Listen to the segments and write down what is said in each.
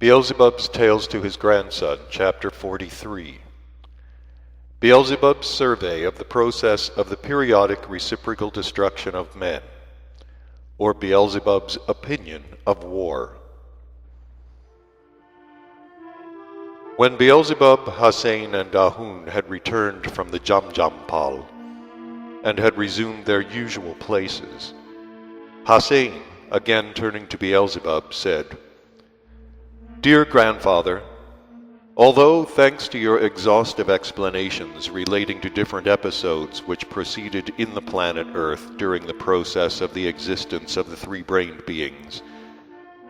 Beelzebub's Tales to His Grandson, Chapter 43. Beelzebub's Survey of the Process of the Periodic Reciprocal Destruction of Men, or Beelzebub's Opinion of War. When Beelzebub, Hussein, and Ahun had returned from the Jamjampal, and had resumed their usual places, Hussein, again turning to Beelzebub, said, "Dear grandfather, although thanks to your exhaustive explanations relating to different episodes which proceeded in the planet Earth during the process of the existence of the three-brained beings,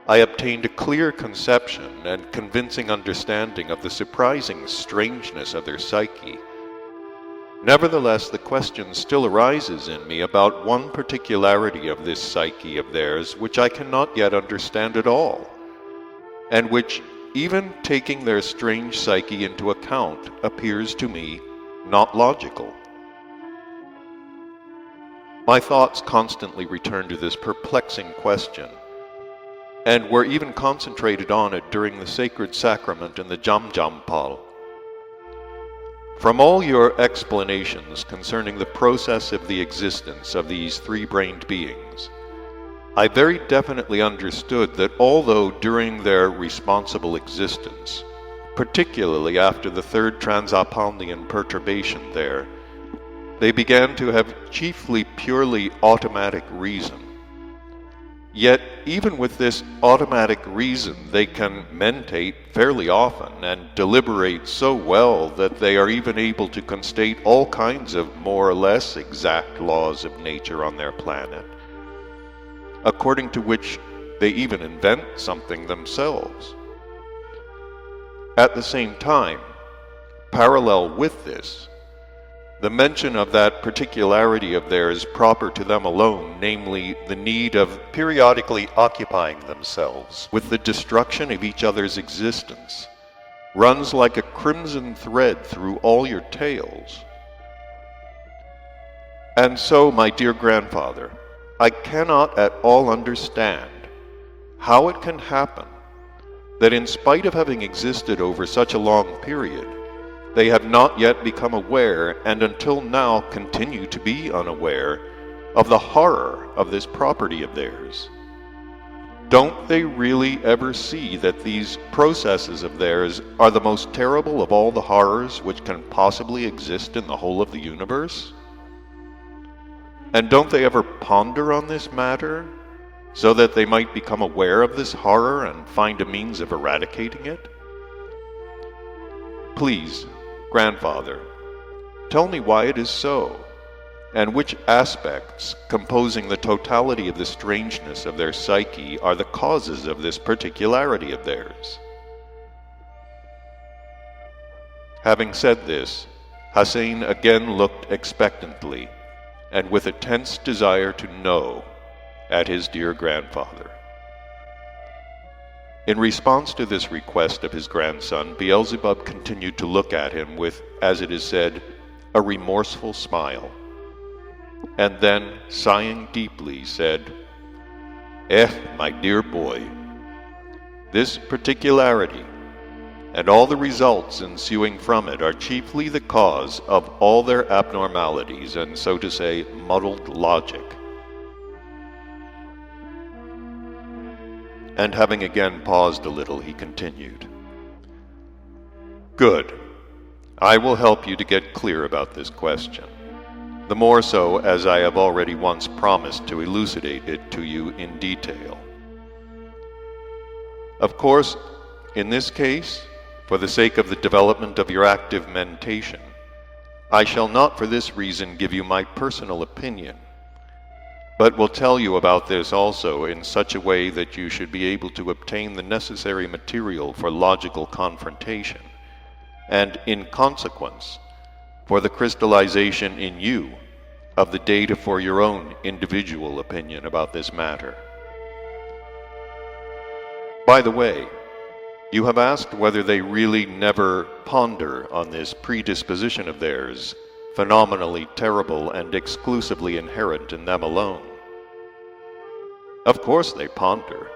I obtained a clear conception and convincing understanding of the surprising strangeness of their psyche. Nevertheless, the question still arises in me about one particularity of this psyche of theirs which I cannot yet understand at all, and which, even taking their strange psyche into account, appears to me not logical." My thoughts constantly returned to this perplexing question, and were even concentrated on it during the sacred sacrament in the Jamjampal. From all your explanations concerning the process of the existence of these three-brained beings, I very definitely understood that although during their responsible existence, particularly after the third transapalnean perturbation there, they began to have chiefly purely automatic reason, yet even with this automatic reason they can mentate fairly often and deliberate so well that they are even able to constate all kinds of more or less exact laws of nature on their planet, according to which they even invent something themselves. At the same time, parallel with this, the mention of that particularity of theirs proper to them alone, namely the need of periodically occupying themselves with the destruction of each other's existence, runs like a crimson thread through all your tales. And so, my dear grandfather, I cannot at all understand how it can happen that in spite of having existed over such a long period, they have not yet become aware, and until now continue to be unaware, of the horror of this property of theirs. Don't they really ever see that these processes of theirs are the most terrible of all the horrors which can possibly exist in the whole of the universe? And don't they ever ponder on this matter, so that they might become aware of this horror and find a means of eradicating it? Please, grandfather, tell me why it is so, and which aspects, composing the totality of the strangeness of their psyche, are the causes of this particularity of theirs." Having said this, Hussein again looked expectantly, and with a tense desire to know, at his dear grandfather. In response to this request of his grandson, Beelzebub continued to look at him with, as it is said, a remorseful smile, and then, sighing deeply, said, my dear boy, this particularity, and all the results ensuing from it, are chiefly the cause of all their abnormalities and, so to say, muddled logic." And having again paused a little, he continued, "Good. I will help you to get clear about this question, the more so as I have already once promised to elucidate it to you in detail. Of course, in this case, for the sake of the development of your active mentation, I shall not for this reason give you my personal opinion, but will tell you about this also in such a way that you should be able to obtain the necessary material for logical confrontation, and in consequence, for the crystallization in you of the data for your own individual opinion about this matter. By the way, you have asked whether they really never ponder on this predisposition of theirs, phenomenally terrible and exclusively inherent in them alone. Of course they ponder.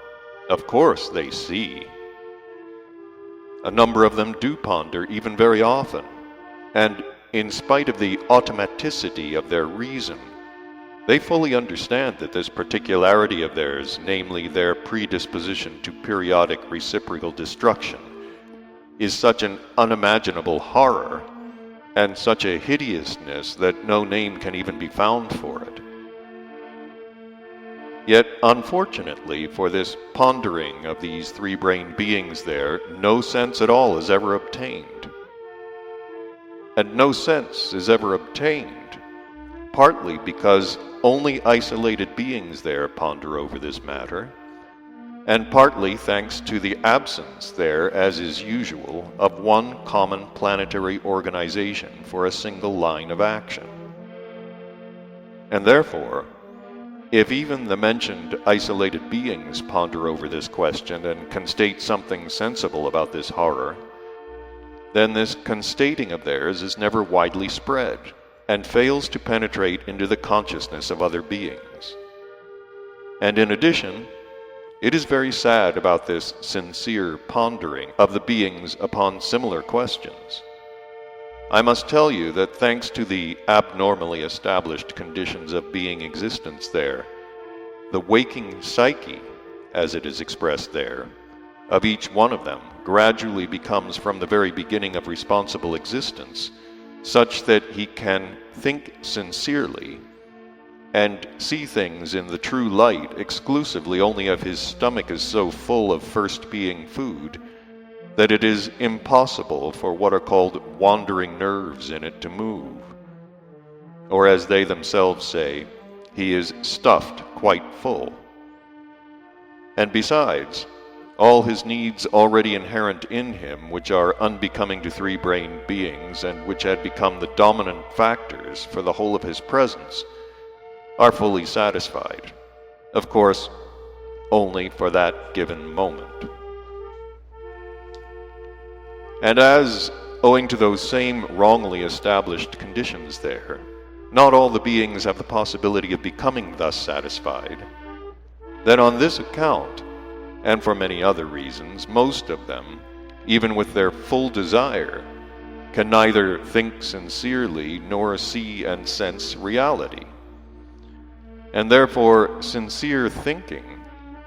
Of course they see. A number of them do ponder, even very often, and in spite of the automaticity of their reason, they fully understand that this particularity of theirs, namely their predisposition to periodic reciprocal destruction, is such an unimaginable horror and such a hideousness that no name can even be found for it. Yet, unfortunately, for this pondering of these three-brained beings there, no sense at all is ever obtained. And no sense is ever obtained, partly because only isolated beings there ponder over this matter, and partly thanks to the absence there, as is usual, of one common planetary organization for a single line of action. And therefore, if even the mentioned isolated beings ponder over this question and can state something sensible about this horror, then this constating of theirs is never widely spread and fails to penetrate into the consciousness of other beings. And in addition, it is very sad about this sincere pondering of the beings upon similar questions. I must tell you that thanks to the abnormally established conditions of being existence there, the waking psyche, as it is expressed there, of each one of them gradually becomes from the very beginning of responsible existence such that he can think sincerely and see things in the true light exclusively only if his stomach is so full of first being food that it is impossible for what are called wandering nerves in it to move. Or as they themselves say, he is stuffed quite full. And besides, all his needs already inherent in him, which are unbecoming to three-brained beings and which had become the dominant factors for the whole of his presence, are fully satisfied. Of course, only for that given moment. And as, owing to those same wrongly established conditions there, not all the beings have the possibility of becoming thus satisfied, then on this account, and for many other reasons, most of them, even with their full desire, can neither think sincerely nor see and sense reality. And therefore, sincere thinking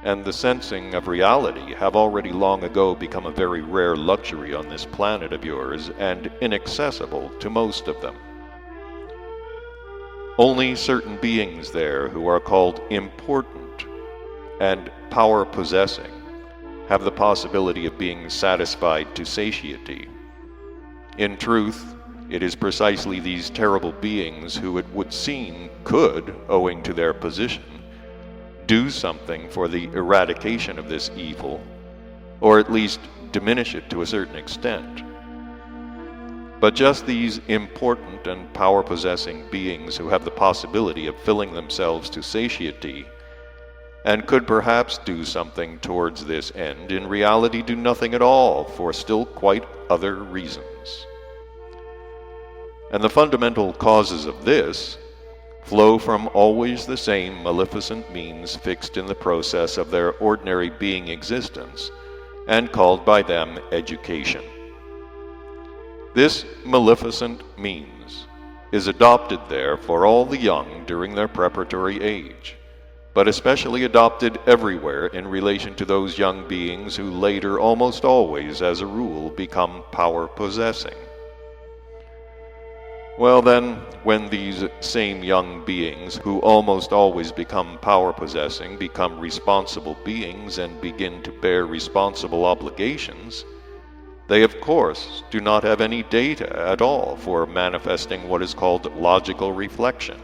and the sensing of reality have already long ago become a very rare luxury on this planet of yours and inaccessible to most of them. Only certain beings there who are called important and power-possessing have the possibility of being satisfied to satiety. In truth, it is precisely these terrible beings who it would seem could, owing to their position, do something for the eradication of this evil, or at least diminish it to a certain extent. But just these important and power-possessing beings who have the possibility of filling themselves to satiety and could perhaps do something towards this end, in reality do nothing at all for still quite other reasons. And the fundamental causes of this flow from always the same maleficent means fixed in the process of their ordinary being existence, and called by them education. This maleficent means is adopted there for all the young during their preparatory age, but especially adopted everywhere in relation to those young beings who later almost always, as a rule, become power-possessing. Well then, when these same young beings, who almost always become power-possessing, become responsible beings and begin to bear responsible obligations, they of course do not have any data at all for manifesting what is called logical reflection,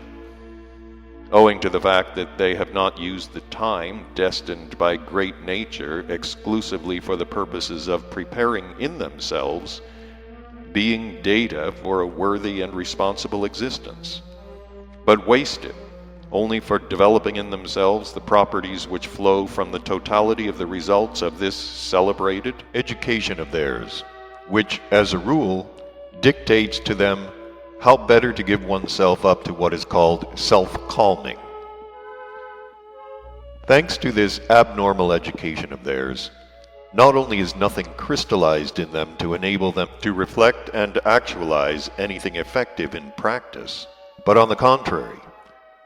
owing to the fact that they have not used the time destined by great nature exclusively for the purposes of preparing in themselves being data for a worthy and responsible existence, but waste it only for developing in themselves the properties which flow from the totality of the results of this celebrated education of theirs, which, as a rule, dictates to them how better to give oneself up to what is called self-calming. Thanks to this abnormal education of theirs, Not only is nothing crystallized in them to enable them to reflect and actualize anything effective in practice, but on the contrary,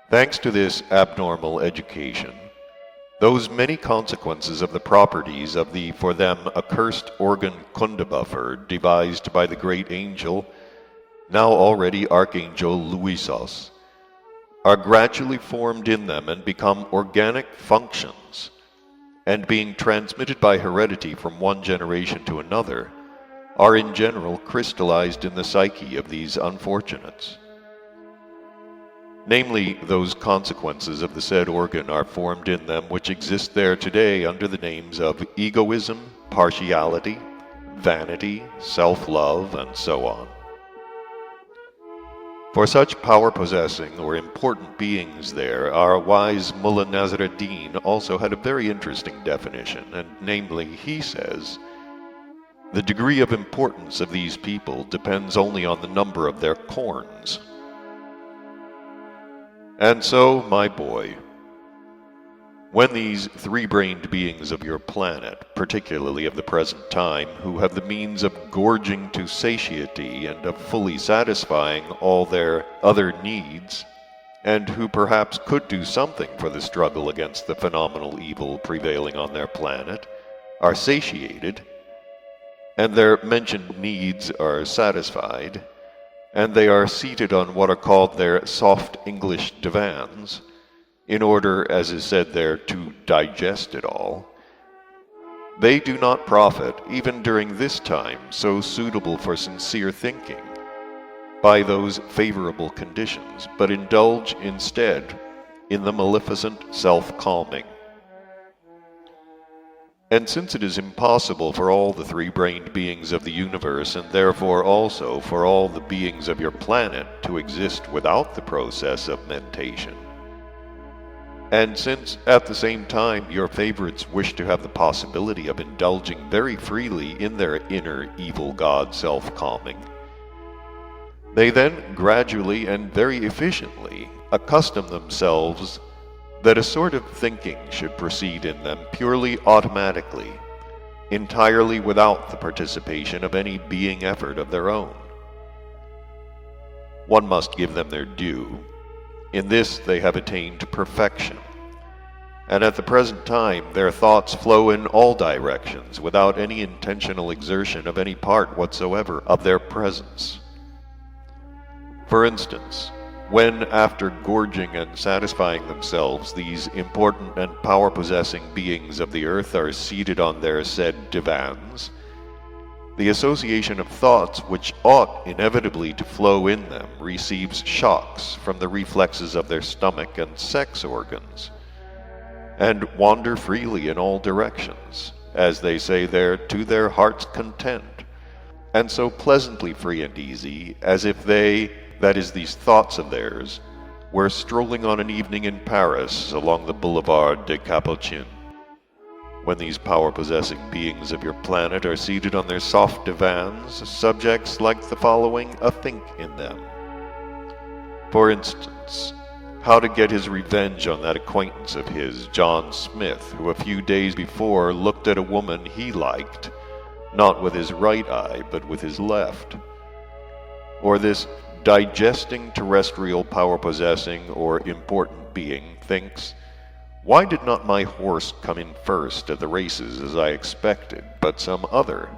thanks to this abnormal education, those many consequences of the properties of the, for them, accursed organ Kundabuffer devised by the great angel, now already Archangel Luisos, are gradually formed in them and become organic functions, and being transmitted by heredity from one generation to another, are in general crystallized in the psyche of these unfortunates. Namely, those consequences of the said organ are formed in them which exist there today under the names of egoism, partiality, vanity, self-love, and so on. For such power-possessing or important beings there, our wise Mullah Nasr ad-Din also had a very interesting definition, and namely, he says, the degree of importance of these people depends only on the number of their corns. And so, my boy, when these three-brained beings of your planet, particularly of the present time, who have the means of gorging to satiety and of fully satisfying all their other needs, and who perhaps could do something for the struggle against the phenomenal evil prevailing on their planet, are satiated, and their mentioned needs are satisfied, and they are seated on what are called their soft English divans, in order, as is said there, to digest it all, they do not profit, even during this time so suitable for sincere thinking, by those favorable conditions, but indulge instead in the maleficent self-calming. And since it is impossible for all the three-brained beings of the universe, and therefore also for all the beings of your planet, to exist without the process of mentation, and since at the same time your favorites wish to have the possibility of indulging very freely in their inner evil god self-calming, they then gradually and very efficiently accustom themselves that a sort of thinking should proceed in them purely automatically, entirely without the participation of any being effort of their own. One must give them their due. In this they have attained perfection, and at the present time their thoughts flow in all directions without any intentional exertion of any part whatsoever of their presence. For instance, when, after gorging and satisfying themselves, these important and power-possessing beings of the earth are seated on their said divans, the association of thoughts which ought inevitably to flow in them receives shocks from the reflexes of their stomach and sex organs, and wander freely in all directions, as they say there, to their heart's content, and so pleasantly free and easy, as if they, that is, these thoughts of theirs, were strolling on an evening in Paris along the Boulevard des Capucines. When these power-possessing beings of your planet are seated on their soft divans, subjects like the following think in them. For instance, how to get his revenge on that acquaintance of his, John Smith, who a few days before looked at a woman he liked, not with his right eye, but with his left. Or this digesting terrestrial power-possessing or important being thinks, why did not my horse come in first at the races as I expected, but some other?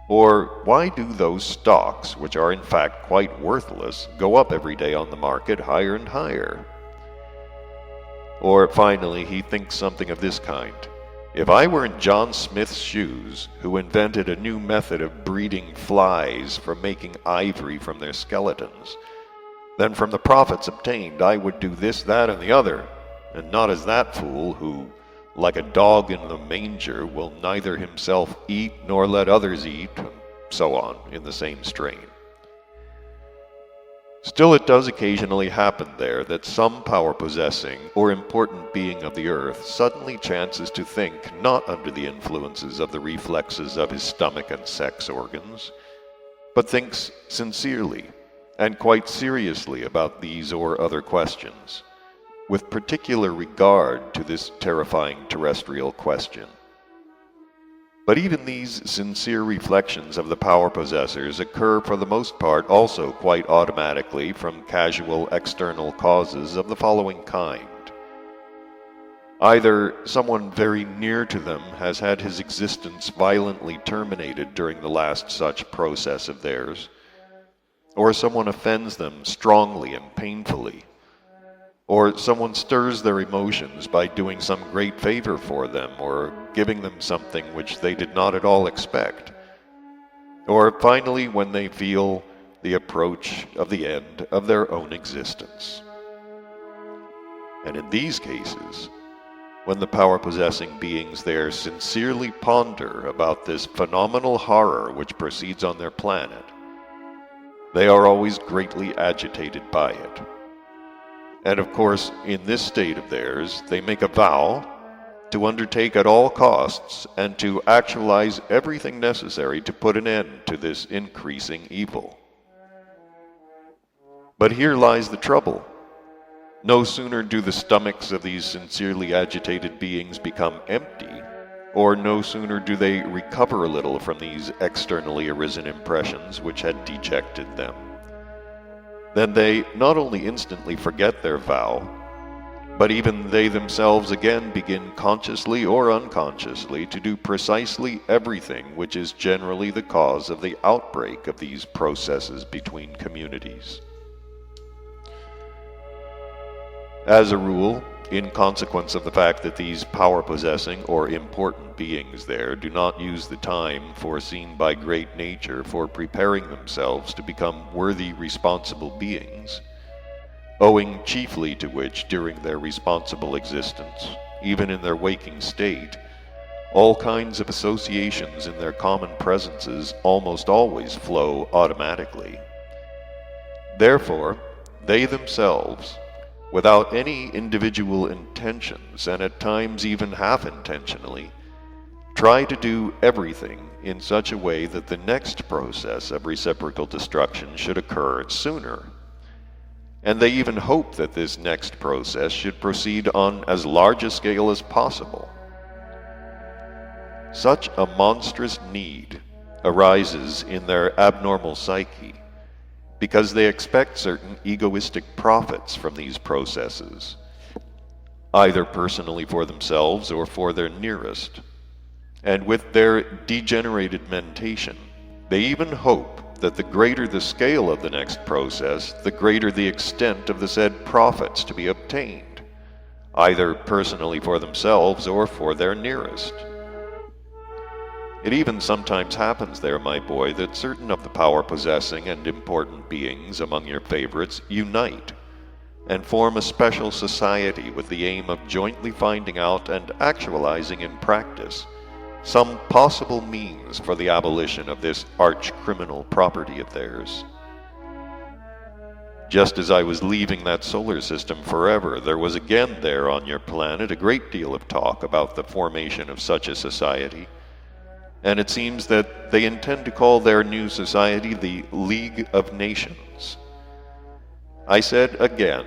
Or why do those stocks, which are in fact quite worthless, go up every day on the market higher and higher? Or finally he thinks something of this kind, if I were in John Smith's shoes, who invented a new method of breeding flies from making ivory from their skeletons, then from the profits obtained I would do this, that, and the other, and not as that fool who, like a dog in the manger, will neither himself eat nor let others eat, and so on, in the same strain. Still, it does occasionally happen there that some power-possessing or important being of the earth suddenly chances to think not under the influences of the reflexes of his stomach and sex organs, but thinks sincerely and quite seriously about these or other questions, with particular regard to this terrifying terrestrial question. But even these sincere reflections of the power possessors occur for the most part also quite automatically from casual external causes of the following kind. Either someone very near to them has had his existence violently terminated during the last such process of theirs, or someone offends them strongly and painfully, or someone stirs their emotions by doing some great favor for them or giving them something which they did not at all expect, or finally when they feel the approach of the end of their own existence. And in these cases, when the power-possessing beings there sincerely ponder about this phenomenal horror which proceeds on their planet, they are always greatly agitated by it. And of course, in this state of theirs, they make a vow to undertake at all costs and to actualize everything necessary to put an end to this increasing evil. But here lies the trouble. No sooner do the stomachs of these sincerely agitated beings become empty, or no sooner do they recover a little from these externally arisen impressions which had dejected them, then they not only instantly forget their vow, but even they themselves again begin consciously or unconsciously to do precisely everything which is generally the cause of the outbreak of these processes between communities. As a rule, in consequence of the fact that these power-possessing or important beings there do not use the time foreseen by great nature for preparing themselves to become worthy responsible beings, owing chiefly to which during their responsible existence, even in their waking state, all kinds of associations in their common presences almost always flow automatically. Therefore, they themselves, without any individual intentions, and at times even half-intentionally, try to do everything in such a way that the next process of reciprocal destruction should occur sooner. And they even hope that this next process should proceed on as large a scale as possible. Such a monstrous need arises in their abnormal psyche, because they expect certain egoistic profits from these processes, either personally for themselves or for their nearest. And with their degenerated mentation, they even hope that the greater the scale of the next process, the greater the extent of the said profits to be obtained, either personally for themselves or for their nearest. It even sometimes happens there, my boy, that certain of the power-possessing and important beings among your favorites unite and form a special society with the aim of jointly finding out and actualizing in practice some possible means for the abolition of this arch-criminal property of theirs. Just as I was leaving that solar system forever, there was again there on your planet a great deal of talk about the formation of such a society, and it seems that they intend to call their new society the League of Nations. I said again,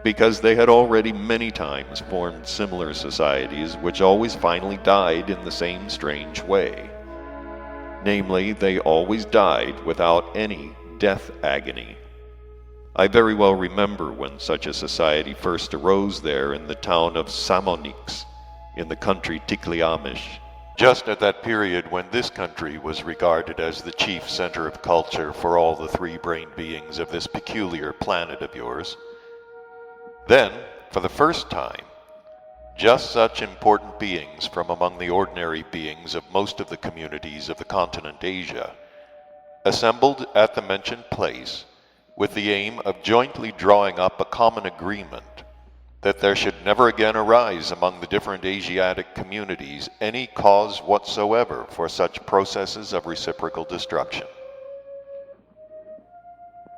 because they had already many times formed similar societies which always finally died in the same strange way. Namely, they always died without any death agony. I very well remember when such a society first arose there in the town of Samonix, in the country Tikliamish, just at that period when this country was regarded as the chief center of culture for all the three-brained beings of this peculiar planet of yours. Then, for the first time, just such important beings from among the ordinary beings of most of the communities of the continent Asia assembled at the mentioned place with the aim of jointly drawing up a common agreement that there should never again arise among the different Asiatic communities any cause whatsoever for such processes of reciprocal destruction.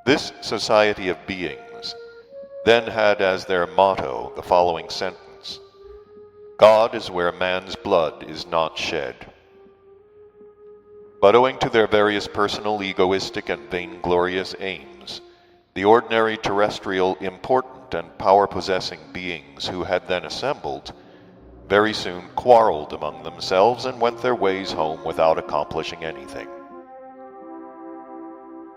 This society of beings then had as their motto the following sentence: God is where man's blood is not shed. But owing to their various personal, egoistic, and vainglorious aims, the ordinary terrestrial important and power-possessing beings who had then assembled very soon quarreled among themselves and went their ways home without accomplishing anything.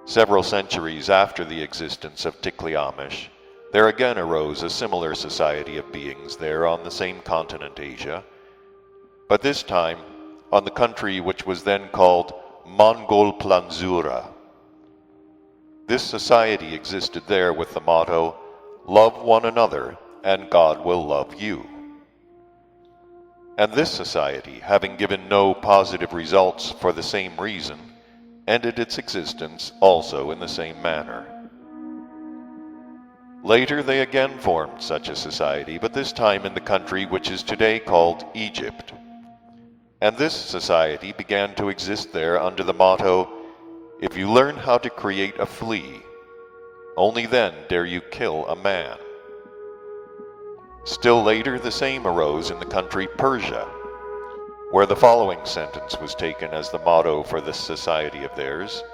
Several centuries after the existence of Tikliamish, there again arose a similar society of beings there on the same continent, Asia, but this time on the country which was then called Mongol Planzura. This society existed there with the motto, "Love one another, and God will love you." And this society, having given no positive results for the same reason, ended its existence also in the same manner. Later they again formed such a society, but this time in the country which is today called Egypt. And this society began to exist there under the motto, "If you learn how to create a flea, only then dare you kill a man." Still later the same arose in the country Persia, where the following sentence was taken as the motto for this society of theirs: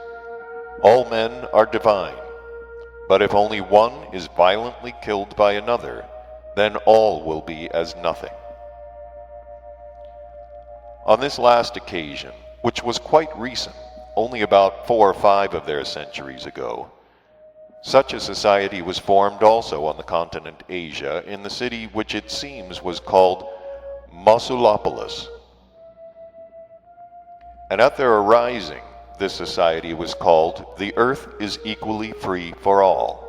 "All men are divine, but if only one is violently killed by another, then all will be as nothing." On this last occasion, which was quite recent, only about 4 or 5 of their centuries ago, such a society was formed also on the continent Asia, in the city which it seems was called Mosulopolis. And at their arising, this society was called "The Earth is Equally Free for All."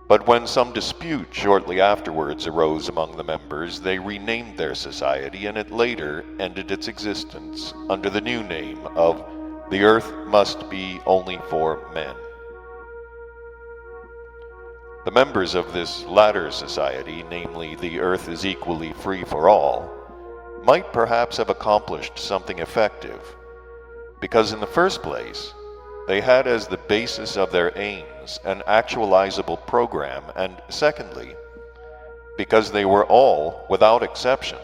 But when some dispute shortly afterwards arose among the members, they renamed their society, and it later ended its existence under the new name of "The Earth Must Be Only for Men." The members of this latter society, namely "The Earth is Equally Free for All," might perhaps have accomplished something effective, because in the first place, they had as the basis of their aims an actualizable program, and secondly, because they were all, without exception,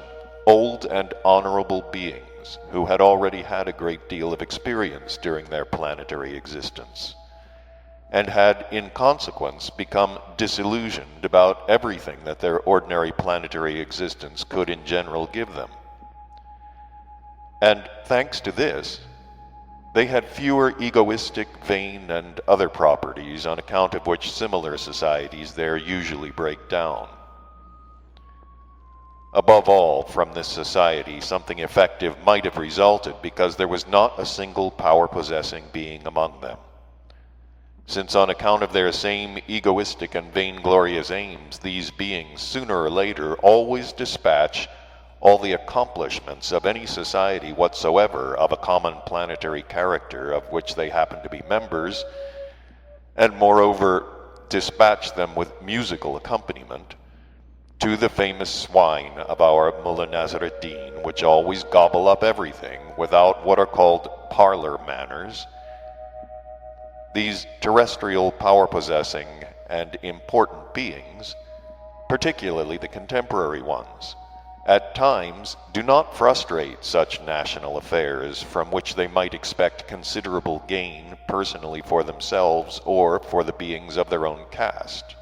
old and honorable beings who had already had a great deal of experience during their planetary existence, and had in consequence become disillusioned about everything that their ordinary planetary existence could in general give them. And thanks to this, they had fewer egoistic, vain, and other properties on account of which similar societies there usually break down. Above all, from this society something effective might have resulted, because there was not a single power-possessing being among them, since on account of their same egoistic and vainglorious aims, these beings sooner or later always dispatch all the accomplishments of any society whatsoever of a common planetary character of which they happen to be members, and moreover dispatch them with musical accompaniment, to the famous swine of our Mullah Nasruddin, which always gobble up everything without what are called parlor manners. These terrestrial power-possessing and important beings, particularly the contemporary ones, at times do not frustrate such national affairs from which they might expect considerable gain personally for themselves or for the beings of their own caste.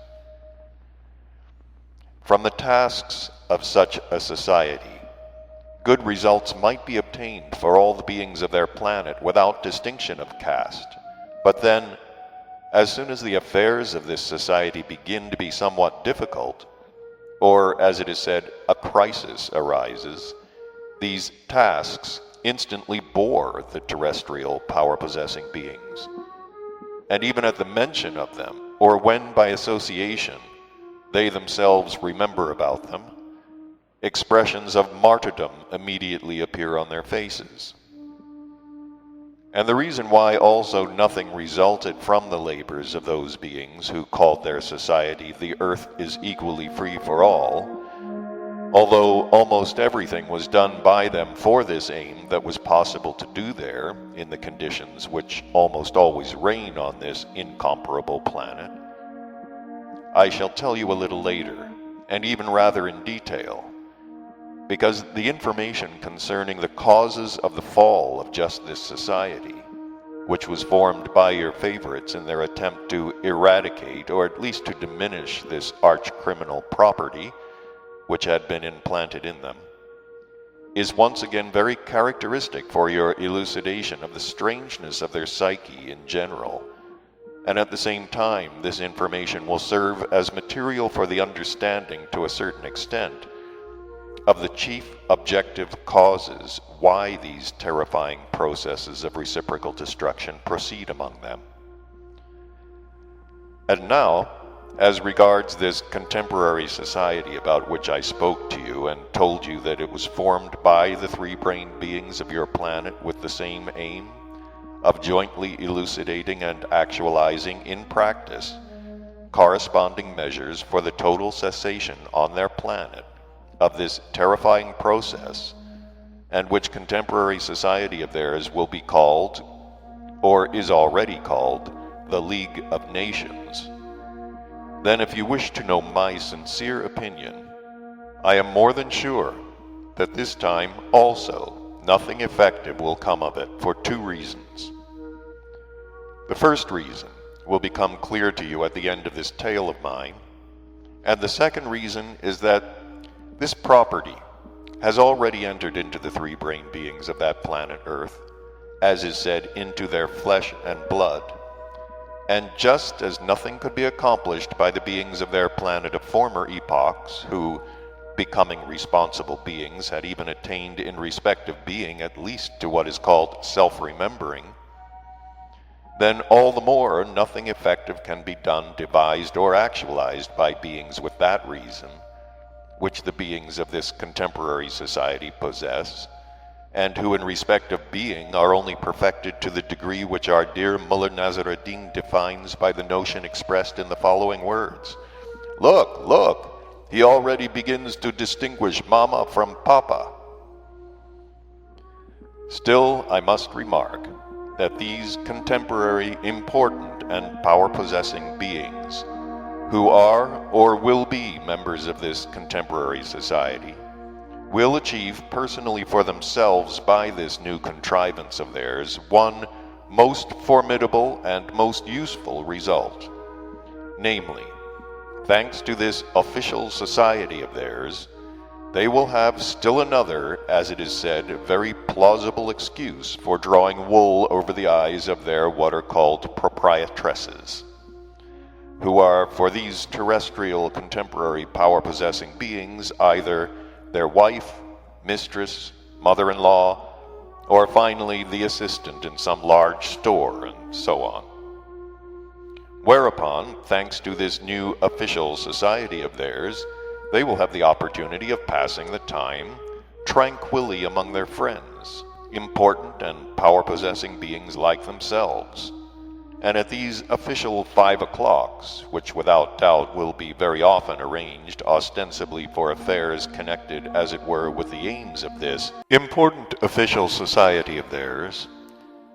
From the tasks of such a society, good results might be obtained for all the beings of their planet without distinction of caste. But then, as soon as the affairs of this society begin to be somewhat difficult, or, as it is said, a crisis arises, these tasks instantly bore the terrestrial power-possessing beings. And even at the mention of them, or when by association they themselves remember about them, expressions of martyrdom immediately appear on their faces. And the reason why also nothing resulted from the labors of those beings who called their society "The Earth is Equally Free for All," although almost everything was done by them for this aim that was possible to do there, in the conditions which almost always reign on this incomparable planet, I shall tell you a little later, and even rather in detail, because the information concerning the causes of the fall of just this society, which was formed by your favorites in their attempt to eradicate, or at least to diminish, this arch-criminal property, which had been implanted in them, is once again very characteristic for your elucidation of the strangeness of their psyche in general, and at the same time this information will serve as material for the understanding to a certain extent of the chief objective causes why these terrifying processes of reciprocal destruction proceed among them. And now, as regards this contemporary society about which I spoke to you and told you that it was formed by the three-brained beings of your planet with the same aim of jointly elucidating and actualizing in practice corresponding measures for the total cessation on their planet of this terrifying process, and which contemporary society of theirs will be called, or is already called, the League of Nations, then if you wish to know my sincere opinion, I am more than sure that this time also nothing effective will come of it for two reasons. The first reason will become clear to you at the end of this tale of mine, and the second reason is that this property has already entered into the three-brained beings of that planet Earth, as is said, into their flesh and blood. And just as nothing could be accomplished by the beings of their planet of former epochs, who, becoming responsible beings, had even attained in respect of being at least to what is called self-remembering, then all the more nothing effective can be done, devised, or actualized by beings with that reason, which the beings of this contemporary society possess, and who in respect of being are only perfected to the degree which our dear Mullah Nasruddin defines by the notion expressed in the following words. Look, look, he already begins to distinguish Mama from Papa. Still, I must remark that these contemporary, important, and power-possessing beings, who are or will be members of this contemporary society, will achieve personally for themselves by this new contrivance of theirs one most formidable and most useful result. Namely, thanks to this official society of theirs, they will have still another, as it is said, very plausible excuse for drawing wool over the eyes of their what are called proprietresses, who are for these terrestrial contemporary power-possessing beings either their wife, mistress, mother-in-law, or finally the assistant in some large store, and so on. Whereupon, thanks to this new official society of theirs, they will have the opportunity of passing the time tranquilly among their friends, important and power-possessing beings like themselves. And at these official 5 o'clocks, which without doubt will be very often arranged ostensibly for affairs connected as it were with the aims of this important official society of theirs,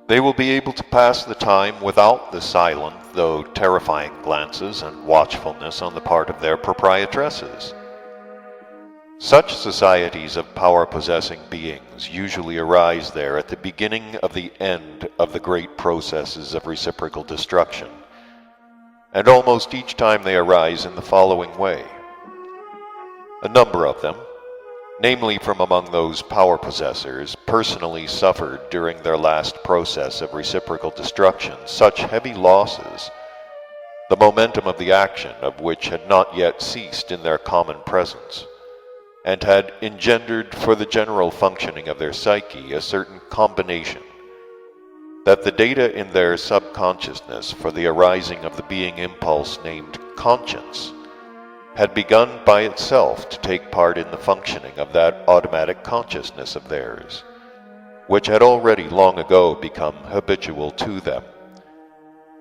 they will be able to pass the time without the silent though terrifying glances and watchfulness on the part of their proprietresses. Such societies of power-possessing beings usually arise there at the beginning of the end of the great processes of reciprocal destruction, and almost each time they arise in the following way. A number of them, namely from among those power-possessors, personally suffered during their last process of reciprocal destruction such heavy losses, the momentum of the action of which had not yet ceased in their common presence, and had engendered for the general functioning of their psyche a certain combination, that the data in their subconsciousness for the arising of the being impulse named conscience had begun by itself to take part in the functioning of that automatic consciousness of theirs, which had already long ago become habitual to them.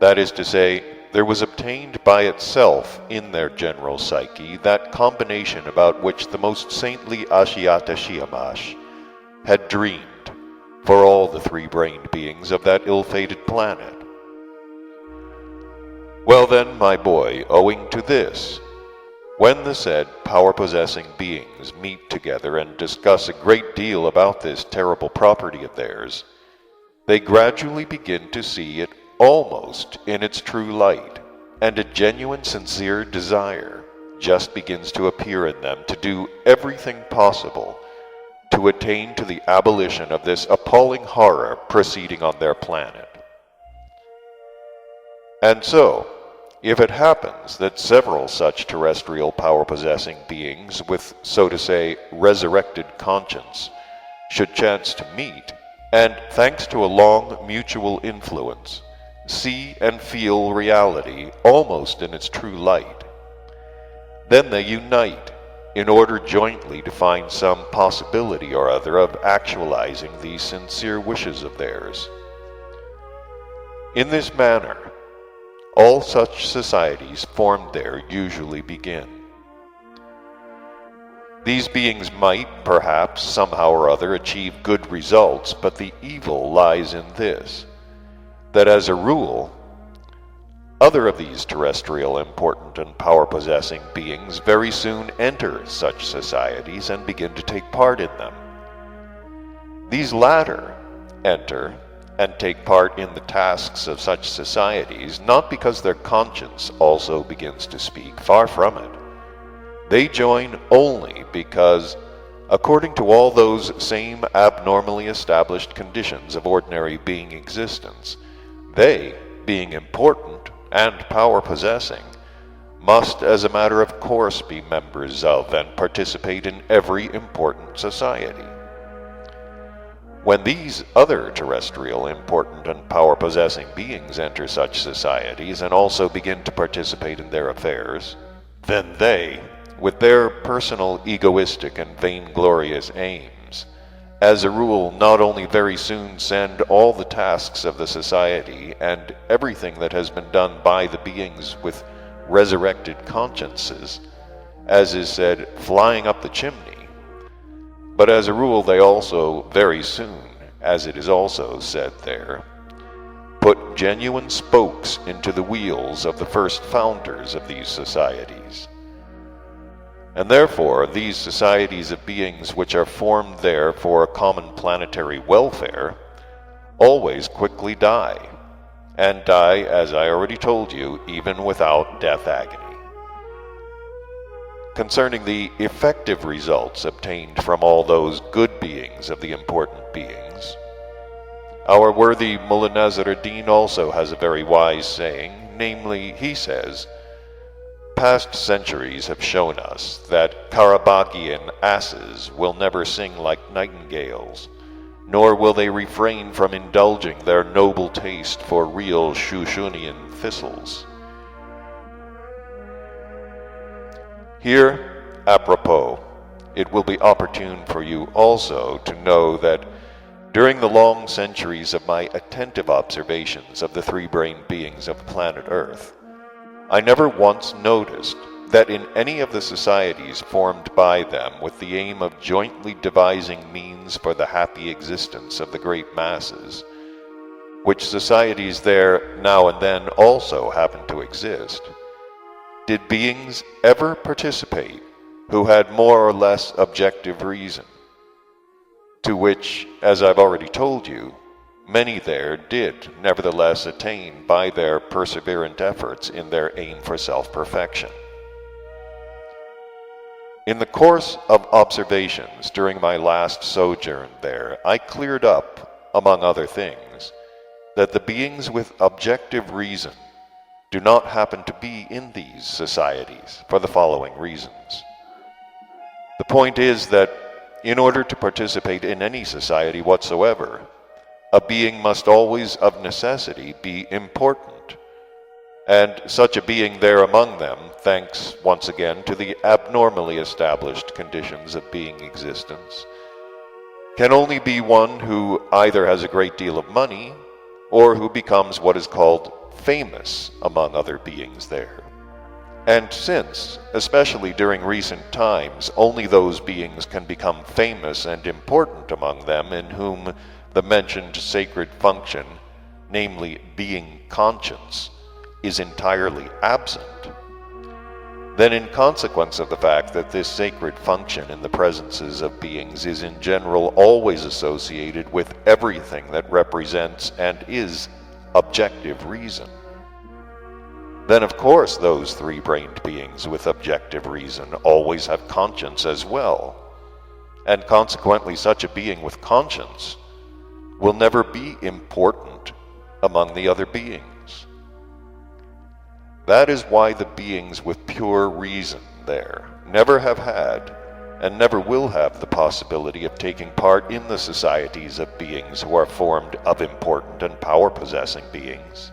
That is to say, there was obtained by itself in their general psyche that combination about which the most saintly Ashiata Shiyamash had dreamed for all the three-brained beings of that ill-fated planet. Well then, my boy, owing to this, when the said power-possessing beings meet together and discuss a great deal about this terrible property of theirs, they gradually begin to see it almost in its true light, and a genuine sincere desire, just begins to appear in them to do everything possible to attain to the abolition of this appalling horror proceeding on their planet. And so, if it happens that several such terrestrial power-possessing beings with, so to say, resurrected conscience should chance to meet, and thanks to a long mutual influence, see and feel reality almost in its true light, then they unite in order jointly to find some possibility or other of actualizing these sincere wishes of theirs. In this manner, all such societies formed there usually begin. These beings might, perhaps, somehow or other achieve good results, but the evil lies in this, that as a rule, other of these terrestrial important and power-possessing beings very soon enter such societies and begin to take part in them. These latter enter and take part in the tasks of such societies not because their conscience also begins to speak, far from it. They join only because, according to all those same abnormally established conditions of ordinary being existence, they, being important and power-possessing, must as a matter of course be members of and participate in every important society. When these other terrestrial important and power-possessing beings enter such societies and also begin to participate in their affairs, then they, with their personal egoistic and vainglorious aims, as a rule not only very soon send all the tasks of the society and everything that has been done by the beings with resurrected consciences, as is said, flying up the chimney, but as a rule they also very soon, as it is also said there, put genuine spokes into the wheels of the first founders of these societies. And therefore, these societies of beings which are formed there for a common planetary welfare always quickly die, and die, as I already told you, even without death agony. Concerning the effective results obtained from all those good beings of the important beings, our worthy Mullah Nasr ad-Din also has a very wise saying, namely, he says, "Past centuries have shown us that Karabagian asses will never sing like nightingales, nor will they refrain from indulging their noble taste for real Shushunian thistles." Here, apropos, it will be opportune for you also to know that during the long centuries of my attentive observations of the three-brained beings of planet Earth, I never once noticed that in any of the societies formed by them with the aim of jointly devising means for the happy existence of the great masses, which societies there now and then also happen to exist, did beings ever participate who had more or less objective reason, to which, as I've already told you, many there did nevertheless attain by their perseverant efforts in their aim for self-perfection. In the course of observations during my last sojourn there, I cleared up, among other things, that the beings with objective reason do not happen to be in these societies for the following reasons. The point is that in order to participate in any society whatsoever, a being must always of necessity be important, and such a being there among them, thanks once again to the abnormally established conditions of being existence, can only be one who either has a great deal of money or who becomes what is called famous among other beings there. And since, especially during recent times, only those beings can become famous and important among them in whom the mentioned sacred function, namely being conscience, is entirely absent, then in consequence of the fact that this sacred function in the presences of beings is in general always associated with everything that represents and is objective reason, then of course those three-brained beings with objective reason always have conscience as well, and consequently such a being with conscience will never be important among the other beings. That is why the beings with pure reason there never have had and never will have the possibility of taking part in the societies of beings who are formed of important and power-possessing beings.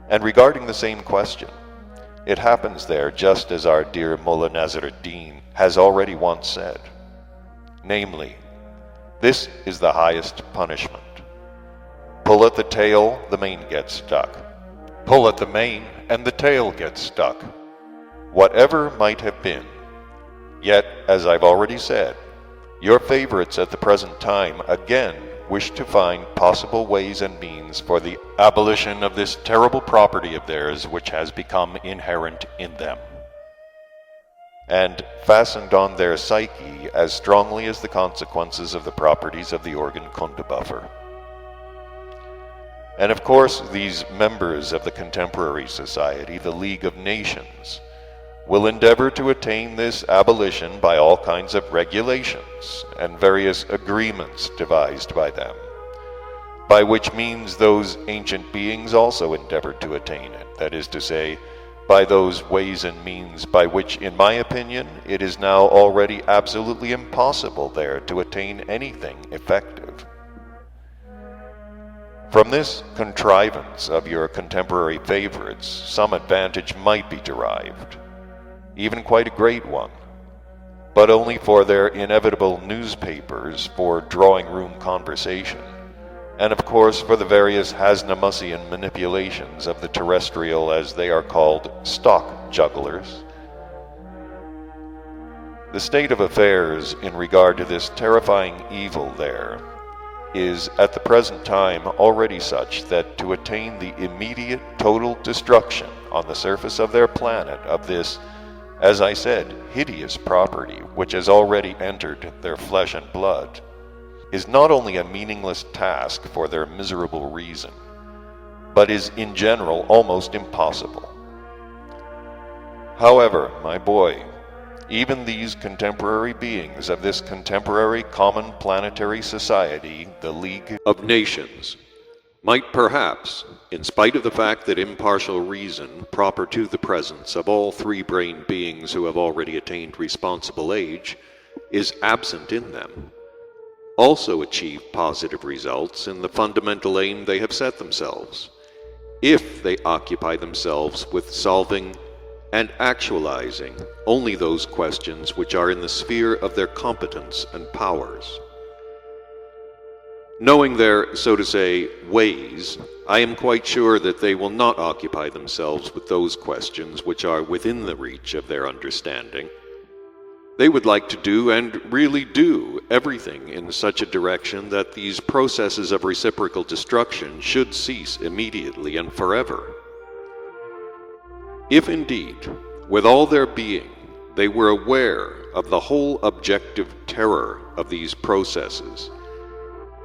And regarding the same question, it happens there just as our dear Mullah Nasruddin has already once said, namely, this is the highest punishment. Pull at the tail, the mane gets stuck. Pull at the mane, and the tail gets stuck. Whatever might have been. Yet, as I've already said, your favorites at the present time again wish to find possible ways and means for the abolition of this terrible property of theirs which has become inherent in them, and fastened on their psyche as strongly as the consequences of the properties of the organ Kundabuffer. And of course, these members of the contemporary society, the League of Nations, will endeavor to attain this abolition by all kinds of regulations and various agreements devised by them, by which means those ancient beings also endeavored to attain it, that is to say, by those ways and means by which, in my opinion, it is now already absolutely impossible there to attain anything effective. From this contrivance of your contemporary favorites, some advantage might be derived, even quite a great one, but only for their inevitable newspapers for drawing room conversation, and of course for the various Hasnamussian manipulations of the terrestrial, as they are called, stock jugglers. The state of affairs in regard to this terrifying evil there is at the present time already such that to attain the immediate total destruction on the surface of their planet of this, as I said, hideous property which has already entered their flesh and blood, is not only a meaningless task for their miserable reason, but is in general almost impossible. However, my boy, even these contemporary beings of this contemporary common planetary society, the League of Nations, might perhaps, in spite of the fact that impartial reason, proper to the presence of all three-brained beings who have already attained responsible age, is absent in them, also achieve positive results in the fundamental aim they have set themselves, if they occupy themselves with solving and actualizing only those questions which are in the sphere of their competence and powers. Knowing their, so to say, ways, I am quite sure that they will not occupy themselves with those questions which are within the reach of their understanding. They would like to do, and really do, everything in such a direction that these processes of reciprocal destruction should cease immediately and forever. If indeed, with all their being, they were aware of the whole objective terror of these processes,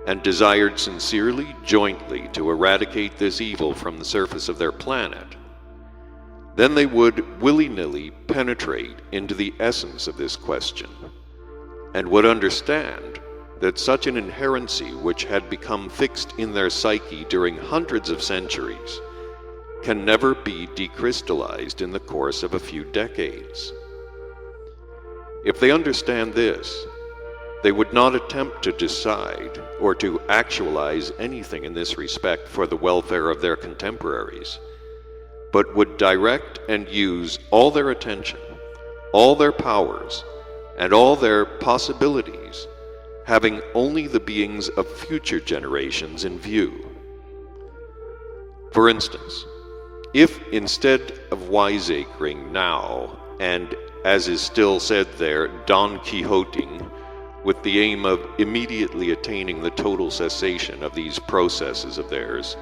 and desired sincerely, jointly, to eradicate this evil from the surface of their planet, then they would willy-nilly penetrate into the essence of this question, and would understand that such an inherency which had become fixed in their psyche during hundreds of centuries can never be decrystallized in the course of a few decades. If they understand this, they would not attempt to decide or to actualize anything in this respect for the welfare of their contemporaries, but would direct and use all their attention, all their powers, and all their possibilities, having only the beings of future generations in view. For instance, if instead of wiseacring now, and as is still said there, Don Quixoting, with the aim of immediately attaining the total cessation of these processes of theirs,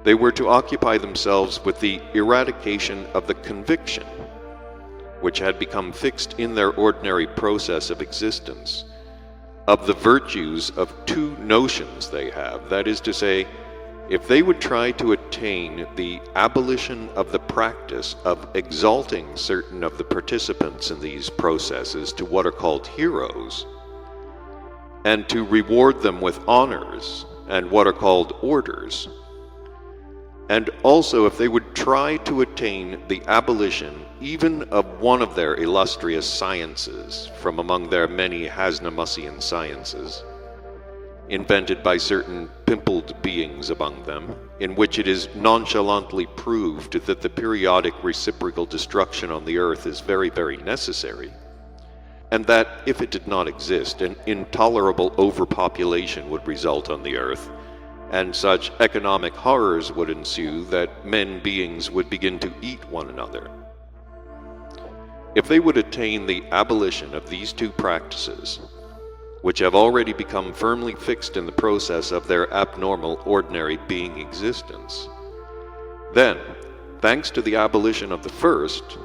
they were to occupy themselves with the eradication of the conviction, which had become fixed in their ordinary process of existence, of the virtues of two notions they have, that is to say, if they would try to attain the abolition of the practice of exalting certain of the participants in these processes to what are called heroes, and to reward them with honors and what are called orders, and also if they would try to attain the abolition even of one of their illustrious sciences from among their many Hasnamussian sciences, invented by certain pimpled beings among them, in which it is nonchalantly proved that the periodic reciprocal destruction on the earth is very, very necessary, and that if it did not exist, an intolerable overpopulation would result on the earth, and such economic horrors would ensue that men beings would begin to eat one another. If they would attain the abolition of these two practices, which have already become firmly fixed in the process of their abnormal ordinary being existence, then, thanks to the abolition of the first,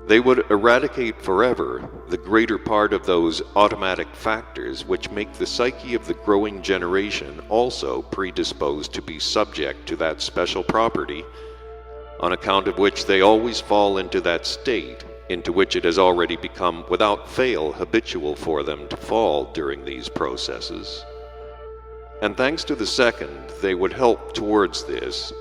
they would eradicate forever the greater part of those automatic factors which make the psyche of the growing generation also predisposed to be subject to that special property, on account of which they always fall into that state into which it has already become without fail habitual for them to fall during these processes. And thanks to the second, they would help towards this,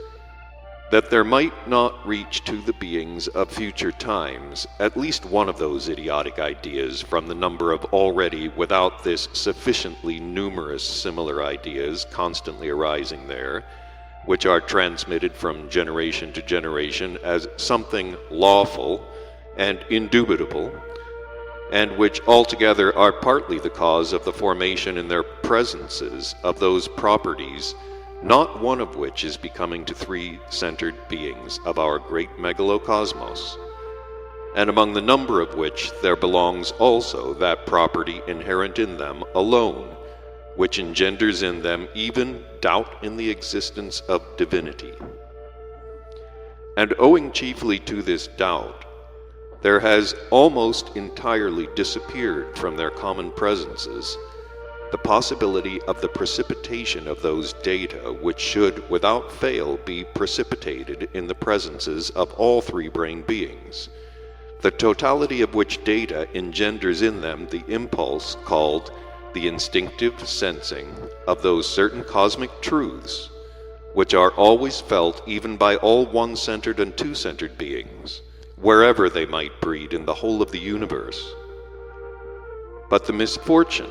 that there might not reach to the beings of future times at least one of those idiotic ideas from the number of already without this sufficiently numerous similar ideas constantly arising there, which are transmitted from generation to generation as something lawful and indubitable, and which altogether are partly the cause of the formation in their presences of those properties, not one of which is becoming to three-centered beings of our great megalocosmos, and among the number of which there belongs also that property inherent in them alone, which engenders in them even doubt in the existence of divinity. And owing chiefly to this doubt, there has almost entirely disappeared from their common presences the possibility of the precipitation of those data which should without fail be precipitated in the presences of all three-brain beings, the totality of which data engenders in them the impulse called the instinctive sensing of those certain cosmic truths which are always felt even by all one-centered and two-centered beings, wherever they might breed in the whole of the universe. But the misfortune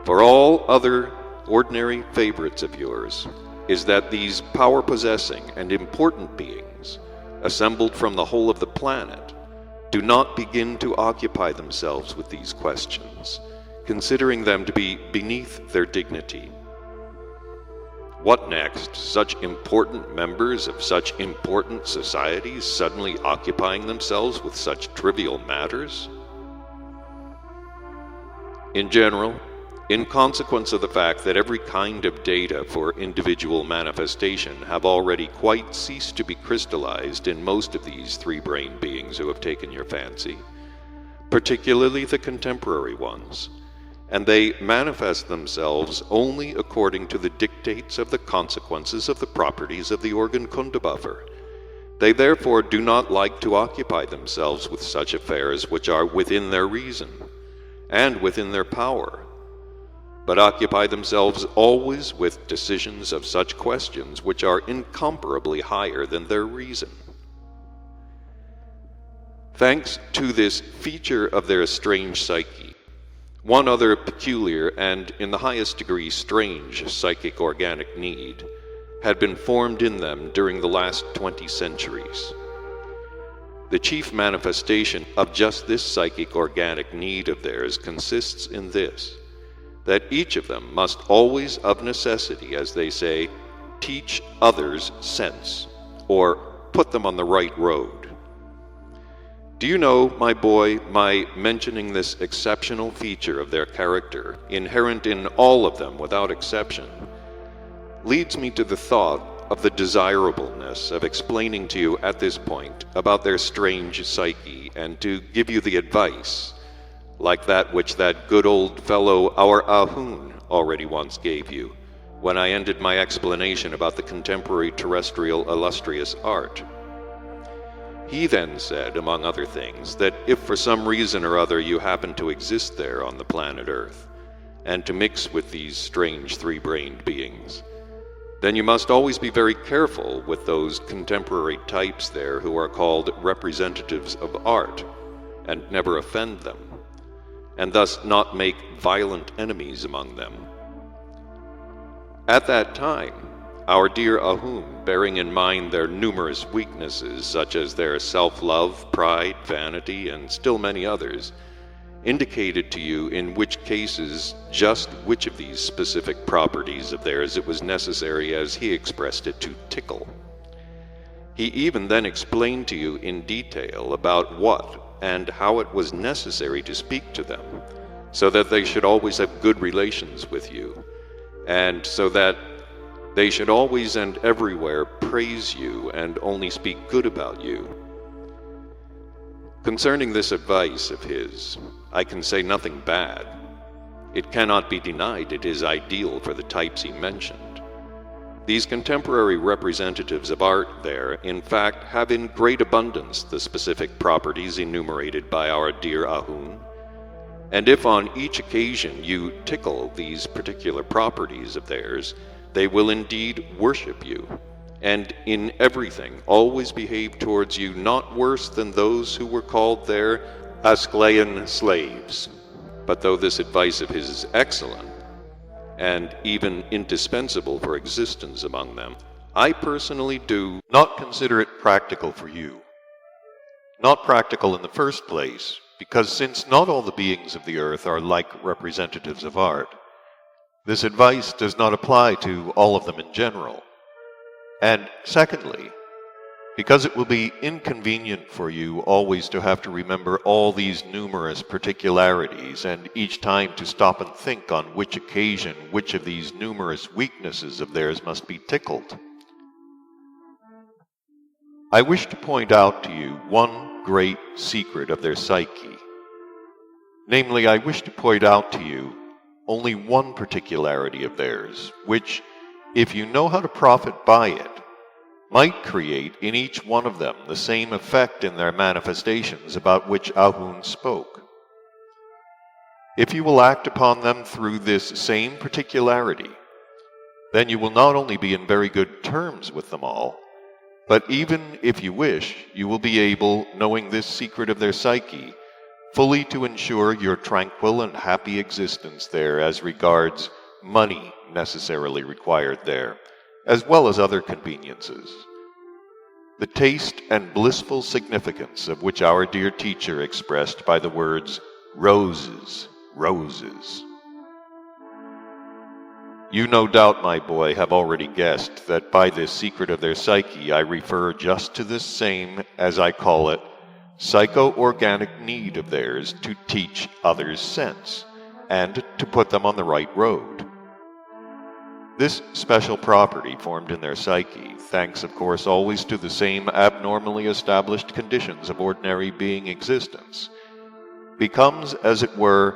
for all other ordinary favorites of yours is that these power-possessing and important beings, assembled from the whole of the planet, do not begin to occupy themselves with these questions, considering them to be beneath their dignity. What next? Such important members of such important societies suddenly occupying themselves with such trivial matters? In general, in consequence of the fact that every kind of data for individual manifestation have already quite ceased to be crystallized in most of these three-brain beings who have taken your fancy, particularly the contemporary ones, and they manifest themselves only according to the dictates of the consequences of the properties of the organ Kundabuffer. They therefore do not like to occupy themselves with such affairs which are within their reason and within their power, but occupy themselves always with decisions of such questions which are incomparably higher than their reason. Thanks to this feature of their strange psyche, one other peculiar and in the highest degree strange psychic organic need had been formed in them during the last 20 centuries. The chief manifestation of just this psychic organic need of theirs consists in this, that each of them must always of necessity, as they say, teach others sense, or put them on the right road. Do you know, my boy, my mentioning this exceptional feature of their character, inherent in all of them without exception, leads me to the thought of the desirableness of explaining to you at this point about their strange psyche, and to give you the advice, like that which that good old fellow our Ahun already once gave you, when I ended my explanation about the contemporary terrestrial illustrious art. He then said, among other things, that if for some reason or other you happen to exist there on the planet Earth, and to mix with these strange three-brained beings, then you must always be very careful with those contemporary types there who are called representatives of art, and never offend them, and thus not make violent enemies among them. At that time, our dear Ahum, bearing in mind their numerous weaknesses, such as their self-love, pride, vanity, and still many others, indicated to you in which cases just which of these specific properties of theirs it was necessary, as he expressed it, to tickle. He even then explained to you in detail about what and how it was necessary to speak to them, so that they should always have good relations with you, and so that they should always and everywhere praise you and only speak good about you. Concerning this advice of his, I can say nothing bad. It cannot be denied it is ideal for the types he mentioned. These contemporary representatives of art there, in fact, have in great abundance the specific properties enumerated by our dear Ahun, and if on each occasion you tickle these particular properties of theirs, they will indeed worship you, and in everything always behave towards you not worse than those who were called their Asclean slaves. But though this advice of his is excellent, and even indispensable for existence among them, I personally do not consider it practical for you. Not practical in the first place, because since not all the beings of the earth are like representatives of art, this advice does not apply to all of them in general. And secondly, because it will be inconvenient for you always to have to remember all these numerous particularities, and each time to stop and think on which occasion which of these numerous weaknesses of theirs must be tickled. I wish to point out to you one great secret of their psyche. Namely, I wish to point out to you only one particularity of theirs, which, if you know how to profit by it, might create in each one of them the same effect in their manifestations about which Ahun spoke. If you will act upon them through this same particularity, then you will not only be in very good terms with them all, but even if you wish, you will be able, knowing this secret of their psyche, fully to ensure your tranquil and happy existence there as regards money necessarily required there, as well as other conveniences. The taste and blissful significance of which our dear teacher expressed by the words, roses, roses. You no doubt, my boy, have already guessed that by this secret of their psyche I refer just to this same, as I call it, psycho-organic need of theirs to teach others sense, and to put them on the right road. This special property formed in their psyche, thanks of course always to the same abnormally established conditions of ordinary being existence, becomes, as it were,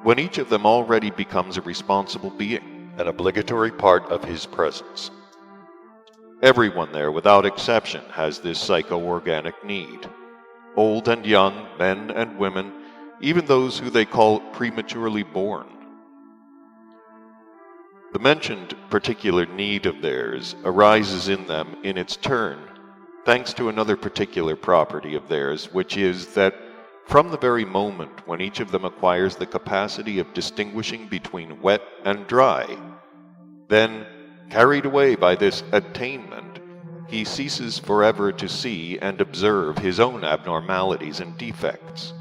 when each of them already becomes a responsible being, an obligatory part of his presence. Everyone there, without exception, has this psycho-organic need. Old and young, men and women, even those who they call prematurely born. The mentioned particular need of theirs arises in them in its turn, thanks to another particular property of theirs, which is that from the very moment when each of them acquires the capacity of distinguishing between wet and dry, then, carried away by this attainment, he ceases forever to see and observe his own abnormalities and defects,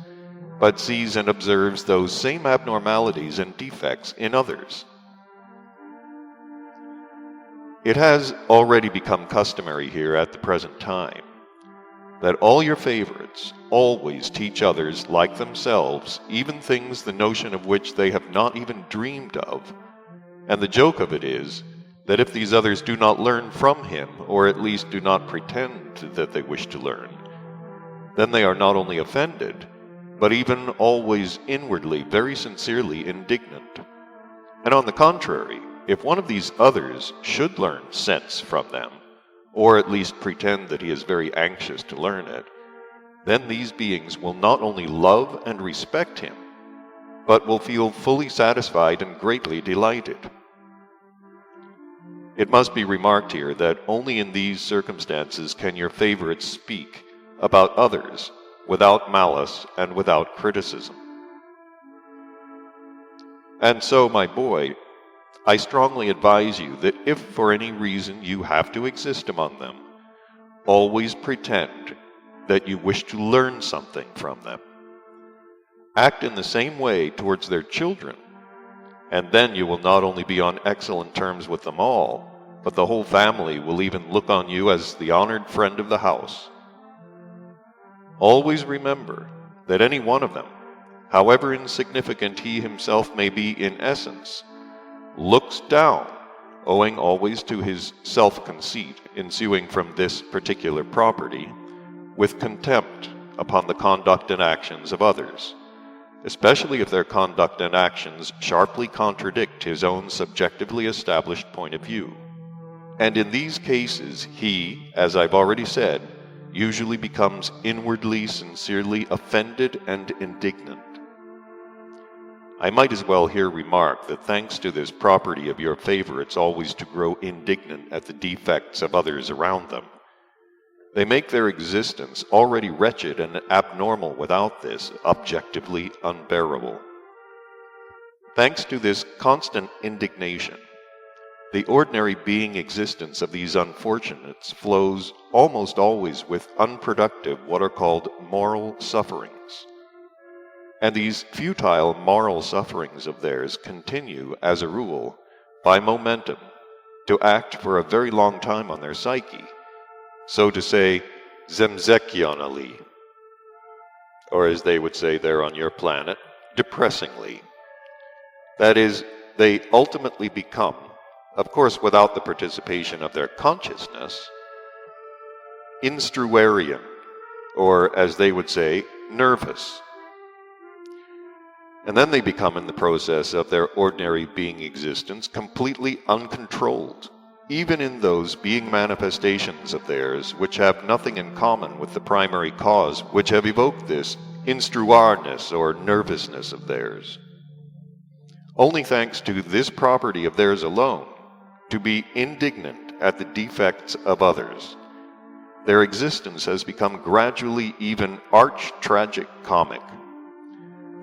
but sees and observes those same abnormalities and defects in others. It has already become customary here at the present time that all your favorites always teach others like themselves even things the notion of which they have not even dreamed of, and the joke of it is that if these others do not learn from him, or at least do not pretend that they wish to learn, then they are not only offended, but even always inwardly very sincerely indignant. And on the contrary, if one of these others should learn sense from them, or at least pretend that he is very anxious to learn it, then these beings will not only love and respect him, but will feel fully satisfied and greatly delighted. It must be remarked here that only in these circumstances can your favorites speak about others without malice and without criticism. And so, my boy, I strongly advise you that if for any reason you have to exist among them, always pretend that you wish to learn something from them. Act in the same way towards their children, and then you will not only be on excellent terms with them all, but the whole family will even look on you as the honored friend of the house. Always remember that any one of them, however insignificant he himself may be in essence, looks down, owing always to his self-conceit ensuing from this particular property, with contempt upon the conduct and actions of others, especially if their conduct and actions sharply contradict his own subjectively established point of view. And in these cases, he, as I've already said, usually becomes inwardly, sincerely offended and indignant. I might as well here remark that thanks to this property of your favorites always to grow indignant at the defects of others around them, they make their existence, already wretched and abnormal without this, objectively unbearable. Thanks to this constant indignation, the ordinary being existence of these unfortunates flows almost always with unproductive, what are called moral sufferings. And these futile moral sufferings of theirs continue, as a rule, by momentum, to act for a very long time on their psyche, so to say, zemzekionally, or as they would say there on your planet, depressingly. That is, they ultimately become, of course without the participation of their consciousness, instruarian, or as they would say, nervous. And then they become, in the process of their ordinary being existence, completely uncontrolled, even in those being manifestations of theirs which have nothing in common with the primary cause which have evoked this instruarness or nervousness of theirs. Only thanks to this property of theirs alone, to be indignant at the defects of others, their existence has become gradually even arch-tragic comic.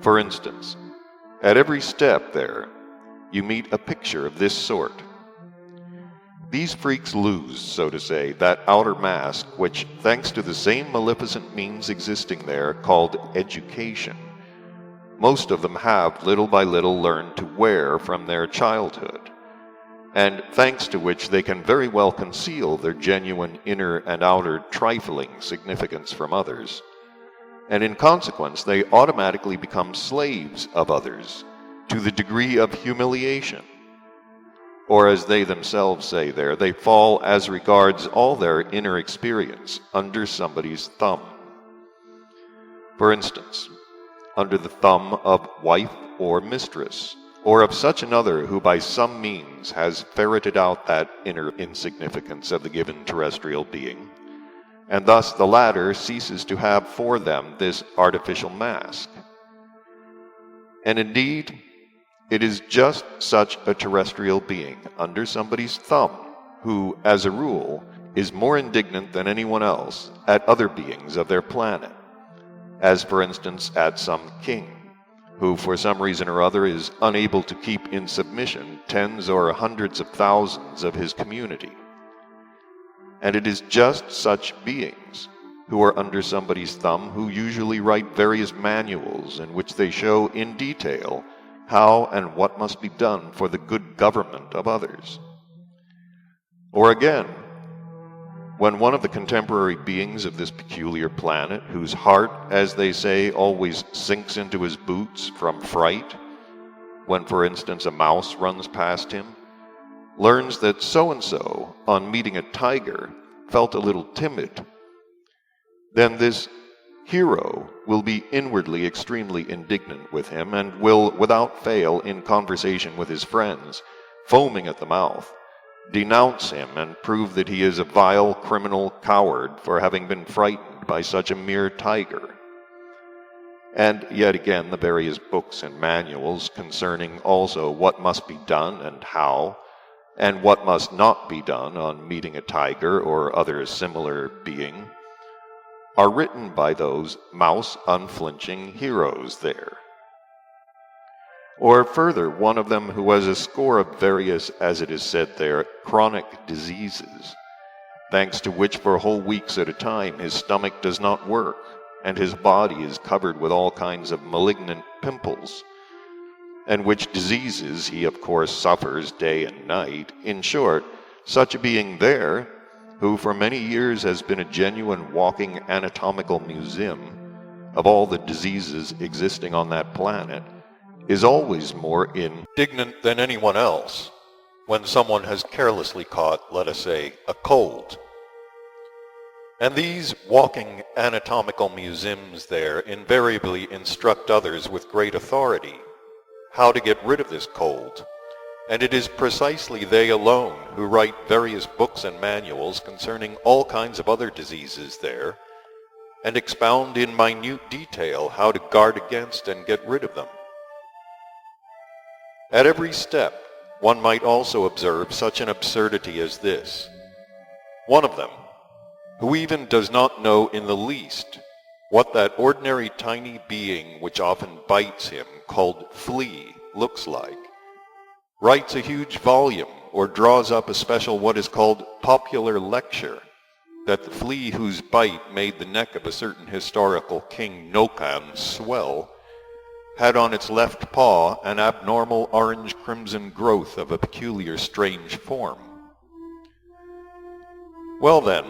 For instance, at every step there, you meet a picture of this sort. These freaks lose, so to say, that outer mask which, thanks to the same maleficent means existing there called education, most of them have little by little learned to wear from their childhood, and thanks to which they can very well conceal their genuine inner and outer trifling significance from others. And in consequence, they automatically become slaves of others to the degree of humiliation. Or as they themselves say there, they fall as regards all their inner experience under somebody's thumb. For instance, under the thumb of wife or mistress, or of such another who by some means has ferreted out that inner insignificance of the given terrestrial being, and thus the latter ceases to have for them this artificial mask. And indeed, it is just such a terrestrial being under somebody's thumb who, as a rule, is more indignant than anyone else at other beings of their planet, as for instance at some king, who for some reason or other is unable to keep in submission tens or hundreds of thousands of his community. And it is just such beings who are under somebody's thumb who usually write various manuals in which they show in detail how and what must be done for the good government of others. Or again, when one of the contemporary beings of this peculiar planet, whose heart, as they say, always sinks into his boots from fright, when, for instance, a mouse runs past him, learns that so-and-so, on meeting a tiger, felt a little timid, then this hero will be inwardly extremely indignant with him and will, without fail, in conversation with his friends, foaming at the mouth, denounce him and prove that he is a vile criminal coward for having been frightened by such a mere tiger. And yet again the various books and manuals concerning also what must be done and how, and what must not be done on meeting a tiger or other similar being, are written by those mouse unflinching heroes there. Or further, one of them who has a score of various, as it is said there, chronic diseases, thanks to which for whole weeks at a time his stomach does not work, and his body is covered with all kinds of malignant pimples, and which diseases he of course suffers day and night. In short, such a being there, who for many years has been a genuine walking anatomical museum of all the diseases existing on that planet, is always more indignant than anyone else when someone has carelessly caught, let us say, a cold. And these walking anatomical museums there invariably instruct others with great authority how to get rid of this cold, and it is precisely they alone who write various books and manuals concerning all kinds of other diseases there, and expound in minute detail how to guard against and get rid of them. At every step, one might also observe such an absurdity as this. One of them, who even does not know in the least what that ordinary tiny being which often bites him, called flea, looks like, writes a huge volume or draws up a special what is called popular lecture, that the flea whose bite made the neck of a certain historical king Nokan swell had on its left paw an abnormal orange-crimson growth of a peculiar strange form. Well then,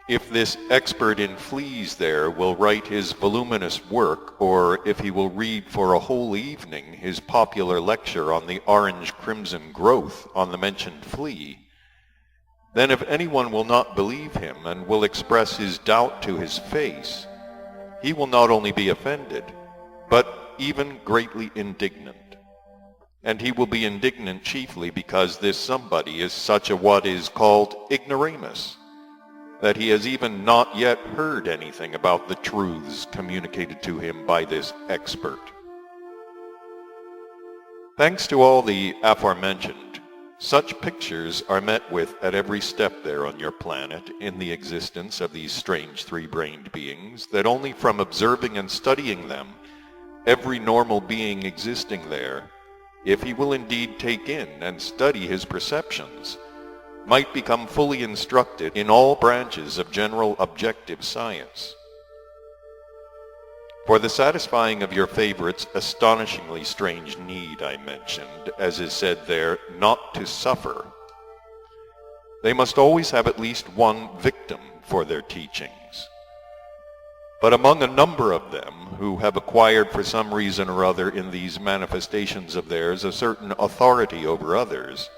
if this expert in fleas there will write his voluminous work, or if he will read for a whole evening his popular lecture on the orange-crimson growth on the mentioned flea, then if anyone will not believe him and will express his doubt to his face, he will not only be offended, but even greatly indignant. And he will be indignant chiefly because this somebody is such a what is called ignoramus, that he has even not yet heard anything about the truths communicated to him by this expert. Thanks to all the aforementioned, such pictures are met with at every step there on your planet in the existence of these strange three-brained beings, that only from observing and studying them, every normal being existing there, if he will indeed take in and study his perceptions, might become fully instructed in all branches of general objective science. For the satisfying of your favorite's astonishingly strange need I mentioned, as is said there, not to suffer, they must always have at least one victim for their teachings. But among a number of them who have acquired for some reason or other in these manifestations of theirs a certain authority over others,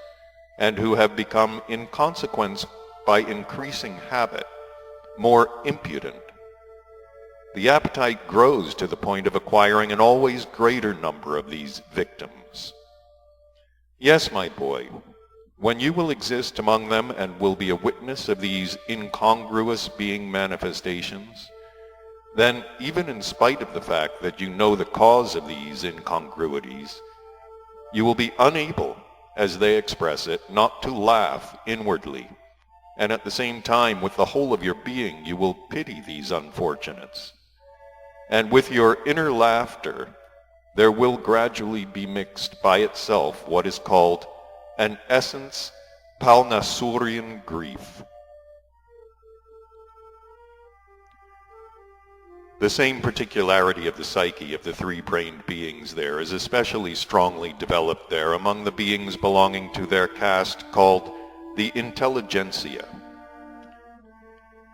and who have become in consequence by increasing habit more impudent, the appetite grows to the point of acquiring an always greater number of these victims. Yes, my boy, when you will exist among them and will be a witness of these incongruous being manifestations, then even in spite of the fact that you know the cause of these incongruities, you will be unable, as they express it, not to laugh inwardly, and at the same time with the whole of your being you will pity these unfortunates. And with your inner laughter there will gradually be mixed by itself what is called an essence Palnasurian grief. The same particularity of the psyche of the three-brained beings there is especially strongly developed there among the beings belonging to their caste called the intelligentsia.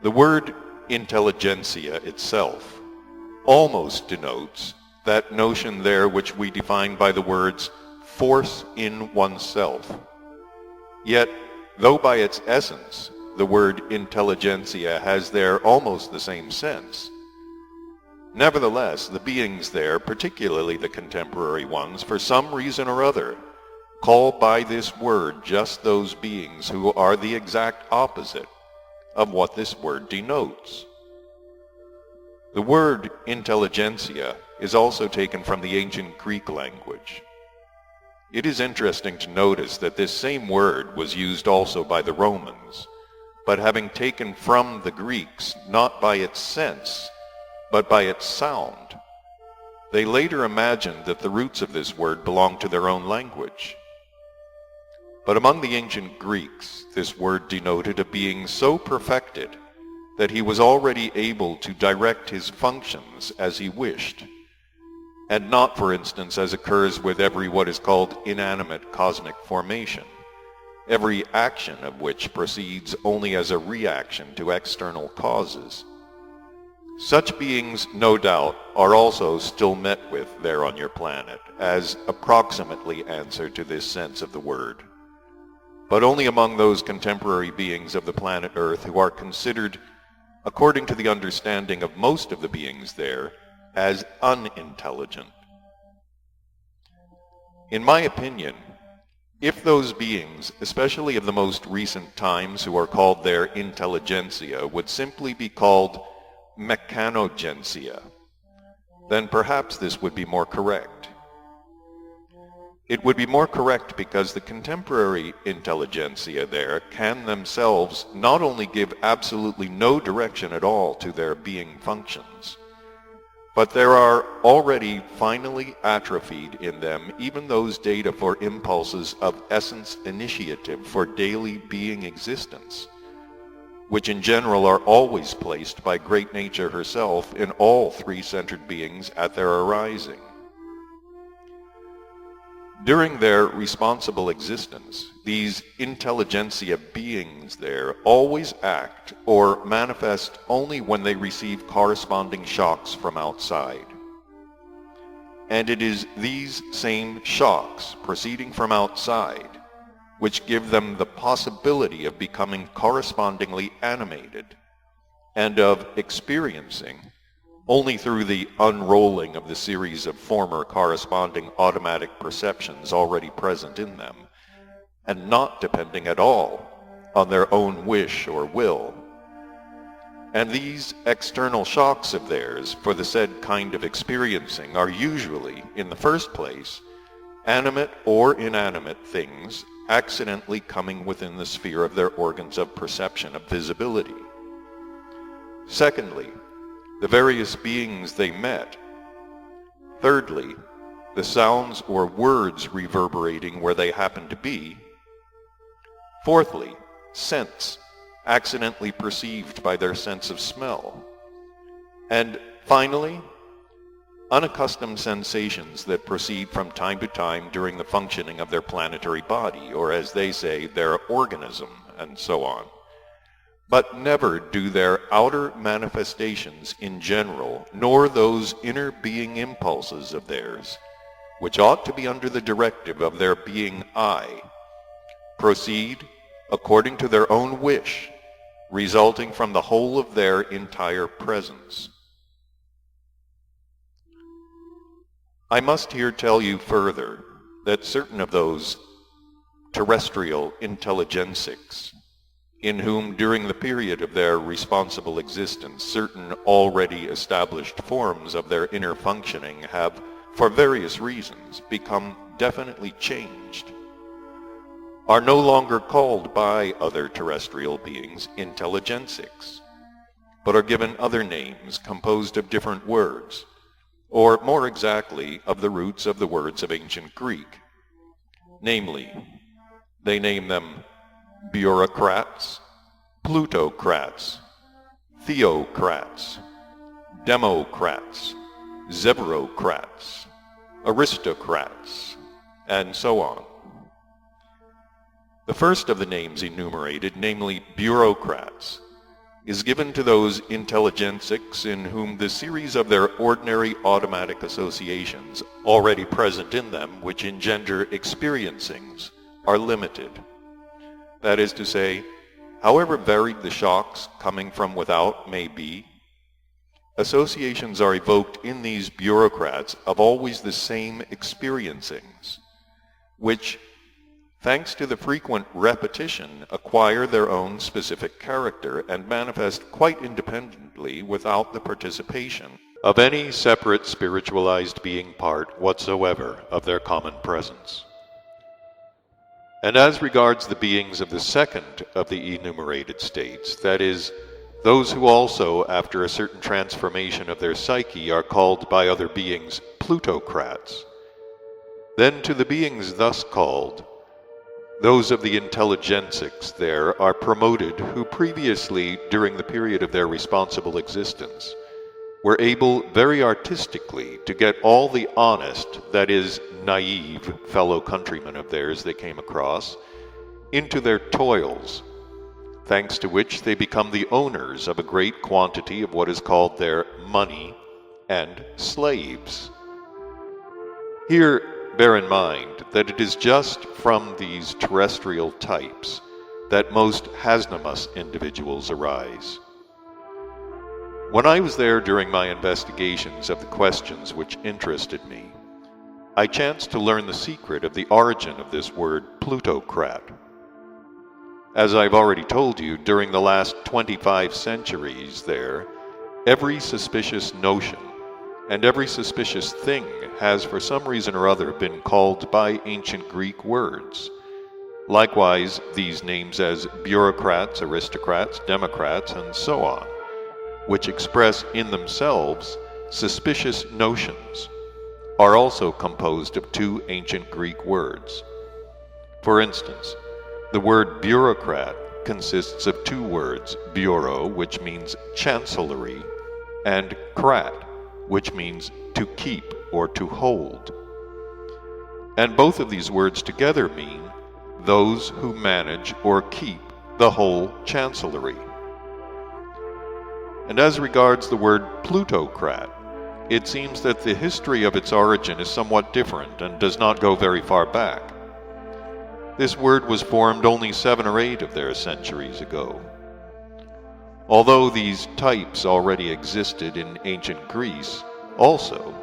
The word intelligentsia itself almost denotes that notion there which we define by the words force in oneself. Yet, though by its essence the word intelligentsia has there almost the same sense, nevertheless the beings there, particularly the contemporary ones, for some reason or other, call by this word just those beings who are the exact opposite of what this word denotes. The word intelligentsia is also taken from the ancient Greek language. It is interesting to notice that this same word was used also by the Romans, but having taken from the Greeks not by its sense, but by its sound, they later imagined that the roots of this word belonged to their own language. But among the ancient Greeks, this word denoted a being so perfected that he was already able to direct his functions as he wished, and not, for instance, as occurs with every what is called inanimate cosmic formation, every action of which proceeds only as a reaction to external causes. Such beings, no doubt, are also still met with there on your planet, as approximately answer to this sense of the word, but only among those contemporary beings of the planet Earth who are considered, according to the understanding of most of the beings there, as unintelligent. In my opinion, if those beings, especially of the most recent times who are called their intelligentsia, would simply be called mechanogentsia, then perhaps this would be more correct. It would be more correct because the contemporary intelligentsia there can themselves not only give absolutely no direction at all to their being functions, but there are already finally atrophied in them even those data for impulses of essence initiative for daily being existence, which in general are always placed by Great Nature herself in all three-centered beings at their arising. During their responsible existence, these intelligentsia beings there always act or manifest only when they receive corresponding shocks from outside. And it is these same shocks proceeding from outside which give them the possibility of becoming correspondingly animated and of experiencing, only through the unrolling of the series of former corresponding automatic perceptions already present in them, and not depending at all on their own wish or will. And these external shocks of theirs for the said kind of experiencing are usually, in the first place, animate or inanimate things accidentally coming within the sphere of their organs of perception of visibility. Secondly, the various beings they met. Thirdly, the sounds or words reverberating where they happen to be. Fourthly, scents, accidentally perceived by their sense of smell. And finally, unaccustomed sensations that proceed from time to time during the functioning of their planetary body, or as they say, their organism, and so on. But never do their outer manifestations in general, nor those inner being impulses of theirs, which ought to be under the directive of their being I, proceed according to their own wish, resulting from the whole of their entire presence. I must here tell you further that certain of those terrestrial intelligensics, in whom during the period of their responsible existence certain already established forms of their inner functioning have, for various reasons, become definitely changed, are no longer called by other terrestrial beings intelligensics, but are given other names composed of different words, or more exactly of the roots of the words of ancient Greek. Namely, they name them bureaucrats, plutocrats, theocrats, democrats, zebrocrats, aristocrats, and so on. The first of the names enumerated, namely bureaucrats, is given to those intelligensics in whom the series of their ordinary automatic associations already present in them, which engender experiencings, are limited. That is to say, however varied the shocks coming from without may be, associations are evoked in these bureaucrats of always the same experiencings, which, thanks to the frequent repetition, acquire their own specific character and manifest quite independently without the participation of any separate spiritualized being part whatsoever of their common presence. And as regards the beings of the second of the enumerated states, that is, those who also, after a certain transformation of their psyche, are called by other beings plutocrats, then to the beings thus called, those of the intelligensics there are promoted who previously, during the period of their responsible existence, were able very artistically to get all the honest, that is, naive, fellow countrymen of theirs they came across into their toils, thanks to which they become the owners of a great quantity of what is called their money and slaves. Here, bear in mind that it is just from these terrestrial types that most Hasnamus individuals arise. When I was there during my investigations of the questions which interested me, I chanced to learn the secret of the origin of this word plutocrat. As I've already told you, during the last 25 centuries there, every suspicious notion and every suspicious thing has for some reason or other been called by ancient Greek words. Likewise, these names as bureaucrats, aristocrats, democrats, and so on, which express in themselves suspicious notions, are also composed of two ancient Greek words. For instance, the word bureaucrat consists of two words, bureau, which means chancellery, and krat, which means to keep or to hold. And both of these words together mean those who manage or keep the whole chancellery. And as regards the word plutocrat, it seems that the history of its origin is somewhat different and does not go very far back. This word was formed only 7 or 8 of their centuries ago. Although these types already existed in ancient Greece also,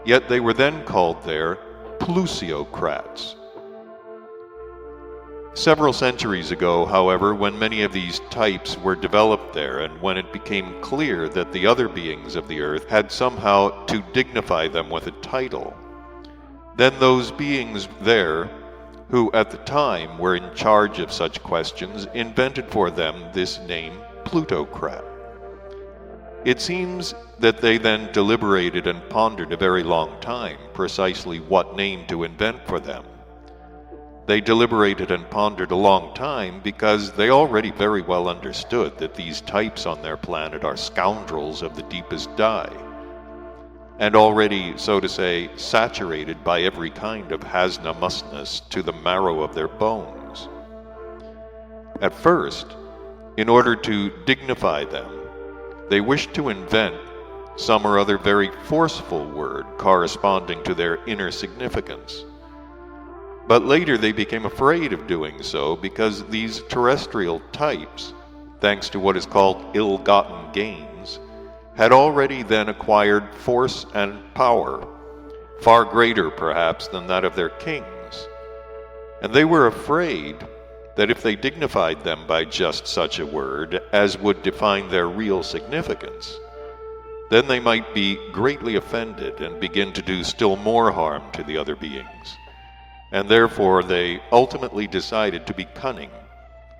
yet they were then called there plusiocrats. Several centuries ago, however, when many of these types were developed there, and when it became clear that the other beings of the earth had somehow to dignify them with a title, then those beings there, who at the time were in charge of such questions, invented for them this name plutocrat. It seems that they then deliberated and pondered a very long time precisely what name to invent for them. They deliberated and pondered a long time because they already very well understood that these types on their planet are scoundrels of the deepest dye, and already, so to say, saturated by every kind of Hasnamusness to the marrow of their bones. At first, in order to dignify them, they wished to invent some or other very forceful word corresponding to their inner significance. But later they became afraid of doing so because these terrestrial types, thanks to what is called ill-gotten gains, had already then acquired force and power, far greater perhaps than that of their kings. And they were afraid that if they dignified them by just such a word as would define their real significance, then they might be greatly offended and begin to do still more harm to the other beings. And therefore they ultimately decided to be cunning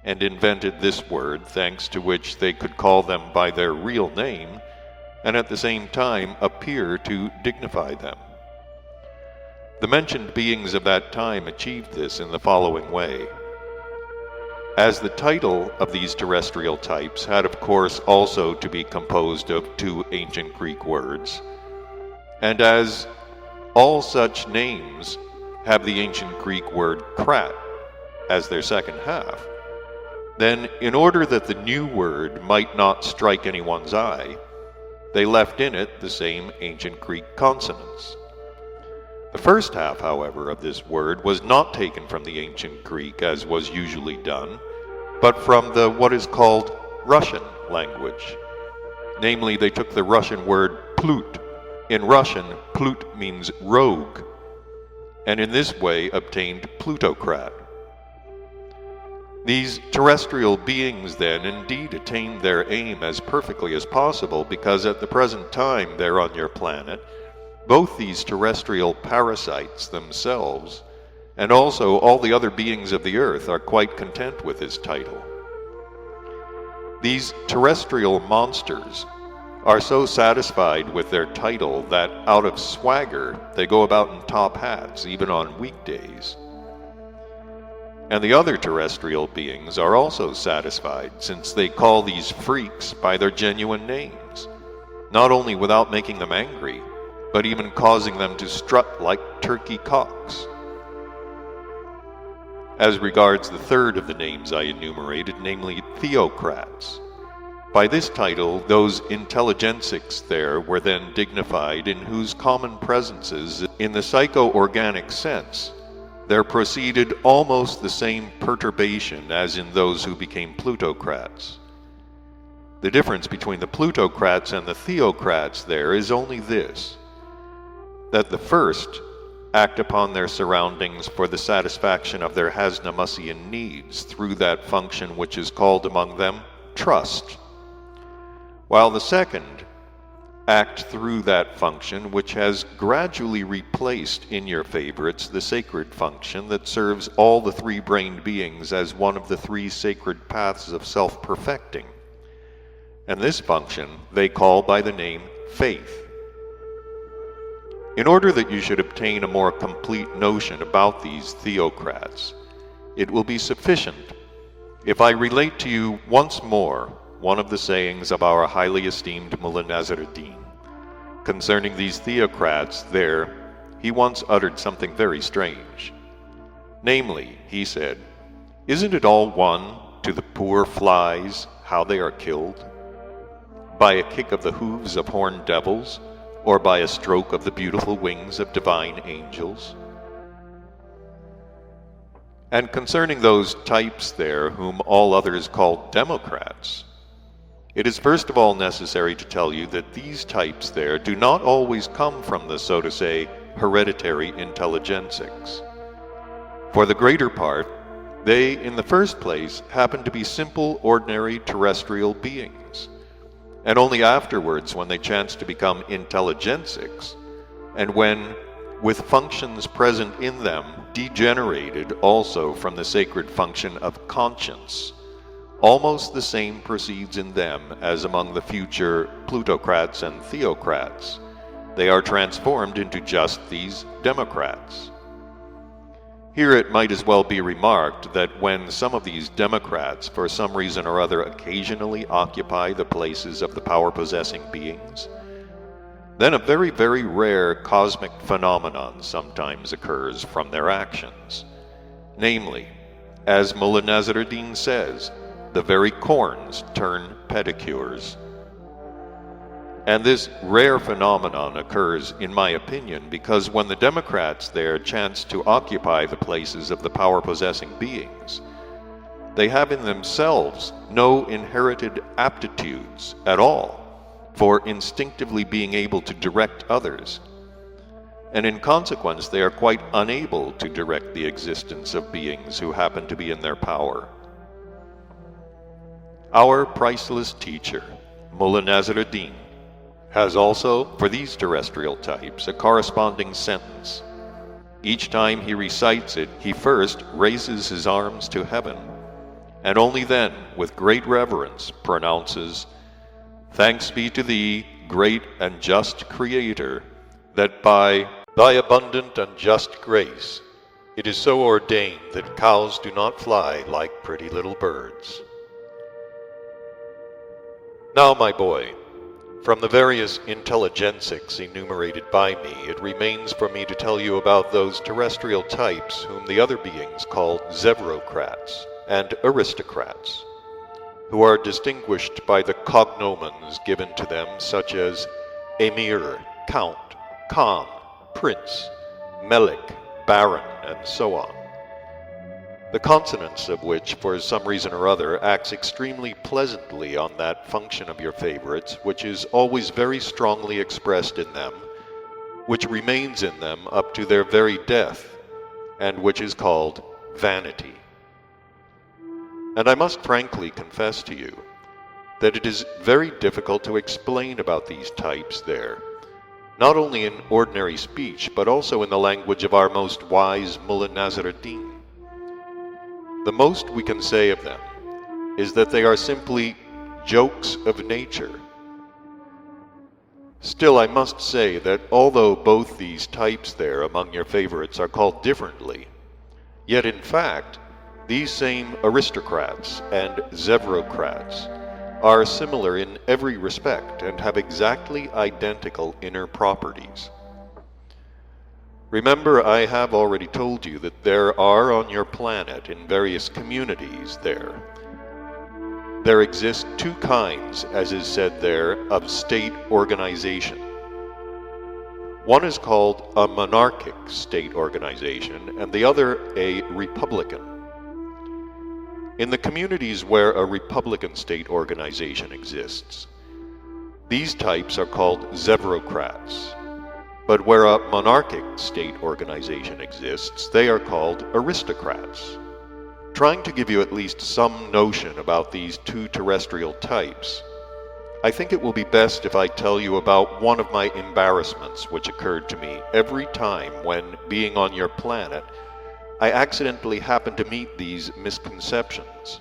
and invented this word, thanks to which they could call them by their real name and at the same time appear to dignify them. The mentioned beings of that time achieved this in the following way. As the title of these terrestrial types had of course also to be composed of two ancient Greek words, and as all such names have the ancient Greek word krat as their second half, then in order that the new word might not strike anyone's eye, they left in it the same ancient Greek consonants. The first half, however, of this word was not taken from the ancient Greek as was usually done, but from the what is called Russian language. Namely, they took the Russian word plut. In Russian, plut means rogue, and in this way obtained plutocrat. These terrestrial beings then indeed attained their aim as perfectly as possible, because at the present time there on your planet, both these terrestrial parasites themselves and also all the other beings of the earth are quite content with his title. These terrestrial monsters are so satisfied with their title that out of swagger they go about in top hats even on weekdays. And the other terrestrial beings are also satisfied, since they call these freaks by their genuine names, not only without making them angry, but even causing them to strut like turkey cocks. As regards the third of the names I enumerated, namely theocrats, by this title those intelligensics there were then dignified, in whose common presences, in the psycho-organic sense, there proceeded almost the same perturbation as in those who became plutocrats. The difference between the plutocrats and the theocrats there is only this, that the first act upon their surroundings for the satisfaction of their Hasnamussian needs through that function which is called among them trust, while the second act through that function which has gradually replaced in your favorites the sacred function that serves all the three-brained beings as one of the three sacred paths of self-perfecting. And this function they call by the name faith. In order that you should obtain a more complete notion about these theocrats, it will be sufficient if I relate to you once more one of the sayings of our highly esteemed Mullah Nasr ad-Din. Concerning these theocrats there, he once uttered something very strange. Namely, he said, "Isn't it all one to the poor flies how they are killed? By a kick of the hooves of horned devils, or by a stroke of the beautiful wings of divine angels?" And concerning those types there whom all others call democrats, it is first of all necessary to tell you that these types there do not always come from the, so to say, hereditary intelligensics. For the greater part, they, in the first place, happen to be simple, ordinary terrestrial beings, and only afterwards, when they chance to become intelligensics, and when, with functions present in them, degenerated also from the sacred function of conscience, almost the same proceeds in them as among the future plutocrats and theocrats. They are transformed into just these democrats. Here it might as well be remarked that when some of these democrats, for some reason or other, occasionally occupy the places of the power-possessing beings, then a very, very rare cosmic phenomenon sometimes occurs from their actions. Namely, as Mullah Nasr ad-Din says, the very corns turn pedicures. And this rare phenomenon occurs, in my opinion, because when the democrats there chance to occupy the places of the power-possessing beings, they have in themselves no inherited aptitudes at all for instinctively being able to direct others, and in consequence they are quite unable to direct the existence of beings who happen to be in their power. Our priceless teacher, Mullah Nasr ad-Din, has also, for these terrestrial types, a corresponding sentence. Each time he recites it, he first raises his arms to heaven, and only then, with great reverence, pronounces, "Thanks be to thee, great and just Creator, that by thy abundant and just grace, it is so ordained that cows do not fly like pretty little birds." Now, my boy, from the various intelligensics enumerated by me, it remains for me to tell you about those terrestrial types whom the other beings called zevrocrats and aristocrats, who are distinguished by the cognomens given to them, such as Emir, Count, Khan, Prince, Melik, Baron, and so on. The consonance of which, for some reason or other, acts extremely pleasantly on that function of your favorites which is always very strongly expressed in them, which remains in them up to their very death, and which is called vanity. And I must frankly confess to you that it is very difficult to explain about these types there, not only in ordinary speech, but also in the language of our most wise Mullah Nasr ad-Din. The most we can say of them is that they are simply jokes of nature. Still, I must say that although both these types there among your favorites are called differently, yet in fact, these same aristocrats and zevrocrats are similar in every respect and have exactly identical inner properties. Remember, I have already told you that there are on your planet, in various communities there exist two kinds, as is said there, of state organization. One is called a monarchic state organization, and the other a republican. In the communities where a republican state organization exists, these types are called zevrocrats. But where a monarchic state organization exists, they are called aristocrats. Trying to give you at least some notion about these two terrestrial types, I think it will be best if I tell you about one of my embarrassments which occurred to me every time when, being on your planet, I accidentally happened to meet these misconceptions.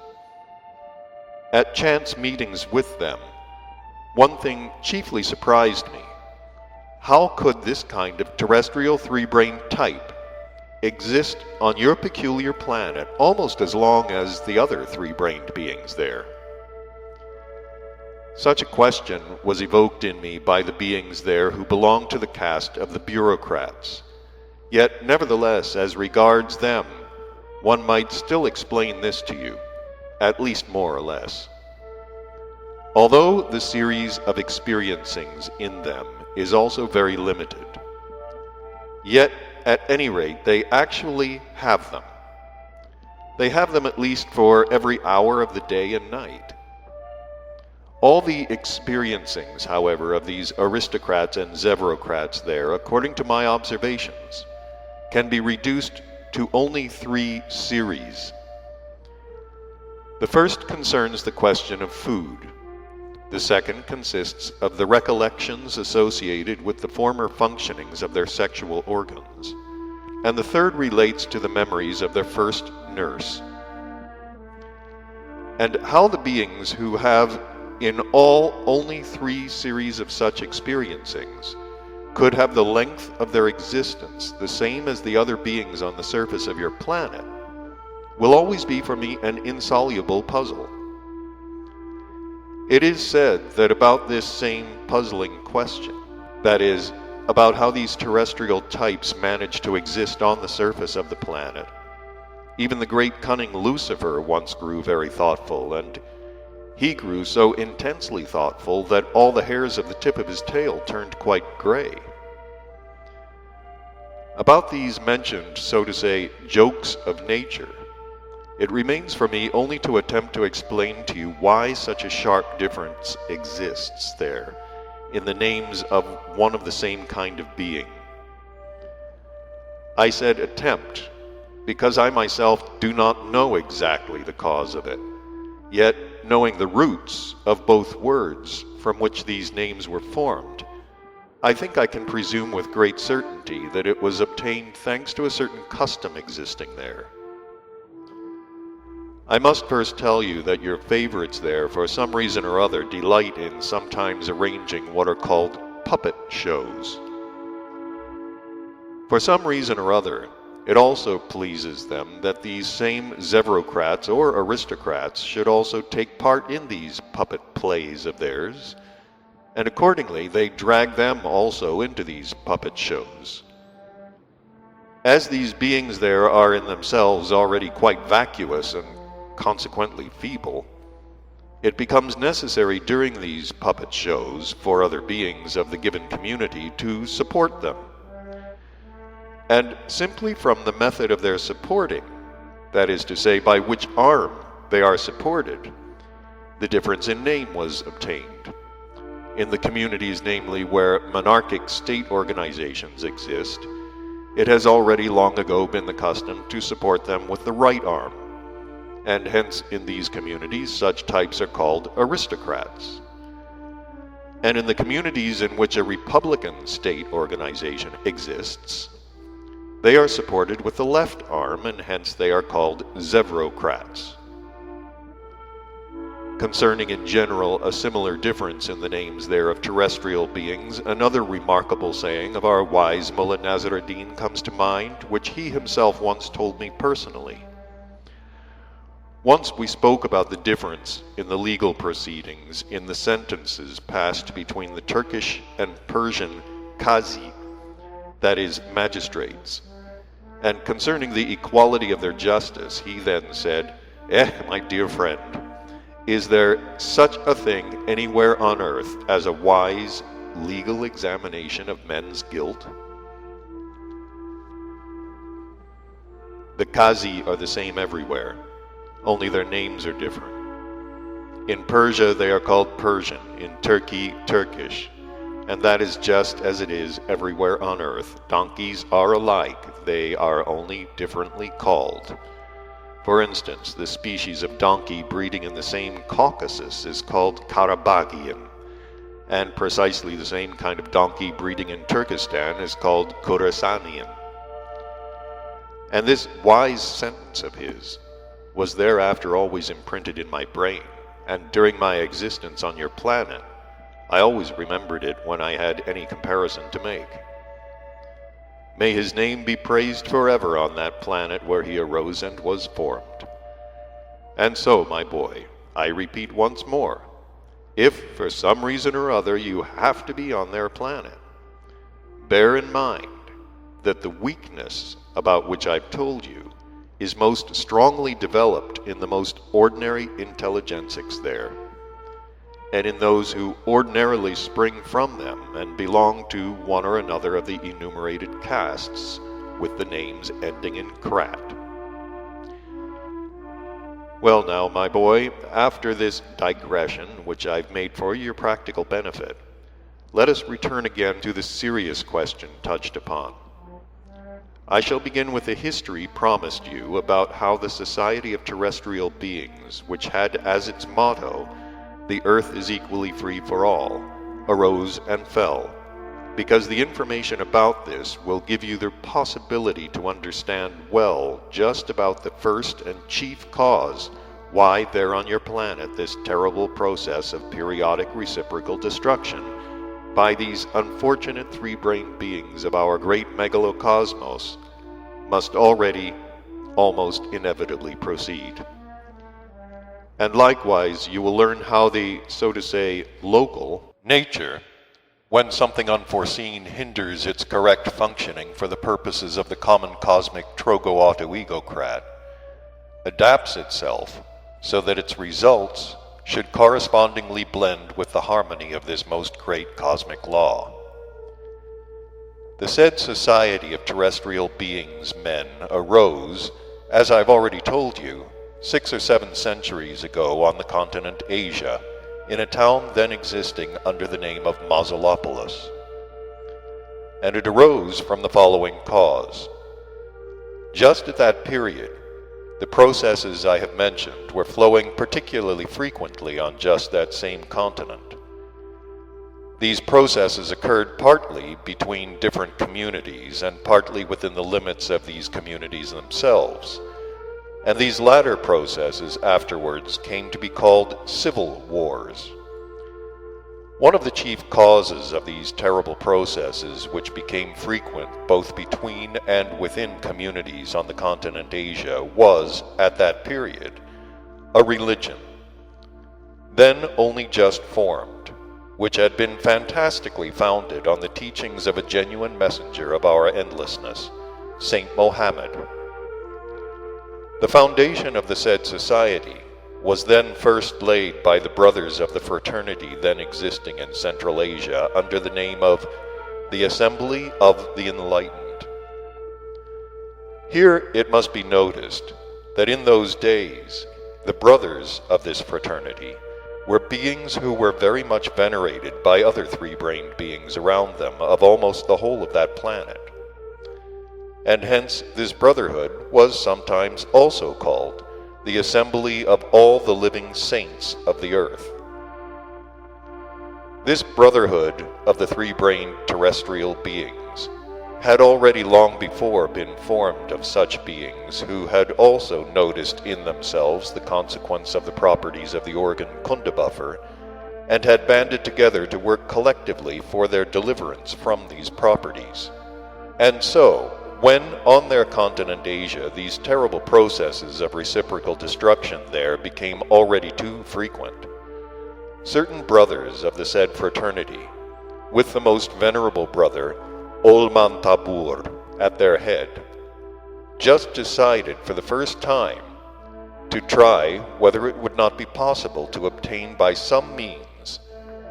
At chance meetings with them, one thing chiefly surprised me. How could this kind of terrestrial three-brained type exist on your peculiar planet almost as long as the other three-brained beings there? Such a question was evoked in me by the beings there who belong to the caste of the bureaucrats. Yet, nevertheless, as regards them, one might still explain this to you, at least more or less. Although the series of experiencings in them is also very limited, yet, at any rate, they actually have them. They have them at least for every hour of the day and night. All the experiencings, however, of these aristocrats and zevrocrats there, according to my observations, can be reduced to only 3 series. The first concerns the question of food. The second consists of the recollections associated with the former functionings of their sexual organs. And the third relates to the memories of their first nurse. And how the beings who have in all only 3 series of such experiencings could have the length of their existence the same as the other beings on the surface of your planet will always be for me an insoluble puzzle. It is said that about this same puzzling question, that is, about how these terrestrial types manage to exist on the surface of the planet, even the great cunning Lucifer once grew very thoughtful, and he grew so intensely thoughtful that all the hairs of the tip of his tail turned quite gray. About these mentioned, so to say, jokes of nature, it remains for me only to attempt to explain to you why such a sharp difference exists there in the names of one of the same kind of being. I said attempt, because I myself do not know exactly the cause of it. Yet, knowing the roots of both words from which these names were formed, I think I can presume with great certainty that it was obtained thanks to a certain custom existing there. I must first tell you that your favorites there, for some reason or other, delight in sometimes arranging what are called puppet shows. For some reason or other, it also pleases them that these same zevrocrats or aristocrats should also take part in these puppet plays of theirs, and accordingly they drag them also into these puppet shows. As these beings there are in themselves already quite vacuous and consequently feeble, it becomes necessary during these puppet shows for other beings of the given community to support them. And simply from the method of their supporting, that is to say, by which arm they are supported, the difference in name was obtained. In the communities, namely, where monarchic state organizations exist, it has already long ago been the custom to support them with the right arm, and hence in these communities such types are called aristocrats. And in the communities in which a republican state organization exists, they are supported with the left arm, and hence they are called zevrocrats. Concerning in general a similar difference in the names there of terrestrial beings, another remarkable saying of our wise Mullah Nasruddin comes to mind, which he himself once told me personally. Once we spoke about the difference in the legal proceedings in the sentences passed between the Turkish and Persian qazi, that is, magistrates, and concerning the equality of their justice, he then said, my dear friend, is there such a thing anywhere on earth as a wise legal examination of men's guilt? The qazi are the same everywhere, only their names are different. In Persia they are called Persian, in Turkey, Turkish, and that is just as it is everywhere on earth. Donkeys are alike, they are only differently called. For instance, the species of donkey breeding in the same Caucasus is called Karabagian, and precisely the same kind of donkey breeding in Turkestan is called Khorasanian. And this wise sentence of his was thereafter always imprinted in my brain, and during my existence on your planet, I always remembered it when I had any comparison to make. May his name be praised forever on that planet where he arose and was formed. And so, my boy, I repeat once more, if for some reason or other you have to be on their planet, bear in mind that the weakness about which I've told you is most strongly developed in the most ordinary intelligentsics there, and in those who ordinarily spring from them and belong to one or another of the enumerated castes with the names ending in krat. Well now, my boy, after this digression, which I've made for your practical benefit, let us return again to the serious question touched upon. I shall begin with a history promised you about how the Society of Terrestrial Beings, which had as its motto, "The earth is equally free for all," arose and fell, because the information about this will give you the possibility to understand well just about the first and chief cause why there on your planet this terrible process of periodic reciprocal destruction by these unfortunate three-brained beings of our great megalocosmos must already, almost inevitably proceed. And likewise, you will learn how the, so to say, local nature, when something unforeseen hinders its correct functioning for the purposes of the common cosmic trogo-autoegocrat, adapts itself so that its results should correspondingly blend with the harmony of this most great cosmic law. The said Society of Terrestrial Beings men arose, as I've already told you, 6 or 7 centuries ago on the continent Asia, in a town then existing under the name of Mausolepolis. And it arose from the following cause. Just at that period, the processes I have mentioned were flowing particularly frequently on just that same continent. These processes occurred partly between different communities and partly within the limits of these communities themselves. And these latter processes afterwards came to be called civil wars. One of the chief causes of these terrible processes, which became frequent both between and within communities on the continent Asia, was, at that period, a religion, then only just formed, which had been fantastically founded on the teachings of a genuine messenger of our endlessness, Saint Mohammed. The foundation of the said society was then first laid by the brothers of the fraternity then existing in Central Asia under the name of the Assembly of the Enlightened. Here it must be noticed that in those days the brothers of this fraternity were beings who were very much venerated by other three-brained beings around them of almost the whole of that planet. And hence this brotherhood was sometimes also called the assembly of all the living saints of the earth. This brotherhood of the three-brained terrestrial beings had already long before been formed of such beings who had also noticed in themselves the consequence of the properties of the organ Kundabuffer, and had banded together to work collectively for their deliverance from these properties. And so, when on their continent Asia these terrible processes of reciprocal destruction there became already too frequent, certain brothers of the said fraternity, with the most venerable brother Olman Tabur at their head, just decided for the first time to try whether it would not be possible to obtain by some means,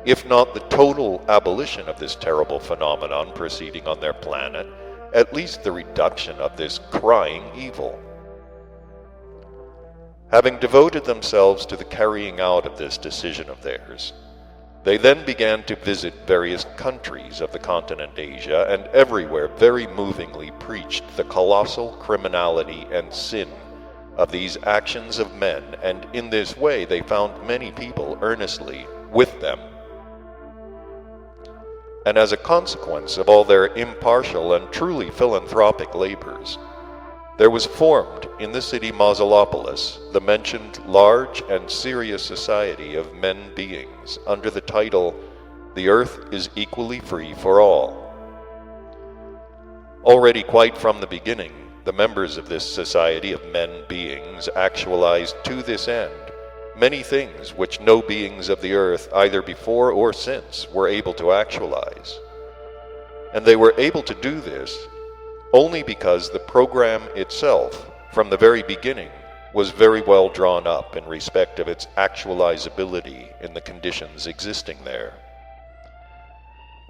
if not the total abolition of this terrible phenomenon proceeding on their planet, at least the reduction of this crying evil. Having devoted themselves to the carrying out of this decision of theirs, they then began to visit various countries of the continent Asia, and everywhere very movingly preached the colossal criminality and sin of these actions of men, and in this way they found many people earnestly with them. And as a consequence of all their impartial and truly philanthropic labors, there was formed in the city Mausolepolis the mentioned large and serious society of men beings under the title, "The Earth is Equally Free for All." Already quite from the beginning, the members of this society of men beings actualized to this end many things which no beings of the earth either before or since were able to actualize. And they were able to do this only because the program itself, from the very beginning, was very well drawn up in respect of its actualizability in the conditions existing there.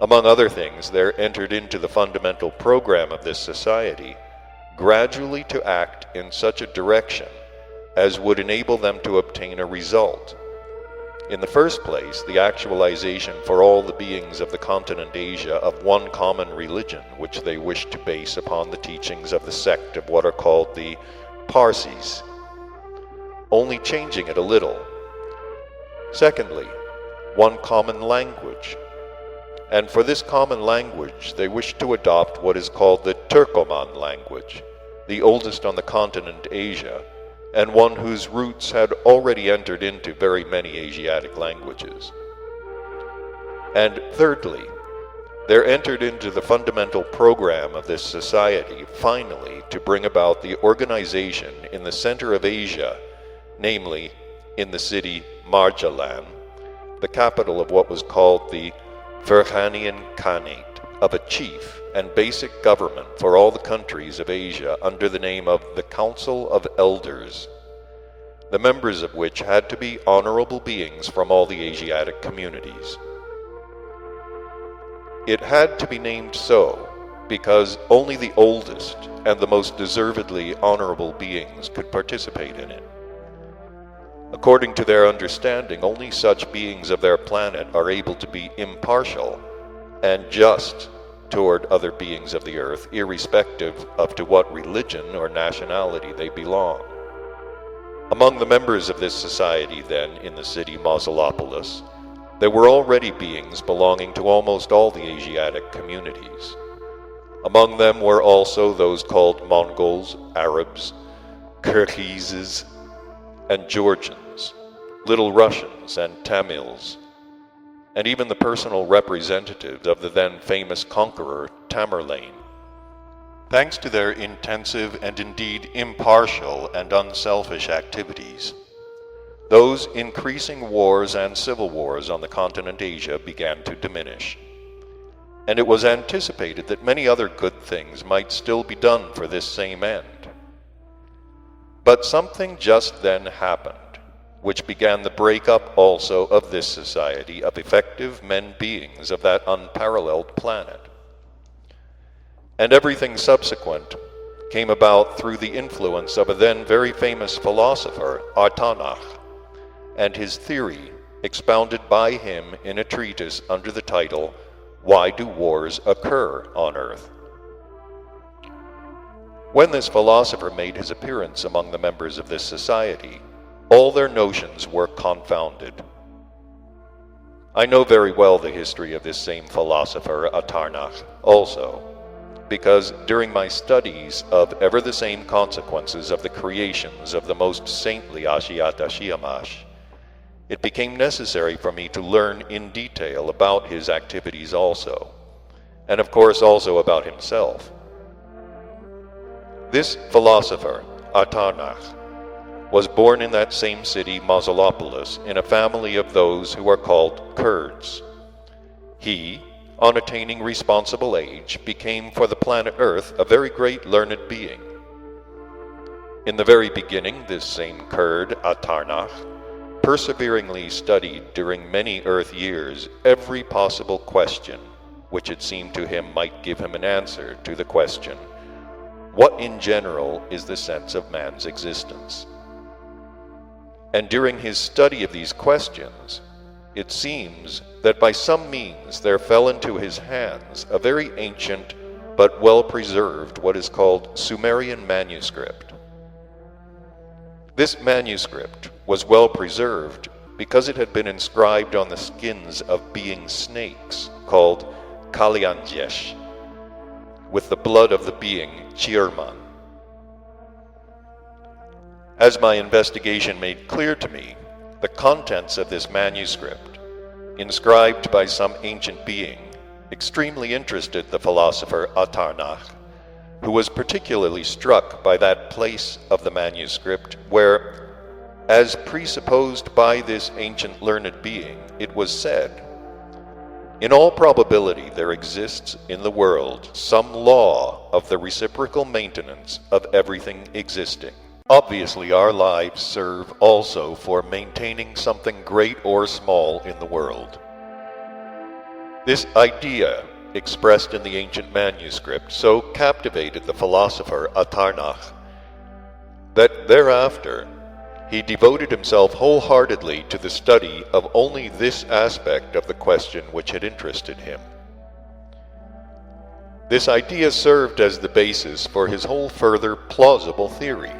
Among other things, there entered into the fundamental program of this society gradually to act in such a direction as would enable them to obtain a result. In the first place, the actualization for all the beings of the continent Asia of one common religion, which they wished to base upon the teachings of the sect of what are called the Parsis, only changing it a little. Secondly, one common language. And for this common language, they wished to adopt what is called the Turkoman language, the oldest on the continent Asia, and one whose roots had already entered into very many Asiatic languages. And thirdly, there entered into the fundamental program of this society, finally, to bring about the organization in the center of Asia, namely, in the city Marjalan, the capital of what was called the Verkhanian Khanate, of a chief and basic government for all the countries of Asia under the name of the Council of Elders, the members of which had to be honorable beings from all the Asiatic communities. It had to be named so because only the oldest and the most deservedly honorable beings could participate in it. According to their understanding, only such beings of their planet are able to be impartial and just toward other beings of the earth, irrespective of to what religion or nationality they belong. Among the members of this society, then, in the city Mausolepolis, there were already beings belonging to almost all the Asiatic communities. Among them were also those called Mongols, Arabs, Kyrgyzs, and Georgians, Little Russians and Tamils, and even the personal representatives of the then famous conqueror Tamerlane. Thanks to their intensive and indeed impartial and unselfish activities, those increasing wars and civil wars on the continent Asia began to diminish, and it was anticipated that many other good things might still be done for this same end. But something just then happened, which began the breakup also of this society of effective men beings of that unparalleled planet. And everything subsequent came about through the influence of a then very famous philosopher, Artanach, and his theory expounded by him in a treatise under the title, Why Do Wars Occur on Earth? When this philosopher made his appearance among the members of this society, all their notions were confounded. I know very well the history of this same philosopher, Atarnach, also, because during my studies of ever the same consequences of the creations of the most saintly Ashiata Shiyamash, it became necessary for me to learn in detail about his activities also, and of course also about himself. This philosopher, Atarnach, was born in that same city, Mausolepolis, in a family of those who are called Kurds. He, on attaining responsible age, became for the planet Earth a very great learned being. In the very beginning, this same Kurd, Atarnach, perseveringly studied during many Earth years every possible question which it seemed to him might give him an answer to the question, what in general is the sense of man's existence? And during his study of these questions, it seems that by some means there fell into his hands a very ancient but well-preserved what is called Sumerian manuscript. This manuscript was well preserved because it had been inscribed on the skins of being snakes called Kalyanjesh, with the blood of the being Chirman. As my investigation made clear to me, the contents of this manuscript, inscribed by some ancient being, extremely interested the philosopher Atarnach, who was particularly struck by that place of the manuscript where, as presupposed by this ancient learned being, it was said, in all probability there exists in the world some law of the reciprocal maintenance of everything existing. Obviously, our lives serve also for maintaining something great or small in the world. This idea, expressed in the ancient manuscript, so captivated the philosopher Atarnach that thereafter he devoted himself wholeheartedly to the study of only this aspect of the question which had interested him. This idea served as the basis for his whole further plausible theory,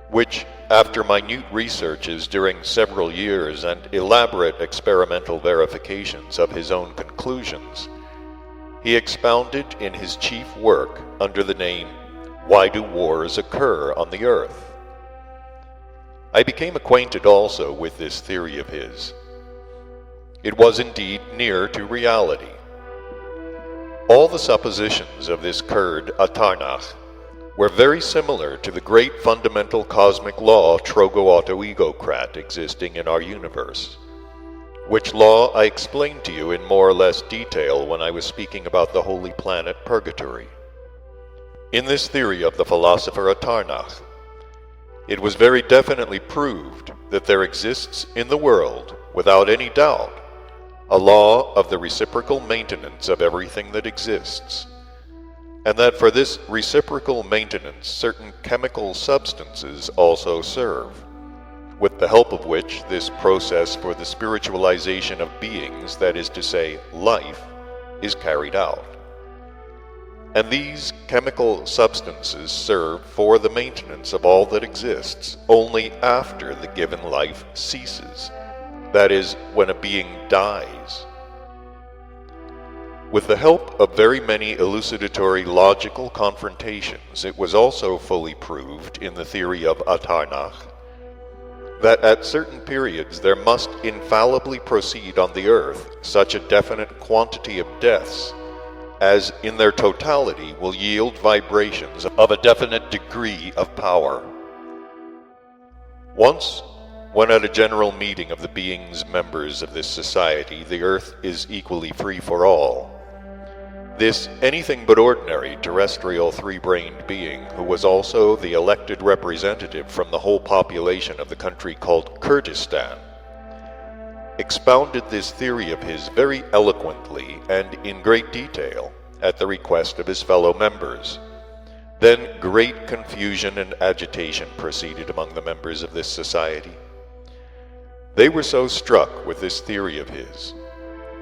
which, after minute researches during several years and elaborate experimental verifications of his own conclusions, he expounded in his chief work under the name, Why Do Wars Occur on the Earth? I became acquainted also with this theory of his. It was indeed near to reality. All the suppositions of this Kurd, Atarnach, were very similar to the great fundamental cosmic law Trogo-Autoegocrat existing in our universe, which law I explained to you in more or less detail when I was speaking about the holy planet Purgatory. In this theory of the philosopher Atarnach, it was very definitely proved that there exists in the world, without any doubt, a law of the reciprocal maintenance of everything that exists, and that for this reciprocal maintenance certain chemical substances also serve, with the help of which this process for the spiritualization of beings, that is to say, life, is carried out. And these chemical substances serve for the maintenance of all that exists only after the given life ceases, that is, when a being dies. With the help of very many elucidatory logical confrontations, it was also fully proved in the theory of Atarnach that at certain periods there must infallibly proceed on the earth such a definite quantity of deaths as in their totality will yield vibrations of a definite degree of power. Once, when at a general meeting of the beings members of this society, the earth is equally free for all, this anything but ordinary terrestrial three-brained being, who was also the elected representative from the whole population of the country called Kurdistan, expounded this theory of his very eloquently and in great detail at the request of his fellow members. Then great confusion and agitation proceeded among the members of this society. They were so struck with this theory of his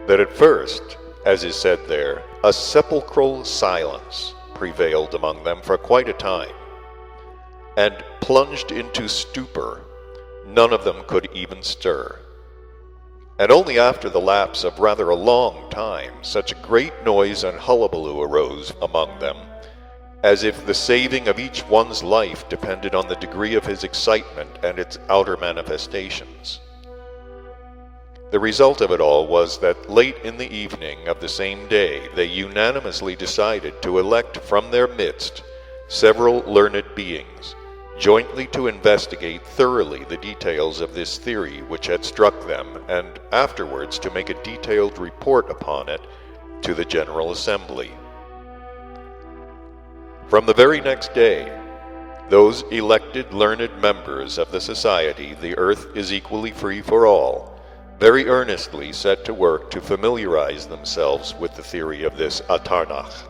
that at first, as is said there, a sepulchral silence prevailed among them for quite a time, and plunged into stupor, none of them could even stir. And only after the lapse of rather a long time, such a great noise and hullabaloo arose among them, as if the saving of each one's life depended on the degree of his excitement and its outer manifestations. The result of it all was that late in the evening of the same day they unanimously decided to elect from their midst several learned beings, jointly to investigate thoroughly the details of this theory which had struck them, and afterwards to make a detailed report upon it to the General Assembly. From the very next day, those elected learned members of the society, the earth is equally free for all, very earnestly set to work to familiarize themselves with the theory of this Atarnach.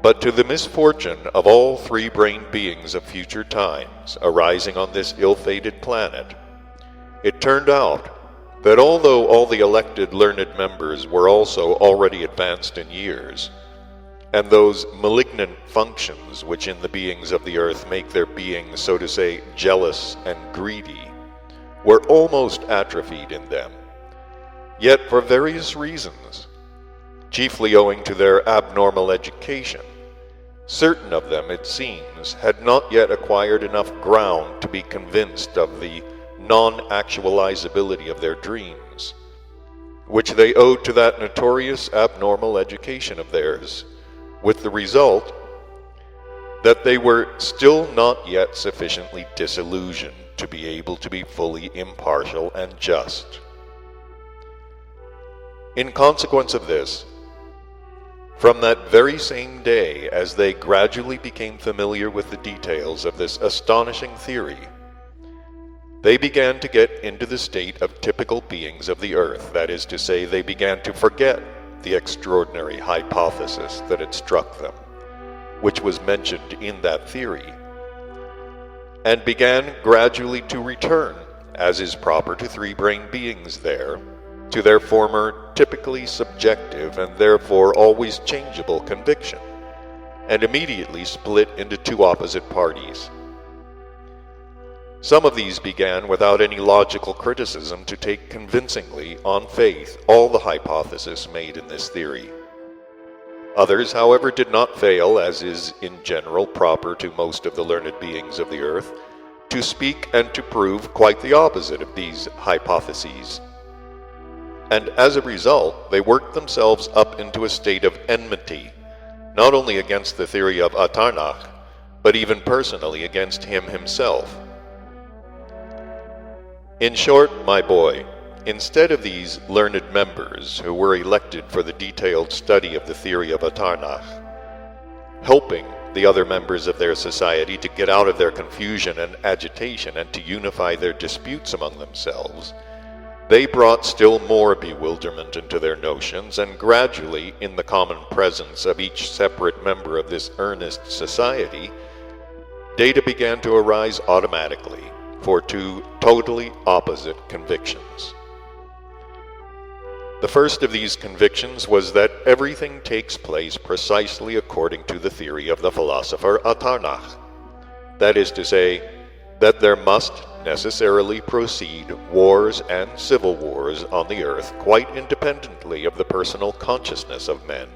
But to the misfortune of all three-brained beings of future times arising on this ill-fated planet, it turned out that although all the elected learned members were also already advanced in years, and those malignant functions which in the beings of the earth make their being, so to say, jealous and greedy, were almost atrophied in them, yet for various reasons, chiefly owing to their abnormal education, certain of them, it seems, had not yet acquired enough ground to be convinced of the non-actualizability of their dreams, which they owed to that notorious abnormal education of theirs, with the result that they were still not yet sufficiently disillusioned to be able to be fully impartial and just. In consequence of this, from that very same day, as they gradually became familiar with the details of this astonishing theory, they began to get into the state of typical beings of the earth, that is to say, they began to forget the extraordinary hypothesis that had struck them, which was mentioned in that theory, and began gradually to return, as is proper to three-brained beings there, to their former typically subjective and therefore always changeable conviction, and immediately split into two opposite parties. Some of these began without any logical criticism to take convincingly on faith all the hypotheses made in this theory. Others, however, did not fail, as is in general proper to most of the learned beings of the earth, to speak and to prove quite the opposite of these hypotheses. And as a result, they worked themselves up into a state of enmity, not only against the theory of Atarnach, but even personally against him himself. In short, my boy, instead of these learned members who were elected for the detailed study of the theory of Atarnach, helping the other members of their society to get out of their confusion and agitation and to unify their disputes among themselves, they brought still more bewilderment into their notions, and gradually, in the common presence of each separate member of this earnest society, data began to arise automatically for two totally opposite convictions. The first of these convictions was that everything takes place precisely according to the theory of the philosopher Atarnach. That is to say, that there must necessarily proceed wars and civil wars on the earth quite independently of the personal consciousness of men.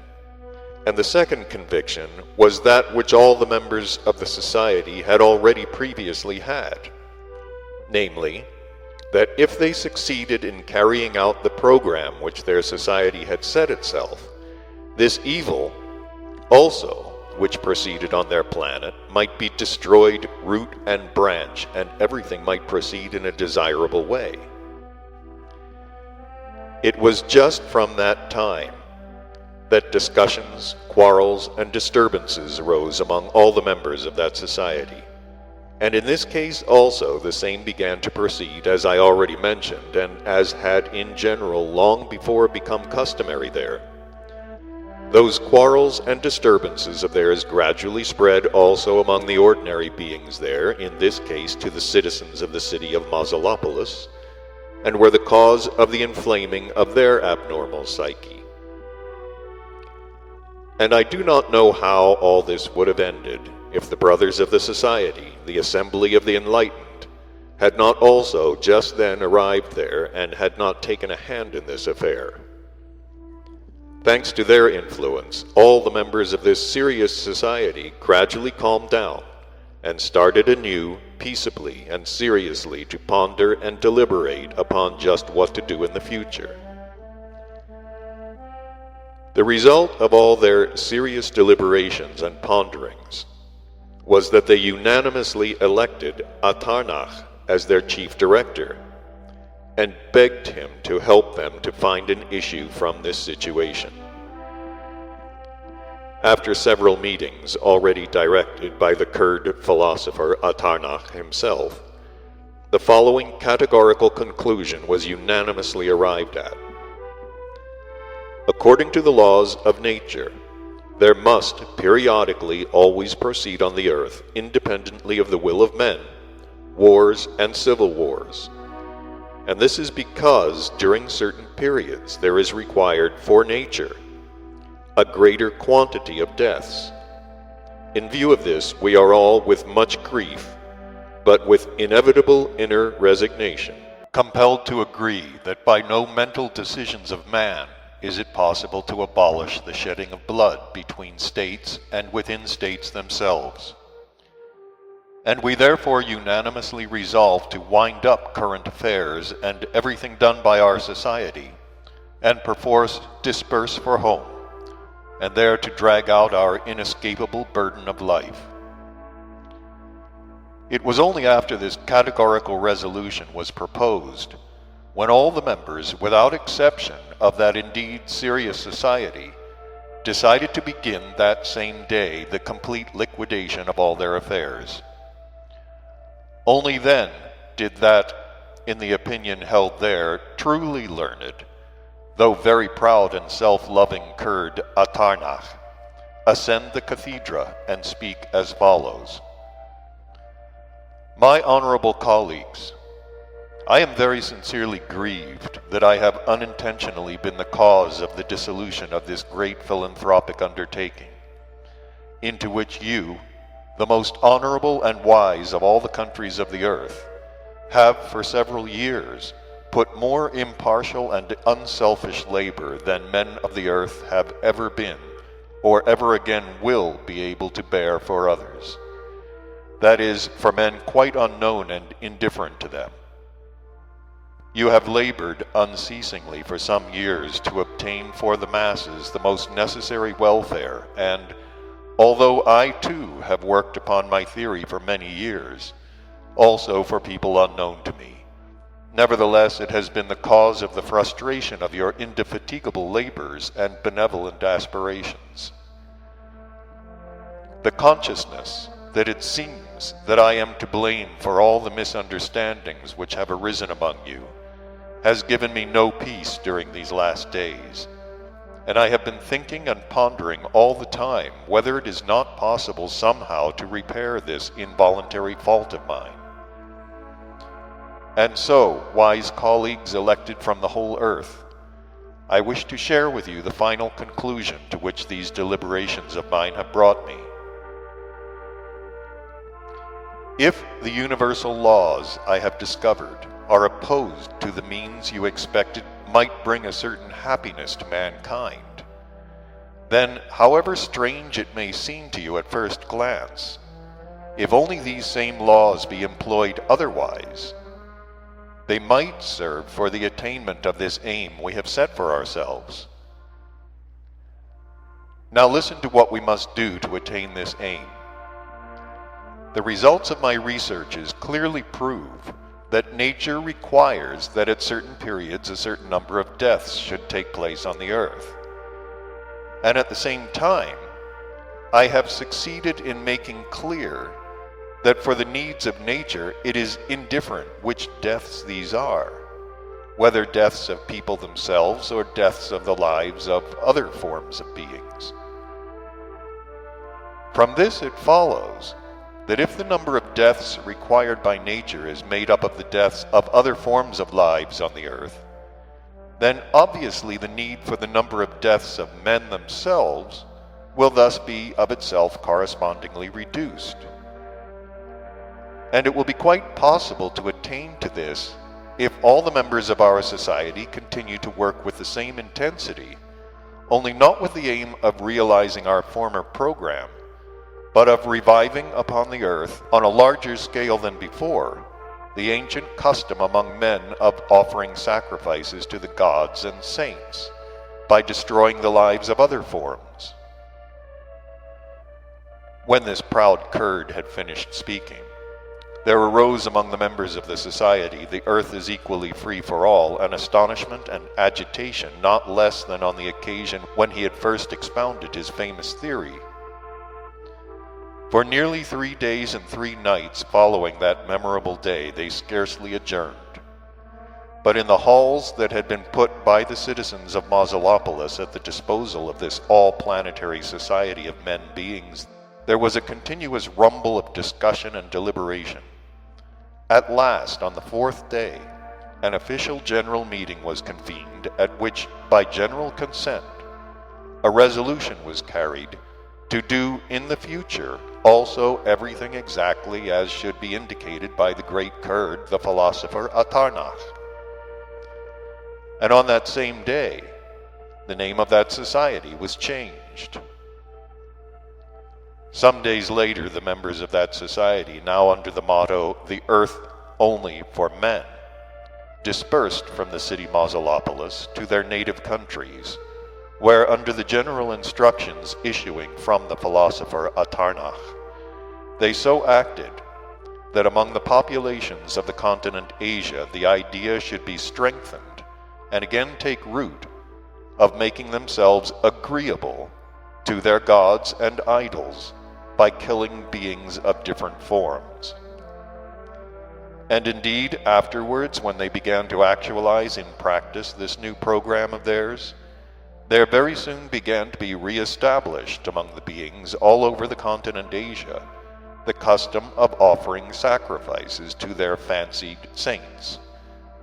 And the second conviction was that which all the members of the society had already previously had, namely, that if they succeeded in carrying out the program which their society had set itself, this evil also, which proceeded on their planet, might be destroyed root and branch, and everything might proceed in a desirable way. It was just from that time that discussions, quarrels, and disturbances arose among all the members of that society. And in this case also the same began to proceed, as I already mentioned, and as had in general long before become customary there. Those quarrels and disturbances of theirs gradually spread also among the ordinary beings there, in this case to the citizens of the city of Mausolepolis, and were the cause of the inflaming of their abnormal psyche. And I do not know how all this would have ended if the brothers of the Society, the Assembly of the Enlightened, had not also just then arrived there and had not taken a hand in this affair. Thanks to their influence, all the members of this serious society gradually calmed down and started anew, peaceably and seriously, to ponder and deliberate upon just what to do in the future. The result of all their serious deliberations and ponderings was that they unanimously elected Atarnach as their chief director, and begged him to help them to find an issue from this situation. After several meetings already directed by the Kurd philosopher Atarnach himself, the following categorical conclusion was unanimously arrived at. According to the laws of nature, there must periodically always proceed on the earth, independently of the will of men, wars and civil wars. And this is because during certain periods there is required for nature a greater quantity of deaths. In view of this, we are all with much grief, but with inevitable inner resignation, compelled to agree that by no mental decisions of man is it possible to abolish the shedding of blood between states and within states themselves. And we therefore unanimously resolve to wind up current affairs and everything done by our society, and perforce disperse for home, and there to drag out our inescapable burden of life. It was only after this categorical resolution was proposed, when all the members, without exception, of that indeed serious society decided to begin that same day the complete liquidation of all their affairs. Only then did that, in the opinion held there, truly learned, though very proud and self-loving Kurd Atarnach, ascend the cathedra and speak as follows. My honorable colleagues, I am very sincerely grieved that I have unintentionally been the cause of the dissolution of this great philanthropic undertaking, into which you, the most honorable and wise of all the countries of the earth, have for several years put more impartial and unselfish labor than men of the earth have ever been, or ever again will be able to bear for others. That is, for men quite unknown and indifferent to them. You have labored unceasingly for some years to obtain for the masses the most necessary welfare, and although I too have worked upon my theory for many years, also for people unknown to me, nevertheless it has been the cause of the frustration of your indefatigable labors and benevolent aspirations. The consciousness that it seems that I am to blame for all the misunderstandings which have arisen among you has given me no peace during these last days, and I have been thinking and pondering all the time whether it is not possible somehow to repair this involuntary fault of mine. And so, wise colleagues elected from the whole earth, I wish to share with you the final conclusion to which these deliberations of mine have brought me. If the universal laws I have discovered are opposed to the means you expected might bring a certain happiness to mankind, then, however strange it may seem to you at first glance, if only these same laws be employed otherwise, they might serve for the attainment of this aim we have set for ourselves. Now listen to what we must do to attain this aim. The results of my researches clearly prove that nature requires that at certain periods a certain number of deaths should take place on the earth. And at the same time, I have succeeded in making clear that for the needs of nature it is indifferent which deaths these are, whether deaths of people themselves or deaths of the lives of other forms of beings. From this it follows that if the number of deaths required by nature is made up of the deaths of other forms of lives on the earth, then obviously the need for the number of deaths of men themselves will thus be of itself correspondingly reduced. And it will be quite possible to attain to this if all the members of our society continue to work with the same intensity, only not with the aim of realizing our former program, but of reviving upon the earth, on a larger scale than before, the ancient custom among men of offering sacrifices to the gods and saints by destroying the lives of other forms. When this proud Kurd had finished speaking, there arose among the members of the society, "The earth is equally free for all," an astonishment and agitation not less than on the occasion when he had first expounded his famous theory. For nearly 3 days and 3 nights following that memorable day they scarcely adjourned. But in the halls that had been put by the citizens of Mausolepolis at the disposal of this all-planetary society of men beings, there was a continuous rumble of discussion and deliberation. At last, on the 4th day, an official general meeting was convened, at which, by general consent, a resolution was carried to do in the future also everything exactly as should be indicated by the great Kurd, the philosopher Atarnach. And on that same day, the name of that society was changed. Some days later, the members of that society, now under the motto, "The earth only for men," dispersed from the city Mausolepolis to their native countries, where under the general instructions issuing from the philosopher Atarnach, they so acted that among the populations of the continent Asia the idea should be strengthened and again take root of making themselves agreeable to their gods and idols by killing beings of different forms. And indeed, afterwards, when they began to actualize in practice this new program of theirs, there very soon began to be re-established among the beings all over the continent Asia the custom of offering sacrifices to their fancied saints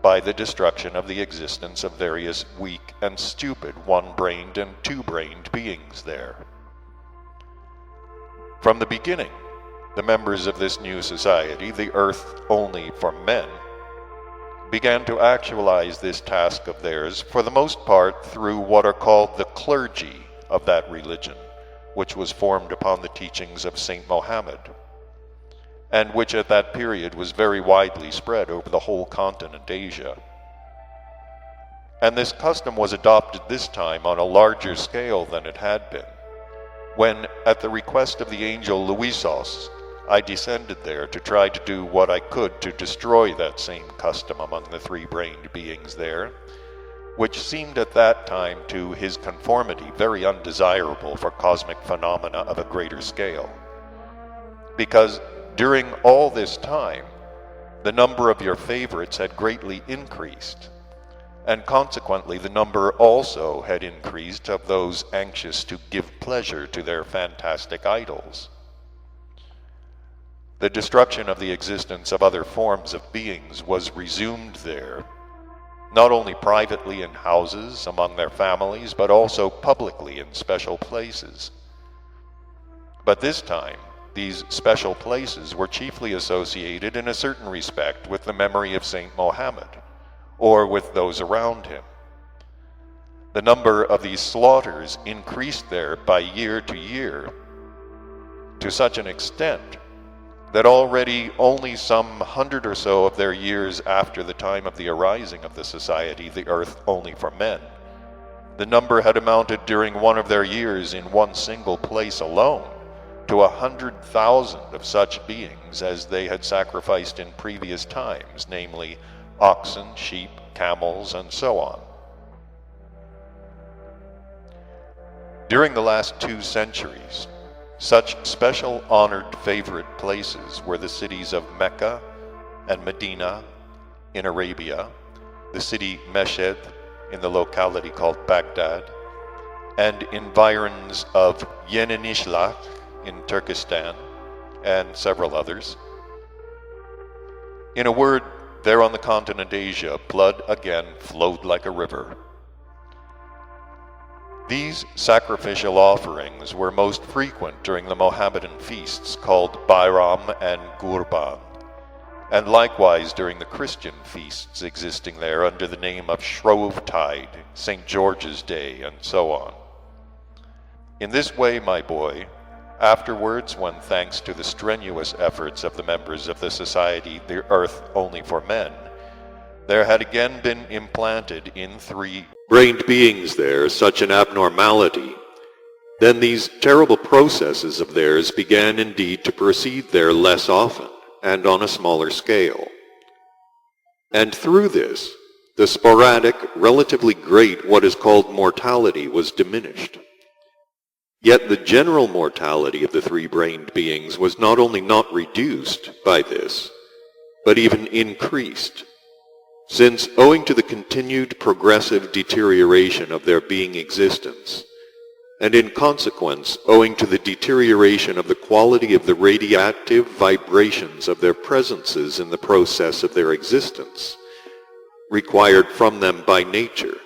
by the destruction of the existence of various weak and stupid one-brained and two-brained beings there. From the beginning, the members of this new society, the earth only for men, began to actualize this task of theirs for the most part through what are called the clergy of that religion, which was formed upon the teachings of Saint Mohammed, and which at that period was very widely spread over the whole continent Asia. And this custom was adopted this time on a larger scale than it had been, when, at the request of the angel Luisos, I descended there to try to do what I could to destroy that same custom among the three-brained beings there, which seemed at that time to his conformity very undesirable for cosmic phenomena of a greater scale. Because during all this time, the number of your favorites had greatly increased, and consequently the number also had increased of those anxious to give pleasure to their fantastic idols. The destruction of the existence of other forms of beings was resumed there, not only privately in houses among their families, but also publicly in special places. But this time, these special places were chiefly associated in a certain respect with the memory of Saint Mohammed, or with those around him. The number of these slaughters increased there by year to year, to such an extent that already only some 100 or so of their years after the time of the arising of the society, the earth only for men, the number had amounted during one of their years in one single place alone to 100,000 of such beings as they had sacrificed in previous times, namely oxen, sheep, camels, and so on. During the last 2 centuries, such special honored favorite places were the cities of Mecca and Medina in Arabia, the city Meshed in the locality called Baghdad, and environs of Yeninishlach in Turkestan, and several others. In a word, there on the continent Asia, blood again flowed like a river. These sacrificial offerings were most frequent during the Mohammedan feasts called Bayram and Qurban, and likewise during the Christian feasts existing there under the name of Shrovetide, St. George's Day, and so on. In this way, my boy, afterwards, when thanks to the strenuous efforts of the members of the Society the Earth Only for Men, there had again been implanted in three-brained beings there such an abnormality, then these terrible processes of theirs began indeed to proceed there less often and on a smaller scale. And through this, the sporadic, relatively great what is called mortality was diminished. Yet the general mortality of the three-brained beings was not only not reduced by this, but even increased, since owing to the continued progressive deterioration of their being existence, and in consequence owing to the deterioration of the quality of the radiative vibrations of their presences in the process of their existence, required from them by nature,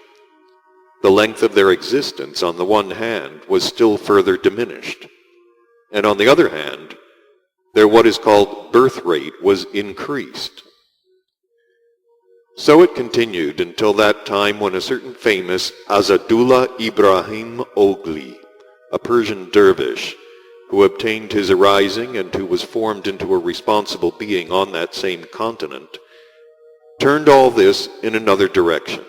the length of their existence, on the one hand, was still further diminished, and on the other hand, their what is called birth rate was increased. So it continued until that time when a certain famous Azadullah Ibrahim Ogli, a Persian dervish, who obtained his arising and who was formed into a responsible being on that same continent, turned all this in another direction.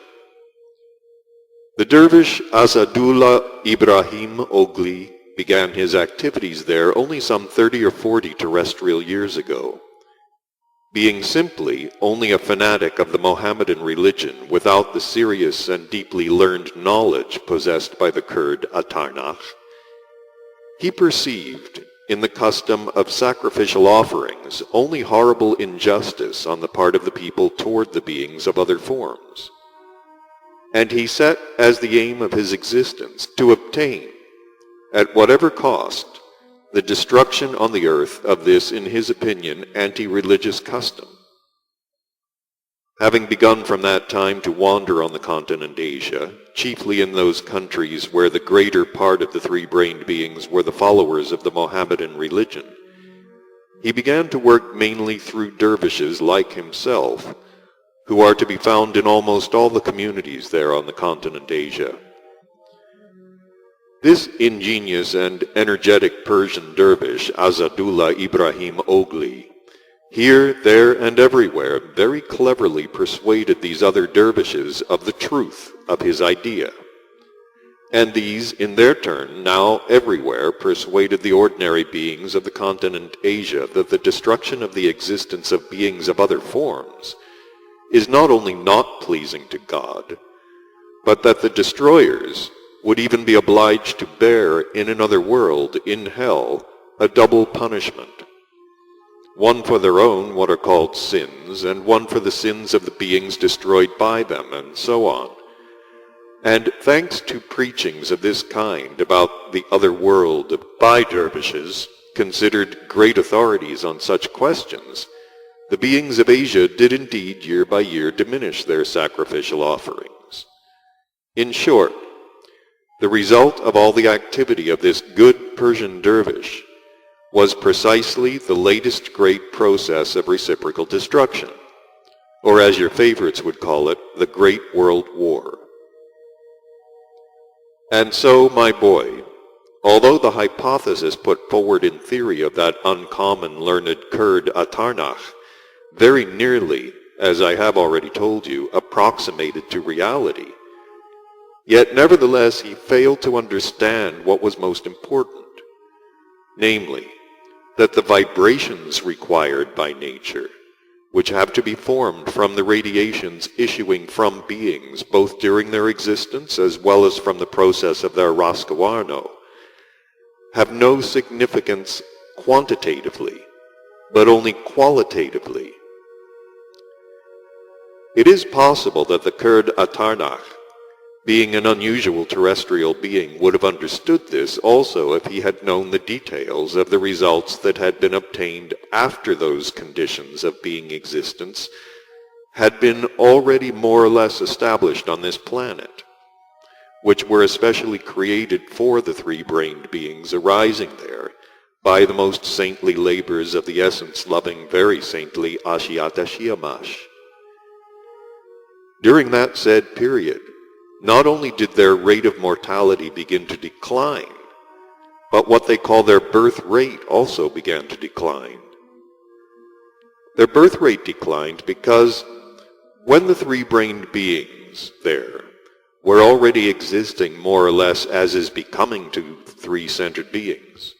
The dervish Azadullah Ibrahim Ogli began his activities there only some 30 or 40 terrestrial years ago, being simply only a fanatic of the Mohammedan religion without the serious and deeply learned knowledge possessed by the Kurd Atarnach. He perceived in the custom of sacrificial offerings only horrible injustice on the part of the people toward the beings of other forms. And he set as the aim of his existence to obtain, at whatever cost, the destruction on the earth of this, in his opinion, anti-religious custom. Having begun from that time to wander on the continent Asia, chiefly in those countries where the greater part of the three-brained beings were the followers of the Mohammedan religion, he began to work mainly through dervishes like himself, who are to be found in almost all the communities there on the continent Asia. This ingenious and energetic Persian dervish, Azadullah Ibrahim Ogli, here, there, and everywhere very cleverly persuaded these other dervishes of the truth of his idea. And these, in their turn, now everywhere persuaded the ordinary beings of the continent Asia that the destruction of the existence of beings of other forms is not only not pleasing to God, but that the destroyers would even be obliged to bear in another world, in hell, a double punishment, one for their own what are called sins, and one for the sins of the beings destroyed by them, and so on. And thanks to preachings of this kind about the other world by dervishes, considered great authorities on such questions, the beings of Asia did indeed year by year diminish their sacrificial offerings. In short, the result of all the activity of this good Persian dervish was precisely the latest great process of reciprocal destruction, or as your favorites would call it, the Great World War. And so, my boy, although the hypothesis put forward in theory of that uncommon learned Kurd Atarnach very nearly, as I have already told you, approximated to reality, yet nevertheless he failed to understand what was most important, namely, that the vibrations required by nature, which have to be formed from the radiations issuing from beings, both during their existence as well as from the process of their raskawarno, have no significance quantitatively, but only qualitatively. It is possible that the Kurd Atarnach, being an unusual terrestrial being, would have understood this also if he had known the details of the results that had been obtained after those conditions of being existence had been already more or less established on this planet, which were especially created for the three-brained beings arising there by the most saintly labors of the essence-loving, very saintly Ashiata Shiyamash. During that said period, not only did their rate of mortality begin to decline, but what they call their birth rate also began to decline. Their birth rate declined because when the three-brained beings there were already existing more or less as is becoming to three-centered beings,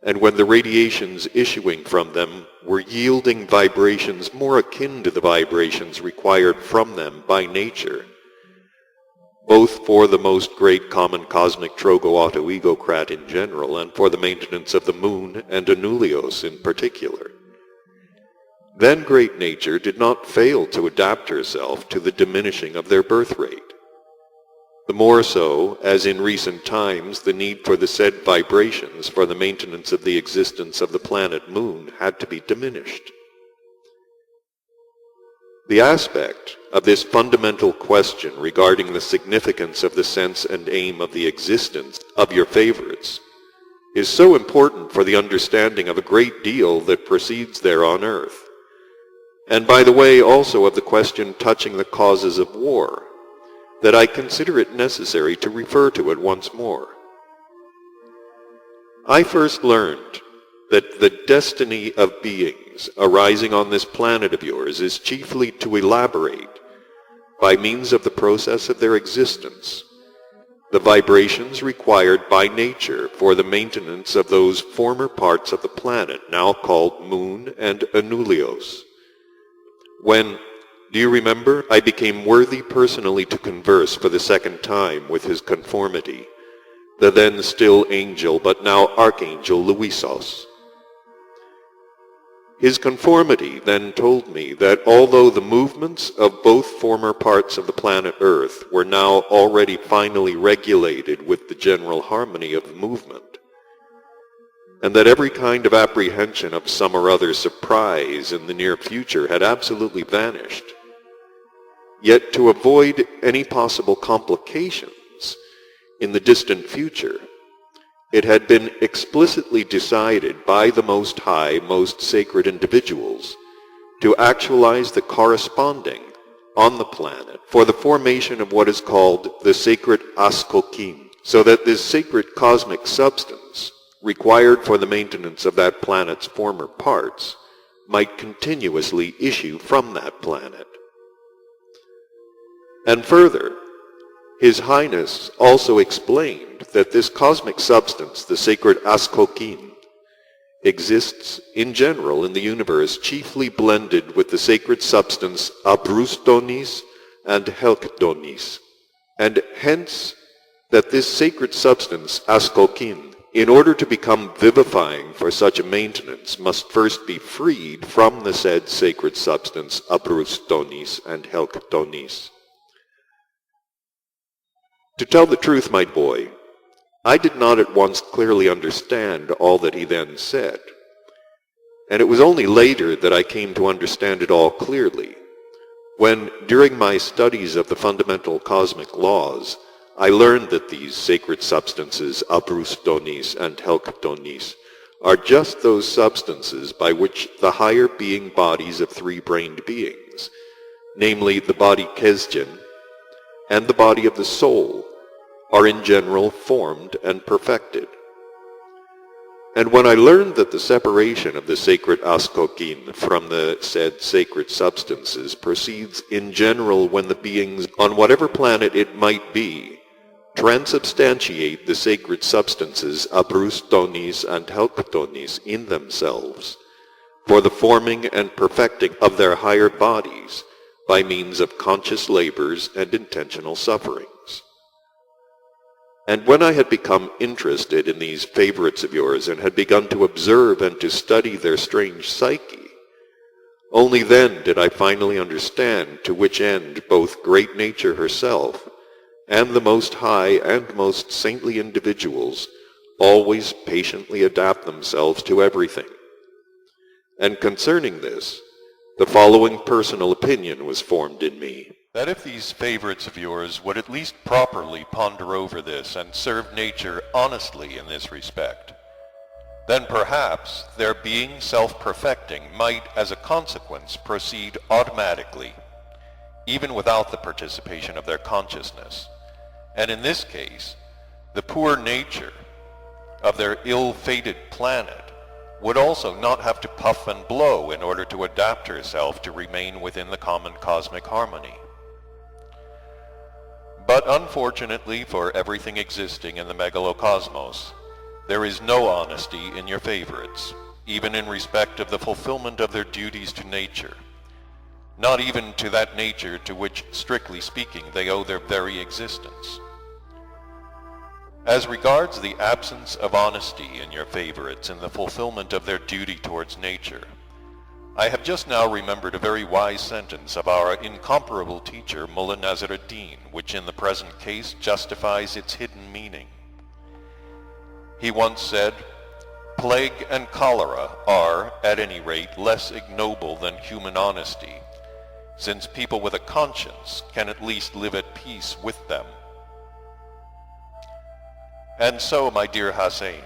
and when the radiations issuing from them were yielding vibrations more akin to the vibrations required from them by nature, both for the most great common cosmic trogo-auto-egocrat in general, and for the maintenance of the moon and Anulios in particular, then great nature did not fail to adapt herself to the diminishing of their birth rate. The more so, as in recent times the need for the said vibrations for the maintenance of the existence of the planet Moon had to be diminished. The aspect of this fundamental question regarding the significance of the sense and aim of the existence of your favorites is so important for the understanding of a great deal that proceeds there on earth, and by the way also of the question touching the causes of war, that I consider it necessary to refer to it once more. I first learned that the destiny of beings arising on this planet of yours is chiefly to elaborate, by means of the process of their existence, the vibrations required by nature for the maintenance of those former parts of the planet now called Moon and Anulios. When, do you remember, I became worthy personally to converse for the second time with his conformity, the then still angel but now archangel Luisos. His conformity then told me that although the movements of both former parts of the planet Earth were now already finally regulated with the general harmony of the movement, and that every kind of apprehension of some or other surprise in the near future had absolutely vanished, yet to avoid any possible complications in the distant future, it had been explicitly decided by the Most High, most sacred individuals to actualize the corresponding on the planet for the formation of what is called the sacred Askokim, so that this sacred cosmic substance required for the maintenance of that planet's former parts might continuously issue from that planet. And further, His Highness also explained that this cosmic substance, the sacred Askokim, exists in general in the universe chiefly blended with the sacred substance Abrustonis and Helkdonis, and hence that this sacred substance Askokim, in order to become vivifying for such a maintenance, must first be freed from the said sacred substance Abrustonis and Helkdonis. To tell the truth, my boy, I did not at once clearly understand all that he then said, and it was only later that I came to understand it all clearly, when, during my studies of the fundamental cosmic laws, I learned that these sacred substances, Abrustonis and Helkdonis, are just those substances by which the higher being bodies of three-brained beings, namely the body Kesdjan and the body of the soul, are in general formed and perfected. And when I learned that the separation of the sacred Askokin from the said sacred substances proceeds in general when the beings, on whatever planet it might be, transubstantiate the sacred substances Abrustonis and Helkdonis in themselves, for the forming and perfecting of their higher bodies by means of conscious labors and intentional sufferings. And when I had become interested in these favorites of yours and had begun to observe and to study their strange psyche, Only then did I finally understand to which end both great nature herself and the most high and most saintly individuals always patiently adapt themselves to everything. And concerning this, the following personal opinion was formed in me. That if these favorites of yours would at least properly ponder over this and serve nature honestly in this respect, then perhaps their being self-perfecting might, as a consequence, proceed automatically, even without the participation of their consciousness. And in this case, the poor nature of their ill-fated planet would also not have to puff and blow in order to adapt herself to remain within the common cosmic harmony. But unfortunately for everything existing in the megalocosmos, there is no honesty in your favorites, even in respect of the fulfillment of their duties to nature, not even to that nature to which, strictly speaking, they owe their very existence. As regards the absence of honesty in your favorites in the fulfillment of their duty towards nature, I have just now remembered a very wise sentence of our incomparable teacher Mullah Nasr ad-Din, which in the present case justifies its hidden meaning. He once said, "Plague and cholera are, at any rate, less ignoble than human honesty, since people with a conscience can at least live at peace with them." And so, my dear Hussein,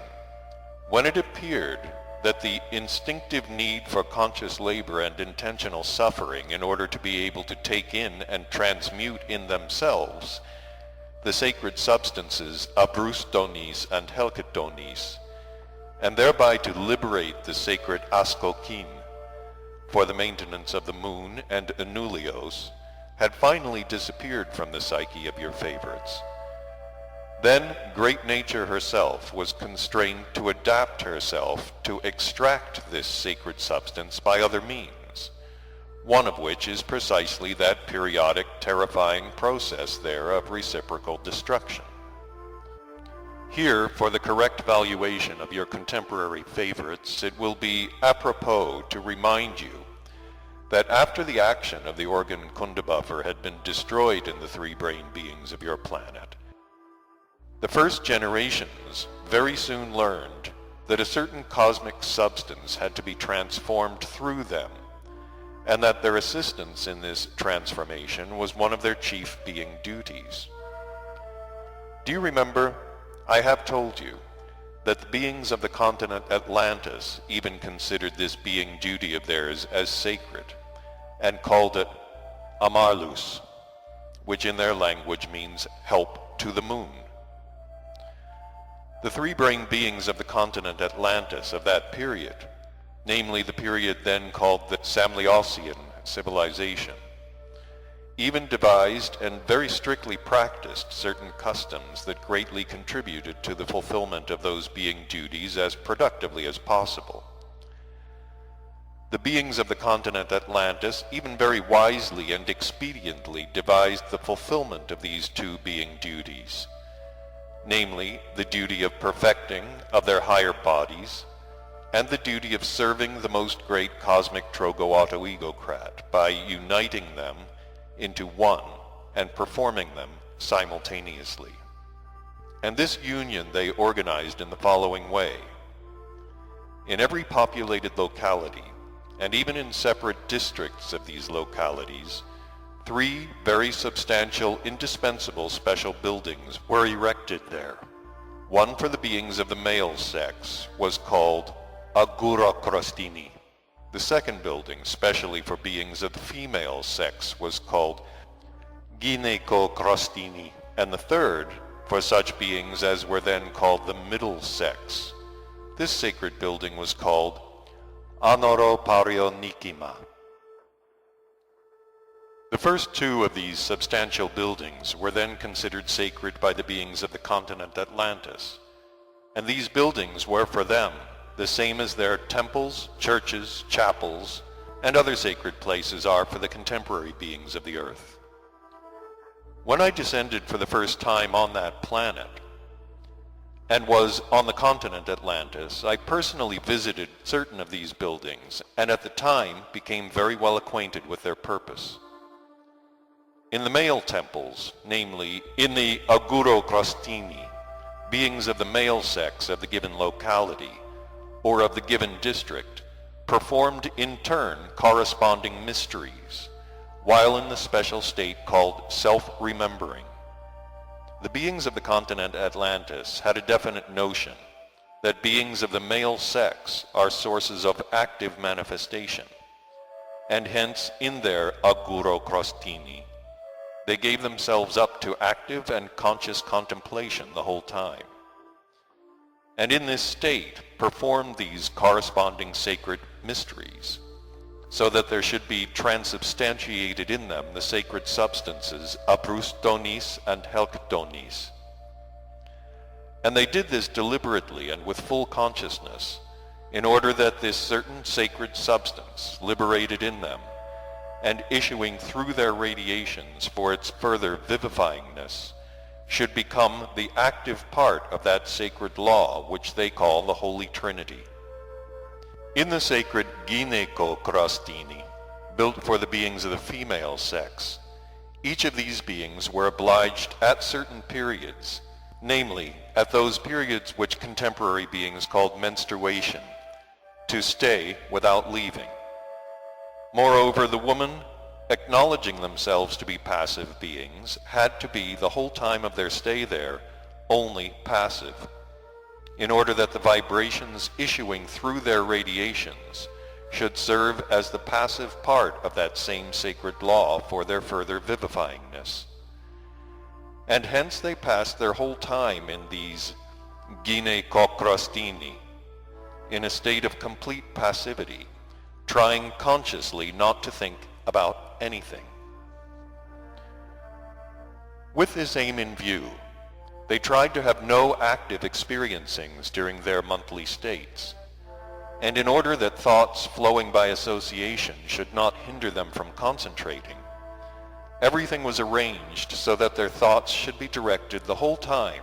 when it appeared that the instinctive need for conscious labor and intentional suffering in order to be able to take in and transmute in themselves the sacred substances Abrustonis and Helketonis, and thereby to liberate the sacred Askokin for the maintenance of the moon and Anulios, had finally disappeared from the psyche of your favorites, then great nature herself was constrained to adapt herself to extract this sacred substance by other means, one of which is precisely that periodic terrifying process there of reciprocal destruction. Here, for the correct valuation of your contemporary favorites, it will be apropos to remind you that after the action of the organ Kundabuffer had been destroyed in the three brain beings of your planet, the first generations very soon learned that a certain cosmic substance had to be transformed through them, and that their assistance in this transformation was one of their chief being duties. Do you remember, I have told you, that the beings of the continent Atlantis even considered this being duty of theirs as sacred, and called it Amarlus, which in their language means help to the moon. The three-brain beings of the continent Atlantis of that period, namely the period then called the Samliosian civilization, even devised and very strictly practiced certain customs that greatly contributed to the fulfillment of those being duties as productively as possible. The beings of the continent Atlantis even very wisely and expediently devised the fulfillment of these two being duties, namely the duty of perfecting of their higher bodies and the duty of serving the most great cosmic Trogo-Autoegocrat by uniting them into one and performing them simultaneously. And this union they organized in the following way. In every populated locality, and even in separate districts of these localities, three very substantial, indispensable special buildings were erected there. One for the beings of the male sex was called Agura-Krostini. The second building, specially for beings of the female sex, was called Gineko-Krostini, and the third, for such beings as were then called the middle sex. This sacred building was called Anoro-Pario-Nikima. The first two of these substantial buildings were then considered sacred by the beings of the continent Atlantis, and these buildings were for them the same as their temples, churches, chapels, and other sacred places are for the contemporary beings of the earth. When I descended for the first time on that planet, and was on the continent Atlantis, I personally visited certain of these buildings and at the time became very well acquainted with their purpose. In the male temples, namely in the Agurocrostini, beings of the male sex of the given locality or of the given district performed in turn corresponding mysteries, while in the special state called self-remembering. The beings of the continent Atlantis had a definite notion that beings of the male sex are sources of active manifestation, and hence in their Agurocrostini, they gave themselves up to active and conscious contemplation the whole time, and in this state performed these corresponding sacred mysteries, so that there should be transubstantiated in them the sacred substances Abrustonis and Helktonis. And they did this deliberately and with full consciousness, in order that this certain sacred substance, liberated in them, and issuing through their radiations for its further vivifyingness, should become the active part of that sacred law which they call the Holy Trinity. In the sacred Gynecocrostini, built for the beings of the female sex, each of these beings were obliged at certain periods, namely at those periods which contemporary beings called menstruation, to stay without leaving. Moreover, the woman, acknowledging themselves to be passive beings, had to be the whole time of their stay there only passive, in order that the vibrations issuing through their radiations should serve as the passive part of that same sacred law for their further vivifyingness. And hence they passed their whole time in these Gynecocrostini, in a state of complete passivity, trying consciously not to think about anything. With this aim in view, they tried to have no active experiencings during their monthly states, and in order that thoughts flowing by association should not hinder them from concentrating, everything was arranged so that their thoughts should be directed the whole time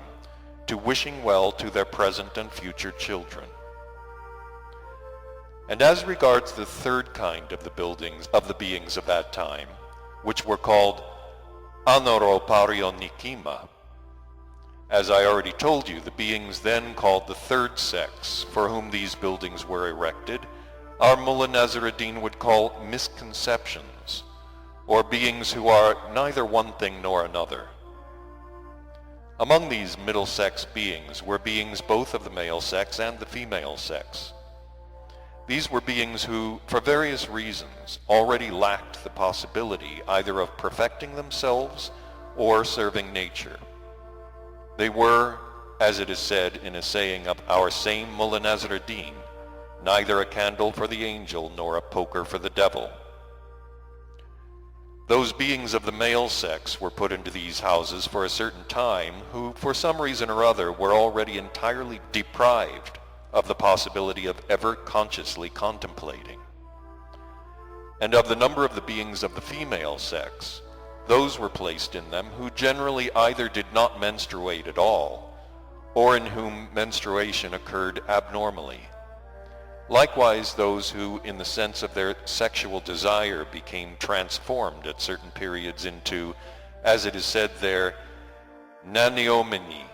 to wishing well to their present and future children. And as regards the third kind of the buildings of the beings of that time, which were called Anoroparionikima, as I already told you, the beings then called the third sex, for whom these buildings were erected, our Mullah Nasruddin would call misconceptions, or beings who are neither one thing nor another. Among these middle sex beings were beings both of the male sex and the female sex. These were beings who, for various reasons, already lacked the possibility either of perfecting themselves or serving nature. They were, as it is said in a saying of our same Mullah Nasruddin, neither a candle for the angel nor a poker for the devil. Those beings of the male sex were put into these houses for a certain time who, for some reason or other, were already entirely deprived of the possibility of ever consciously contemplating. And of the number of the beings of the female sex, those were placed in them who generally either did not menstruate at all, or in whom menstruation occurred abnormally. Likewise, those who, in the sense of their sexual desire, became transformed at certain periods into, as it is said there, naniomini,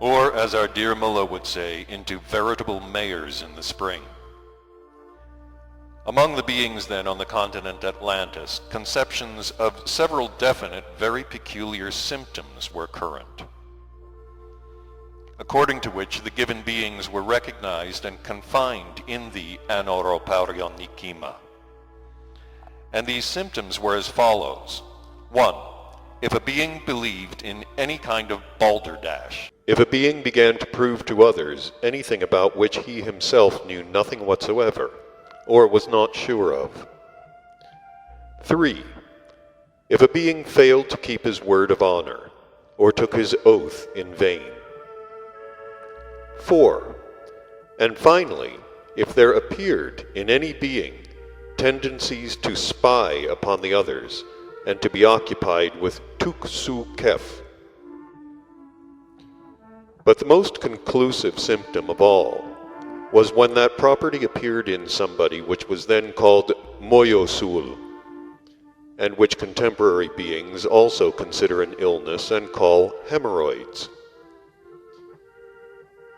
or as our dear Mullah would say, into veritable mayors in the spring. Among the beings then on the continent Atlantis, conceptions of several definite, very peculiar symptoms were current, according to which the given beings were recognized and confined in the Anoroparionikima. And these symptoms were as follows. 1. If a being believed in any kind of balderdash. If a being began to prove to others anything about which he himself knew nothing whatsoever, or was not sure of. 3. If a being failed to keep his word of honor, or took his oath in vain. 4. And finally, if there appeared in any being tendencies to spy upon the others, and to be occupied with tuksu kef. But the most conclusive symptom of all was when that property appeared in somebody which was then called moyosul, and which contemporary beings also consider an illness and call hemorrhoids.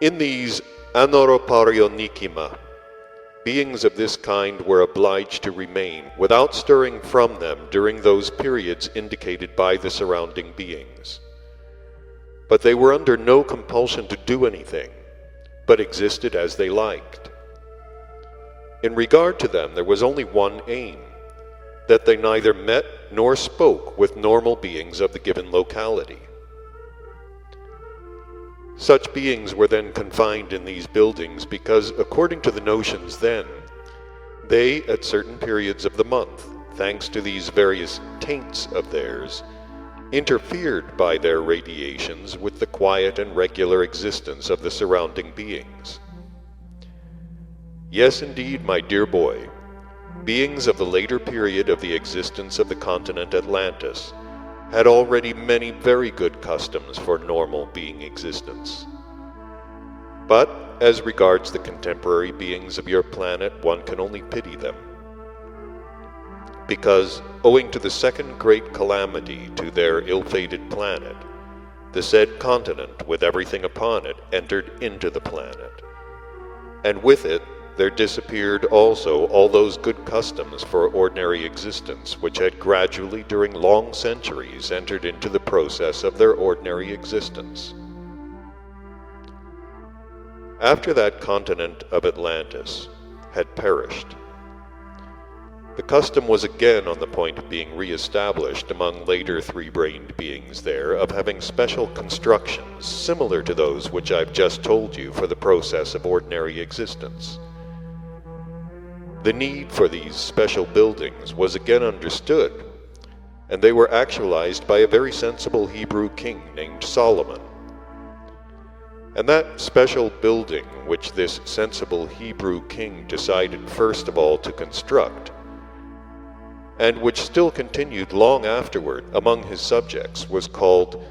In these anoroparionikima, beings of this kind were obliged to remain without stirring from them during those periods indicated by the surrounding beings. But they were under no compulsion to do anything, but existed as they liked. In regard to them, there was only one aim, that they neither met nor spoke with normal beings of the given locality. Such beings were then confined in these buildings because, according to the notions then, they, at certain periods of the month, thanks to these various taints of theirs, interfered by their radiations with the quiet and regular existence of the surrounding beings. Yes, indeed, my dear boy, beings of the later period of the existence of the continent Atlantis had already many very good customs for normal being existence. But as regards the contemporary beings of your planet, one can only pity them, because, owing to the second great calamity to their ill-fated planet, the said continent with everything upon it entered into the planet, and with it there disappeared also all those good customs for ordinary existence which had gradually during long centuries entered into the process of their ordinary existence. After that continent of Atlantis had perished, the custom was again on the point of being re-established among later three-brained beings there of having special constructions similar to those which I've just told you for the process of ordinary existence. The need for these special buildings was again understood, and they were actualized by a very sensible Hebrew king named Solomon. And that special building which this sensible Hebrew king decided first of all to construct, and which still continued long afterward among his subjects, was called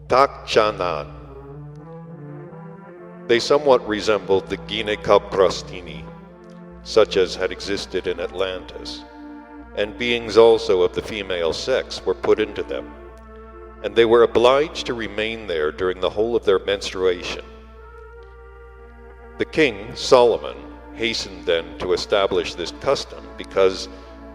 Takchanan. They somewhat resembled the Ginekaprostini, such as had existed in Atlantis, and beings also of the female sex were put into them, and they were obliged to remain there during the whole of their menstruation. The king, Solomon, hastened then to establish this custom because,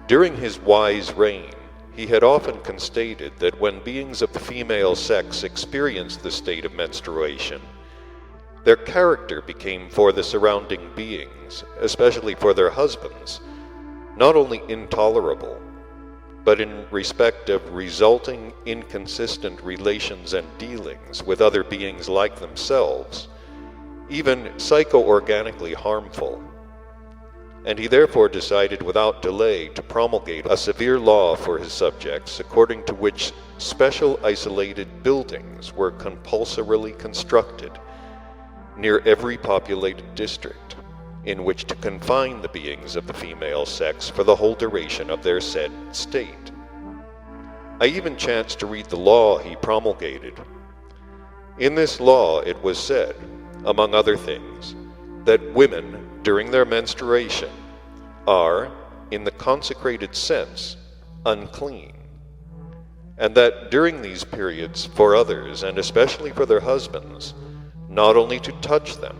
during his wise reign, he had often constated that when beings of the female sex experienced the state of menstruation, their character became for the surrounding beings, especially for their husbands, not only intolerable, but in respect of resulting inconsistent relations and dealings with other beings like themselves, even psycho-organically harmful. And he therefore decided without delay to promulgate a severe law for his subjects, according to which special isolated buildings were compulsorily constructed near every populated district, in which to confine the beings of the female sex for the whole duration of their said state. I even chanced to read the law he promulgated. In this law it was said, among other things, that women, during their menstruation, are, in the consecrated sense, unclean, and that during these periods for others, and especially for their husbands, not only to touch them,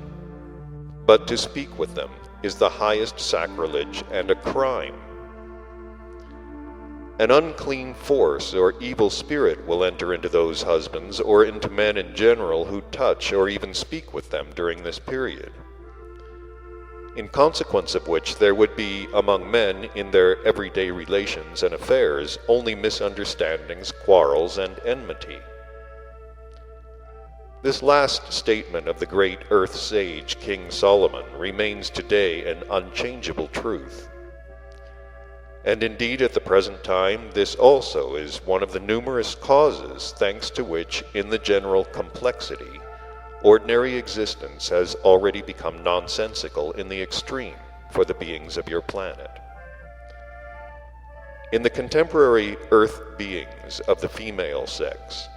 but to speak with them is the highest sacrilege and a crime. An unclean force or evil spirit will enter into those husbands or into men in general who touch or even speak with them during this period, in consequence of which there would be among men in their everyday relations and affairs only misunderstandings, quarrels, and enmity. This last statement of the great earth sage King Solomon remains today an unchangeable truth. And indeed at the present time this also is one of the numerous causes thanks to which, in the general complexity, ordinary existence has already become nonsensical in the extreme for the beings of your planet. In the contemporary earth beings of the female sex,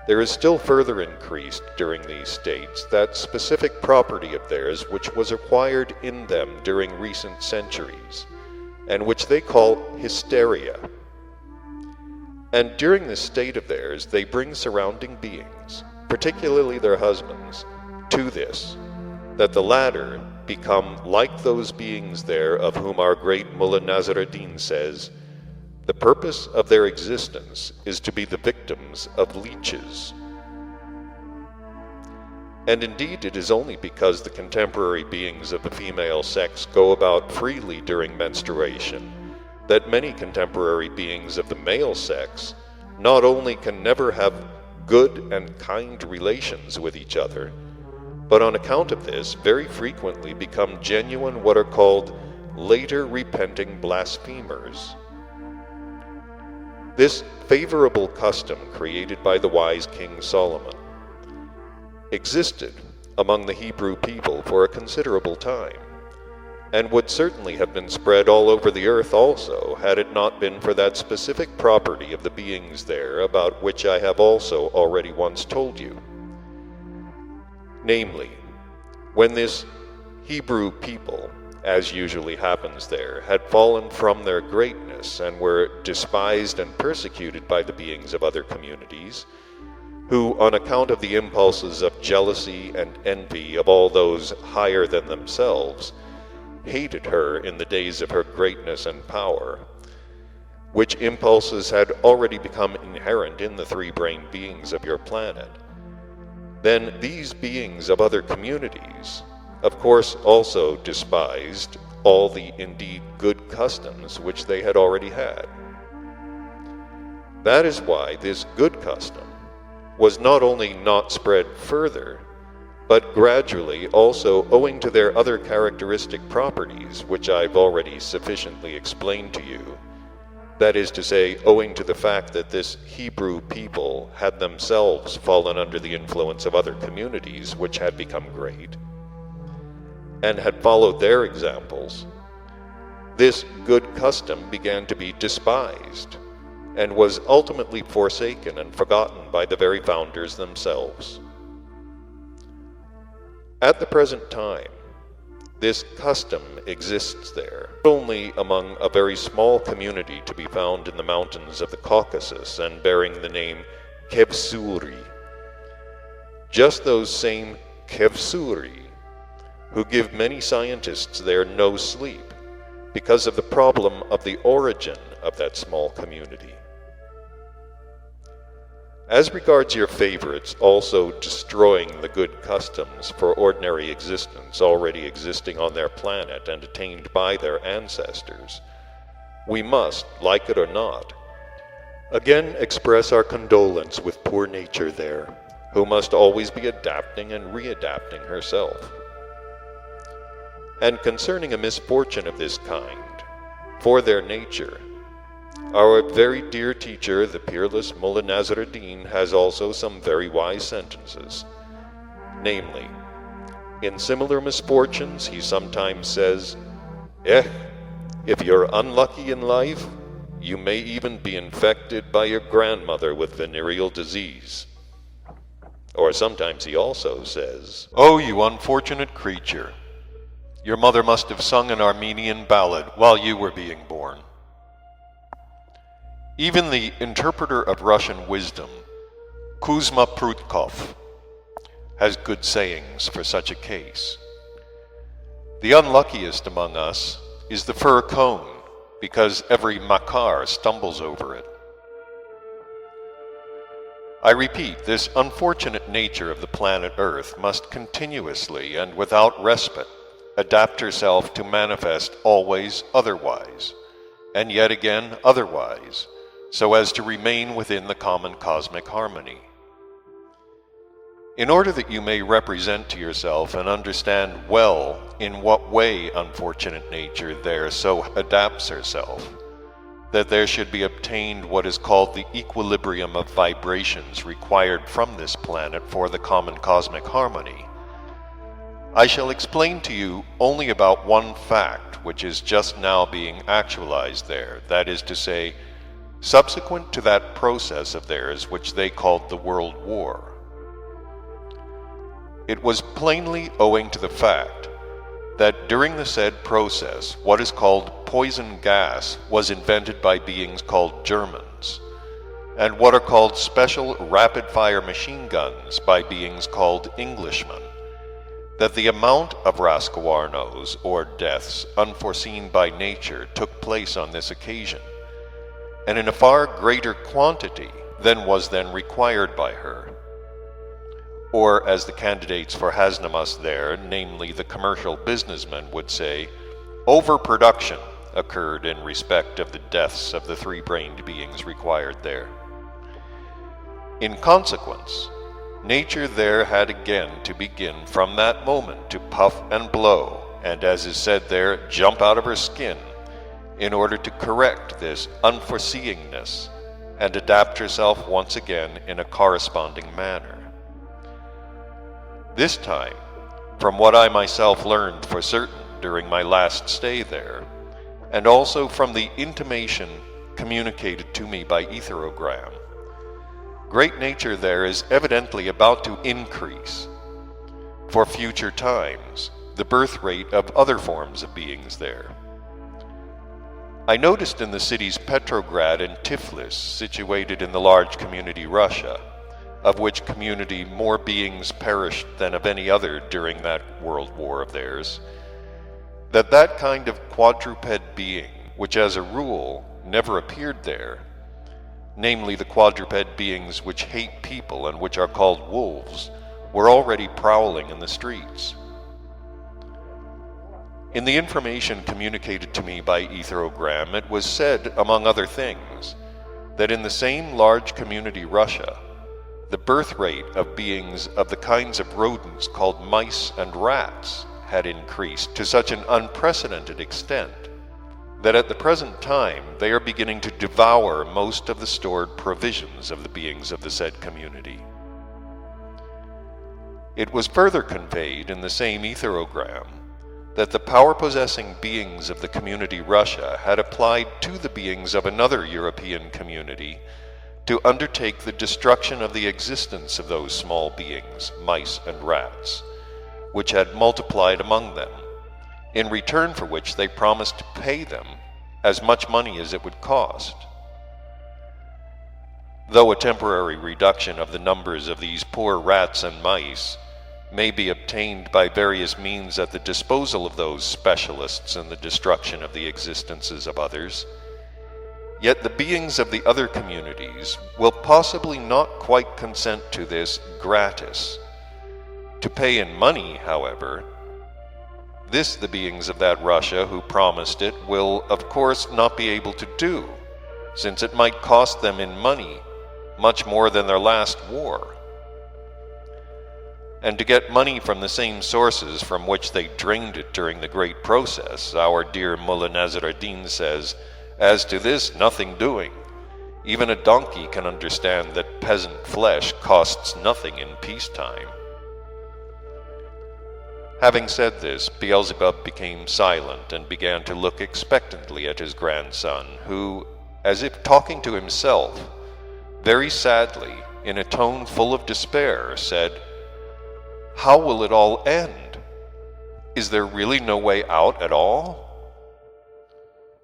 there is still further increased during these states that specific property of theirs which was acquired in them during recent centuries, and which they call hysteria. And during this state of theirs, they bring surrounding beings, particularly their husbands, to this, that the latter become like those beings there of whom our great Mullah Nasr ad-Din says, the purpose of their existence is to be the victims of leeches. And indeed it is only because the contemporary beings of the female sex go about freely during menstruation that many contemporary beings of the male sex not only can never have good and kind relations with each other, but on account of this very frequently become genuine what are called later repenting blasphemers. This favorable custom created by the wise King Solomon existed among the Hebrew people for a considerable time, and would certainly have been spread all over the earth also, had it not been for that specific property of the beings there about which I have also already once told you. Namely, when this Hebrew people, as usually happens there, had fallen from their greatness and were despised and persecuted by the beings of other communities, who, on account of the impulses of jealousy and envy of all those higher than themselves, hated her in the days of her greatness and power, which impulses had already become inherent in the three-brained beings of your planet, then these beings of other communities, of course, also despised all the indeed good customs which they had already had. That is why this good custom was not only not spread further, but gradually also owing to their other characteristic properties, which I've already sufficiently explained to you, that is to say, owing to the fact that this Hebrew people had themselves fallen under the influence of other communities which had become great, and had followed their examples, this good custom began to be despised, and was ultimately forsaken and forgotten by the very founders themselves. At the present time, this custom exists there, only among a very small community to be found in the mountains of the Caucasus and bearing the name Kevsuri. Just those same Kevsuri who give many scientists there no sleep because of the problem of the origin of that small community. As regards your favorites also destroying the good customs for ordinary existence already existing on their planet and attained by their ancestors, we must, like it or not, again express our condolence with poor nature there, who must always be adapting and readapting herself. And concerning a misfortune of this kind, for their nature, our very dear teacher, the peerless Mullah Nasr ad-Din, has also some very wise sentences. Namely, in similar misfortunes, he sometimes says, if you're unlucky in life, you may even be infected by your grandmother with venereal disease. Or sometimes he also says, "Oh, you unfortunate creature! Your mother must have sung an Armenian ballad while you were being born." Even the interpreter of Russian wisdom, Kuzma Prutkov, has good sayings for such a case. The unluckiest among us is the fir cone, because every makar stumbles over it. I repeat, this unfortunate nature of the planet Earth must continuously and without respite adapt herself to manifest always otherwise, and yet again otherwise, so as to remain within the common cosmic harmony. In order that you may represent to yourself and understand well in what way unfortunate nature there so adapts herself, that there should be obtained what is called the equilibrium of vibrations required from this planet for the common cosmic harmony, I shall explain to you only about one fact which is just now being actualized there, that is to say, subsequent to that process of theirs which they called the World War. It was plainly owing to the fact that during the said process what is called poison gas was invented by beings called Germans, and what are called special rapid-fire machine guns by beings called Englishmen, that the amount of Rascahuarnos, or deaths, unforeseen by nature took place on this occasion, and in a far greater quantity than was then required by her. Or, as the candidates for Hasnamus there, namely the commercial businessmen, would say, overproduction occurred in respect of the deaths of the three-brained beings required there. In consequence, nature there had again to begin from that moment to puff and blow, and as is said there, jump out of her skin, in order to correct this unforeseeingness and adapt herself once again in a corresponding manner. This time, from what I myself learned for certain during my last stay there, and also from the intimation communicated to me by etherogram, great nature there is evidently about to increase, for future times, the birth rate of other forms of beings there. I noticed in the cities Petrograd and Tiflis, situated in the large community Russia, of which community more beings perished than of any other during that world war of theirs, that kind of quadruped being, which as a rule never appeared there, namely the quadruped beings which hate people and which are called wolves, were already prowling in the streets. In the information communicated to me by etherogram, it was said, among other things, that in the same large community Russia, the birth rate of beings of the kinds of rodents called mice and rats had increased to such an unprecedented extent that at the present time they are beginning to devour most of the stored provisions of the beings of the said community. It was further conveyed in the same etherogram that the power-possessing beings of the community Russia had applied to the beings of another European community to undertake the destruction of the existence of those small beings, mice and rats, which had multiplied among them, in return for which they promised to pay them as much money as it would cost. Though a temporary reduction of the numbers of these poor rats and mice may be obtained by various means at the disposal of those specialists in the destruction of the existences of others, yet the beings of the other communities will possibly not quite consent to this gratis. To pay in money, however, this the beings of that Russia who promised it will of course not be able to do, since it might cost them in money much more than their last war. And to get money from the same sources from which they drained it during the great process, our dear Mullah Nazar ad-Din says, as to this, nothing doing. Even a donkey can understand that peasant flesh costs nothing in peacetime. Having said this, Beelzebub became silent and began to look expectantly at his grandson, who, as if talking to himself, very sadly, in a tone full of despair, said, "How will it all end? Is there really no way out at all?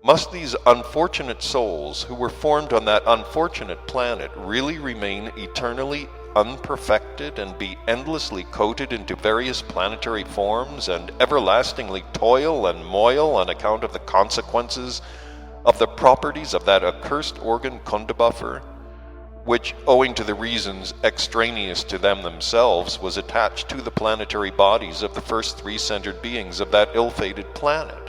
Must these unfortunate souls who were formed on that unfortunate planet really remain eternally unperfected and be endlessly coated into various planetary forms and everlastingly toil and moil on account of the consequences of the properties of that accursed organ Kundabuffer, which, owing to the reasons extraneous to them themselves, was attached to the planetary bodies of the first three centered beings of that ill-fated planet?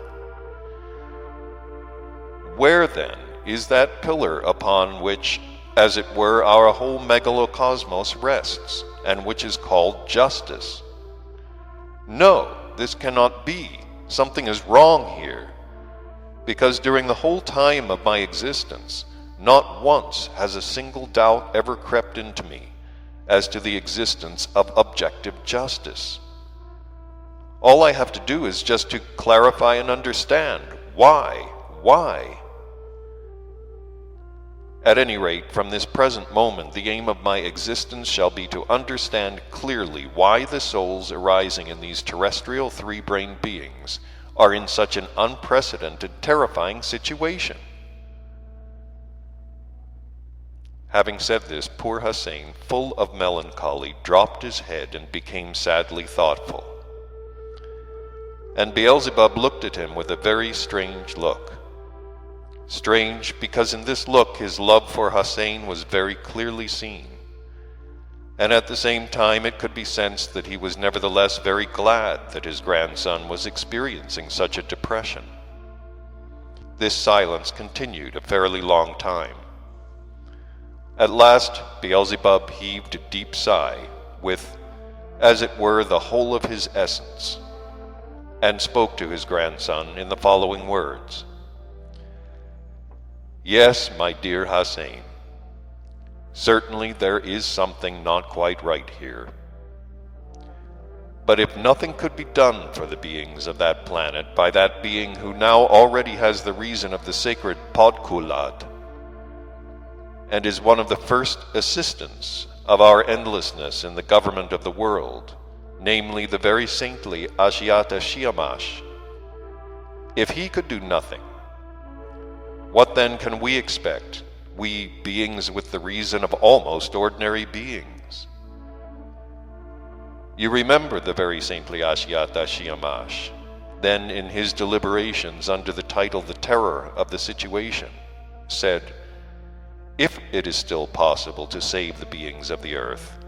Where, then, is that pillar upon which, as it were, our whole megalocosmos rests, and which is called justice? No, this cannot be. Something is wrong here, because during the whole time of my existence, not once has a single doubt ever crept into me as to the existence of objective justice. All I have to do is just to clarify and understand why. At any rate, from this present moment, the aim of my existence shall be to understand clearly why the souls arising in these terrestrial three-brained beings are in such an unprecedented, terrifying situation. Having said this, poor Hussein, full of melancholy, dropped his head and became sadly thoughtful. And Beelzebub looked at him with a very strange look. Strange, because in this look his love for Hussein was very clearly seen, and at the same time it could be sensed that he was nevertheless very glad that his grandson was experiencing such a depression. This silence continued a fairly long time. At last Beelzebub heaved a deep sigh, with, as it were, the whole of his essence, and spoke to his grandson in the following words. Yes, my dear Hussein, certainly there is something not quite right here. But if nothing could be done for the beings of that planet by that being who now already has the reason of the sacred Podkulat, and is one of the first assistants of our endlessness in the government of the world, namely the very saintly Ashiata Shiamash, if he could do nothing, what then can we expect, we beings with the reason of almost ordinary beings? You remember the very saintly Ashiata Shiamash, then in his deliberations under the title The Terror of the Situation, said, if it is still possible to save the beings of the earth,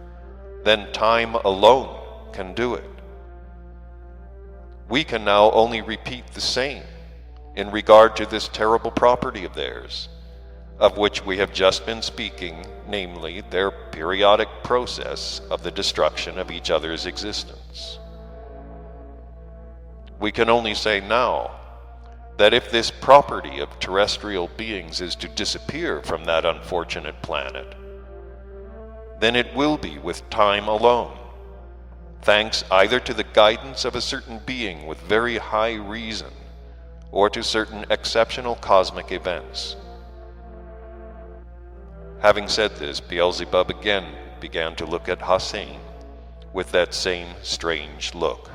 then time alone can do it. We can now only repeat the same in regard to this terrible property of theirs, of which we have just been speaking, namely their periodic process of the destruction of each other's existence. We can only say now that if this property of terrestrial beings is to disappear from that unfortunate planet, then it will be with time alone, thanks either to the guidance of a certain being with very high reason, or to certain exceptional cosmic events. Having said this, Beelzebub again began to look at Hussein with that same strange look.